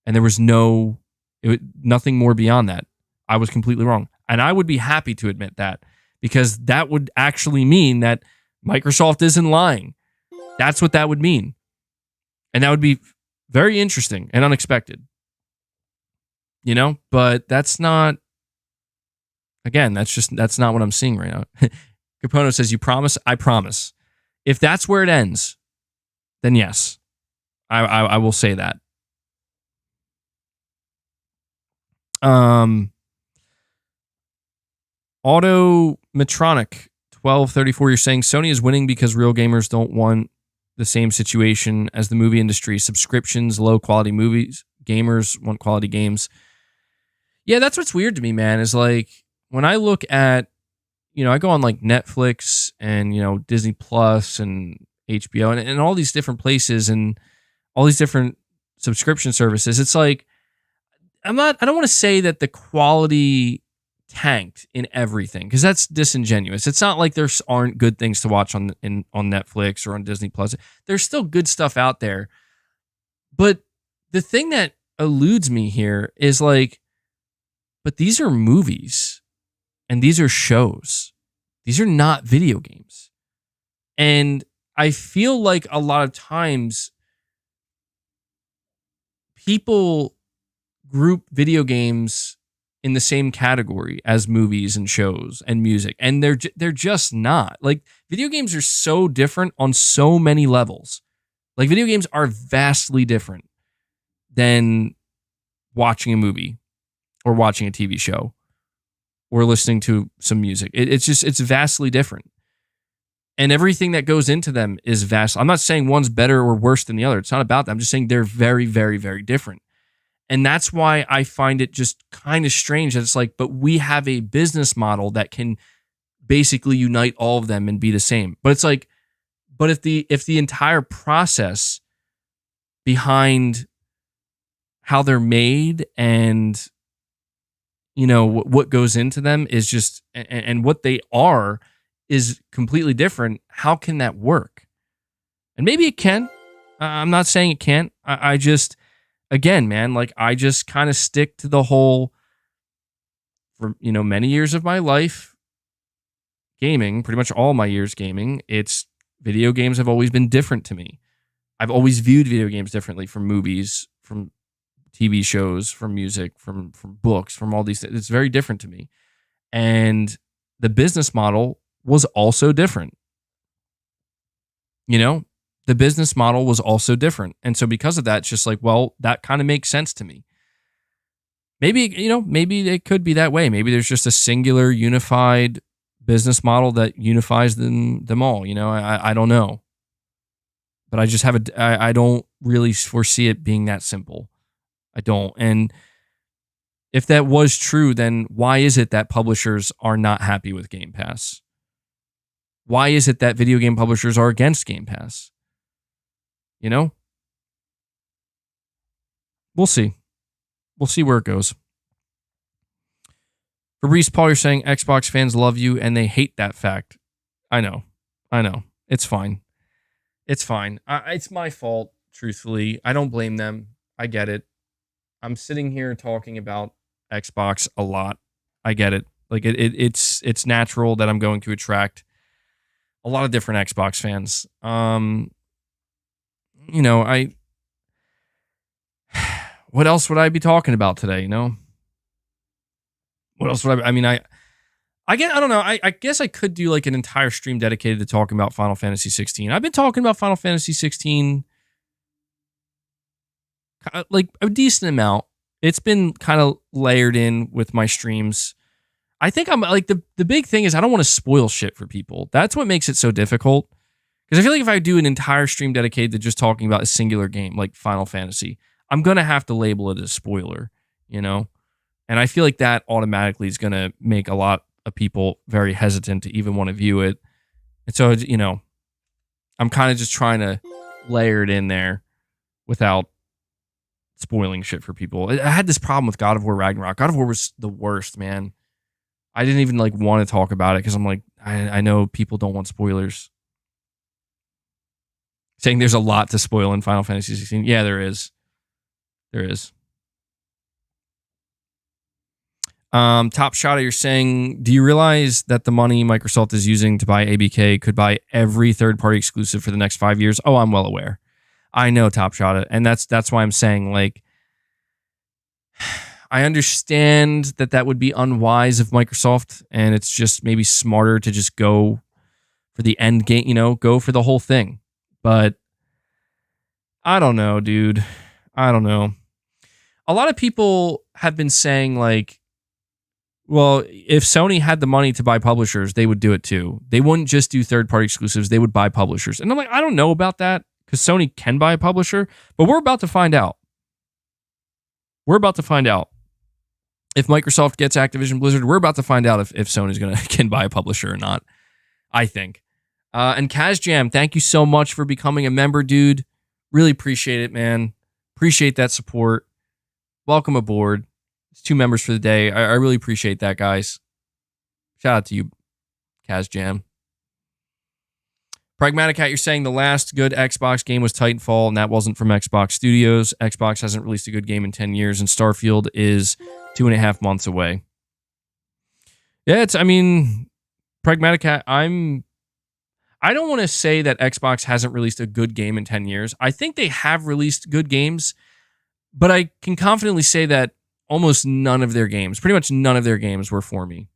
And there was nothing more beyond that. I was completely wrong. And I would be happy to admit that, because that would actually mean that Microsoft isn't lying. That's what that would mean. And that would be very interesting and unexpected. But that's not, again, that's not what I'm seeing right now. Capono says, you promise? I promise. If that's where it ends, then yes, I will say that. Um, Automatronic 1234, you're saying Sony is winning because real gamers don't want the same situation as the movie industry. Subscriptions, low quality movies. Gamers want quality games. Yeah, that's what's weird to me, man, is like when I look at, I go on like Netflix and, Disney Plus and HBO and all these different places and all these different subscription services. It's like, I don't want to say that the quality tanked in everything because that's disingenuous. It's not like there aren't good things to watch on Netflix or on Disney Plus. There's still good stuff out there. But the thing that eludes me here is like, but these are movies and these are shows. These are not video games. And I feel like a lot of times people group video games in the same category as movies and shows and music, and they're just not. Like, video games are so different on so many levels. Like, video games are vastly different than watching a movie or watching a TV show or listening to some music. It's vastly different. And everything that goes into them is vast. I'm not saying one's better or worse than the other. It's not about that. I'm just saying they're very, very, very different. And that's why I find it just kind of strange that it's like, but we have a business model that can basically unite all of them and be the same. But it's like, but if the entire process behind how they're made and, what goes into them is just, and what they are is completely different, how can that work? And maybe it can. I'm not saying it can't. I just... Again, man, like I just kind of stick to the whole, for, many years of my life gaming, pretty much all my years gaming, it's video games have always been different to me. I've always viewed video games differently from movies, from TV shows, from music, from books, from all these things. It's very different to me. And the business model was also different. The business model was also different. And so because of that, it's just like, well, that kind of makes sense to me. Maybe, maybe it could be that way. Maybe there's just a singular unified business model that unifies them all. I don't know. But I just I don't really foresee it being that simple. I don't. And if that was true, then why is it that publishers are not happy with Game Pass? Why is it that video game publishers are against Game Pass? We'll see. We'll see where it goes. Fabrice Paul, you're saying Xbox fans love you and they hate that fact. I know. It's fine. It's my fault, truthfully. I don't blame them. I get it. I'm sitting here talking about Xbox a lot. I get it. Like it's natural that I'm going to attract a lot of different Xbox fans. What else would I be talking about today? What else would I don't know. I guess I could do like an entire stream dedicated to talking about Final Fantasy 16. I've been talking about Final Fantasy 16 like a decent amount. It's been kind of layered in with my streams. I think I'm like the big thing is I don't want to spoil shit for people. That's what makes it so difficult. Because I feel like if I do an entire stream dedicated to just talking about a singular game like Final Fantasy, I'm going to have to label it as a spoiler, And I feel like that automatically is going to make a lot of people very hesitant to even want to view it. And so, I'm kind of just trying to layer it in there without spoiling shit for people. I had this problem with God of War Ragnarok. God of War was the worst, man. I didn't even like want to talk about it because I'm like, I know people don't want spoilers. Saying there's a lot to spoil in Final Fantasy 16. Yeah, there is. Top Shot, you're saying, do you realize that the money Microsoft is using to buy ABK could buy every third-party exclusive for the next 5 years? Oh, I'm well aware. I know, Top Shot, and that's why I'm saying, like, I understand that would be unwise of Microsoft, and it's just maybe smarter to just go for the end game, go for the whole thing. But I don't know, dude. I don't know. a lot of people have been saying like, well, if Sony had the money to buy publishers, they would do it too. They wouldn't just do third-party exclusives. They would buy publishers. And I'm like, I don't know about that because Sony can buy a publisher, but we're about to find out. We're about to find out. If Microsoft gets Activision Blizzard, we're about to find out if Sony's can buy a publisher or not, I think. And KazJam, thank you so much for becoming a member, dude. Really appreciate it, man. Appreciate that support. Welcome aboard. It's 2 members for the day. I really appreciate that, guys. Shout out to you, KazJam. Pragmatic Hat, you're saying the last good Xbox game was Titanfall, and that wasn't from Xbox Studios. Xbox hasn't released a good game in 10 years, and Starfield is 2.5 months away. Yeah, Pragmatic Hat, I don't want to say that Xbox hasn't released a good game in 10 years. I think they have released good games, but I can confidently say that almost none of their games, pretty much none of their games were for me.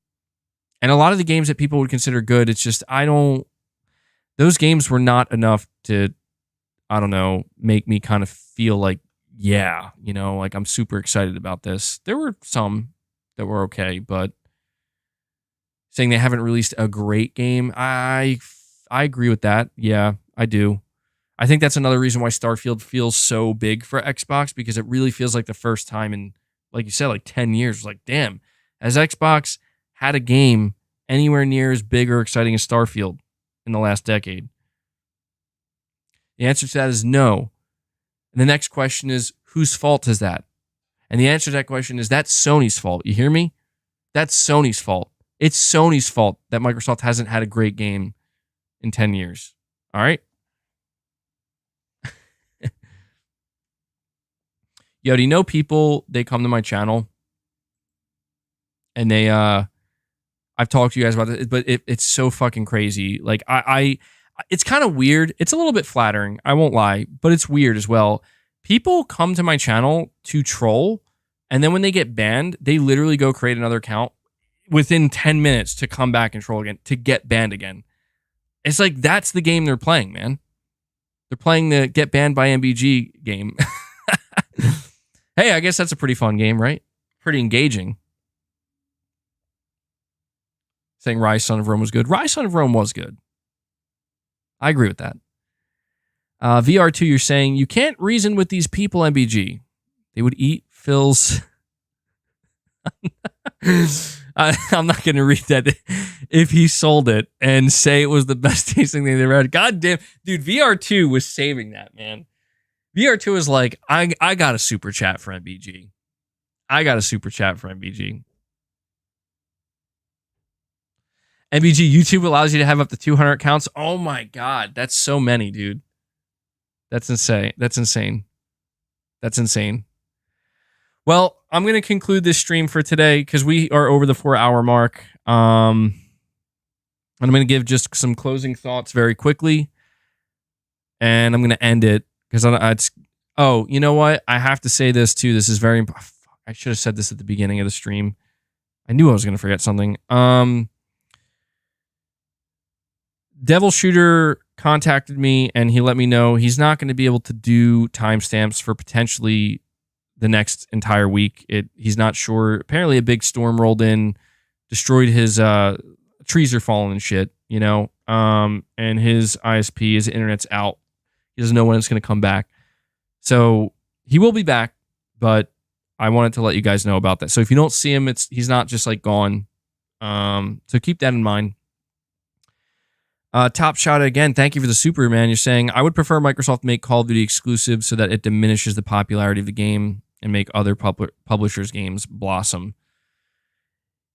And a lot of the games that people would consider good, it's just, those games were not enough to, make me kind of feel like, yeah, like I'm super excited about this. There were some that were okay, but saying they haven't released a great game, I agree with that. Yeah, I do. I think that's another reason why Starfield feels so big for Xbox, because it really feels like the first time in, like you said, like 10 years. Like, damn, has Xbox had a game anywhere near as big or exciting as Starfield in the last decade? The answer to that is no. And the next question is, whose fault is that? And the answer to that question is, that's Sony's fault. You hear me? That's Sony's fault. It's Sony's fault that Microsoft hasn't had a great game in 10 years. All right? Yo, do you know people, they come to my channel and they, I've talked to you guys about it, but it's so fucking crazy. Like, it's kind of weird. It's a little bit flattering, I won't lie, but it's weird as well. People come to my channel to troll, and then when they get banned, they literally go create another account within 10 minutes to come back and troll again, to get banned again. It's like, that's the game they're playing, man. They're playing the get banned by MBG game. Hey, I guess that's a pretty fun game, right? Pretty engaging. Saying Rise Son of Rome was good. Rise Son of Rome was good. I agree with that. VR2, you're saying, you can't reason with these people, MBG. They would eat Phil's... I'm not going to read that. If he sold it and say it was the best tasting thing they ever had. God damn. Dude, VR2 was saving that, man. VR2 was like, I got a super chat for MBG. MBG, YouTube allows you to have up to 200 accounts. Oh my God. That's so many, dude. That's insane. Well, I'm going to conclude this stream for today because we are over the 4-hour mark. And I'm going to give just some closing thoughts very quickly. And I'm going to end it because you know what? I have to say this too. This is very important. I should have said this at the beginning of the stream. I knew I was going to forget something. Devil Shooter contacted me and he let me know he's not going to be able to do timestamps for potentially the next entire week. He's not sure. Apparently a big storm rolled in, destroyed his trees are falling and shit, and his ISP, his internet's out. He doesn't know when it's going to come back. So he will be back, but I wanted to let you guys know about that. So if you don't see him, he's not just like gone. So keep that in mind. Top Shot again, thank you for the super, man. You're saying, I would prefer Microsoft make Call of Duty exclusive so that it diminishes the popularity of the game and make other publishers' games blossom.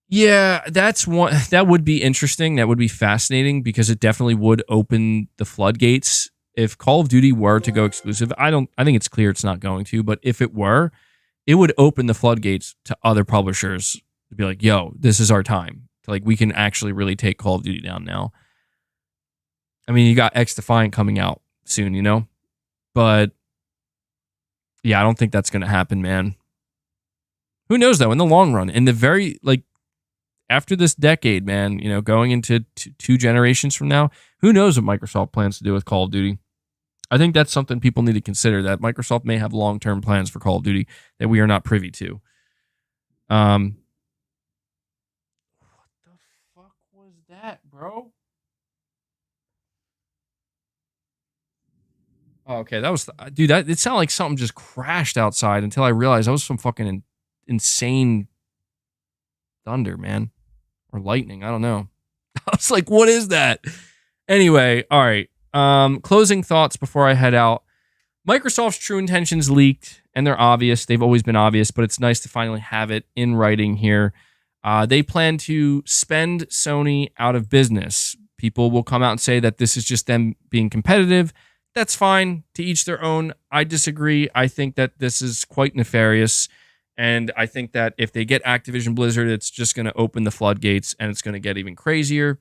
Yeah, that would be interesting. That would be fascinating because it definitely would open the floodgates. If Call of Duty were to go exclusive, I think it's clear it's not going to, but if it were, it would open the floodgates to other publishers to be like, yo, this is our time. Like, we can actually really take Call of Duty down now. I mean, you got X Defiant coming out soon, but yeah, I don't think that's going to happen, man. Who knows though, in the long run, in the very, after this decade, man, going into two generations from now, who knows what Microsoft plans to do with Call of Duty. I think that's something people need to consider, that Microsoft may have long-term plans for Call of Duty that we are not privy to. What the fuck was that, bro? Oh, okay, that was, dude, that it sounded like something just crashed outside until I realized that was some fucking insane thunder, man. Or lightning, I don't know. I was like, what is that? Anyway, all right. Closing thoughts before I head out. Microsoft's true intentions leaked, and they're obvious. They've always been obvious, but it's nice to finally have it in writing here. They plan to spend Sony out of business. People will come out and say that this is just them being competitive. That's fine. To each their own. I disagree. I think that this is quite nefarious. And I think that if they get Activision Blizzard, it's just going to open the floodgates and it's going to get even crazier.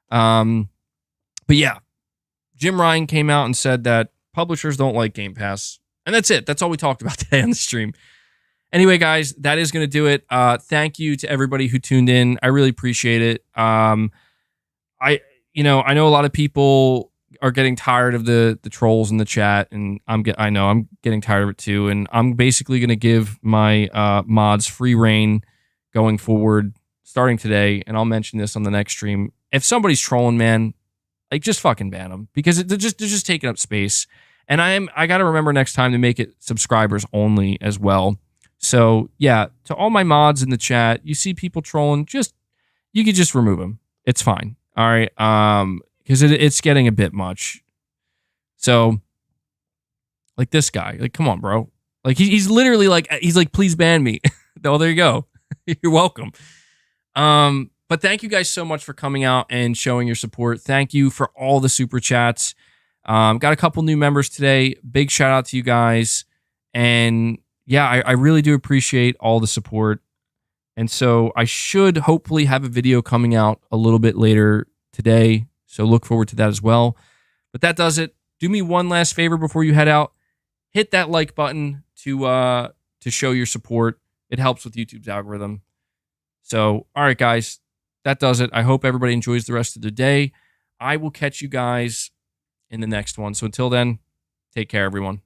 But yeah, Jim Ryan came out and said that publishers don't like Game Pass. And that's it. That's all we talked about today on the stream. Anyway, guys, that is going to do it. Thank you to everybody who tuned in. I really appreciate it. I know a lot of people are getting tired of the trolls in the chat, and I know I'm getting tired of it too. And I'm basically going to give my mods free reign going forward, starting today. And I'll mention this on the next stream. If somebody's trolling, man, like, just fucking ban them, because they're just taking up space. And I got to remember next time to make it subscribers only as well. So yeah, to all my mods in the chat, you see people trolling, you could just remove them. It's fine. All right. Because it's getting a bit much. So, like, this guy, like, come on, bro. Like, he's literally like, please ban me. Oh, there you go. You're welcome. But thank you guys so much for coming out and showing your support. Thank you for all the super chats. Got a couple new members today. Big shout out to you guys. And yeah, I really do appreciate all the support. And so I should hopefully have a video coming out a little bit later today. So look forward to that as well. But that does it. Do me one last favor before you head out. Hit that like button to show your support. It helps with YouTube's algorithm. So, all right, guys, that does it. I hope everybody enjoys the rest of the day. I will catch you guys in the next one. So until then, take care, everyone.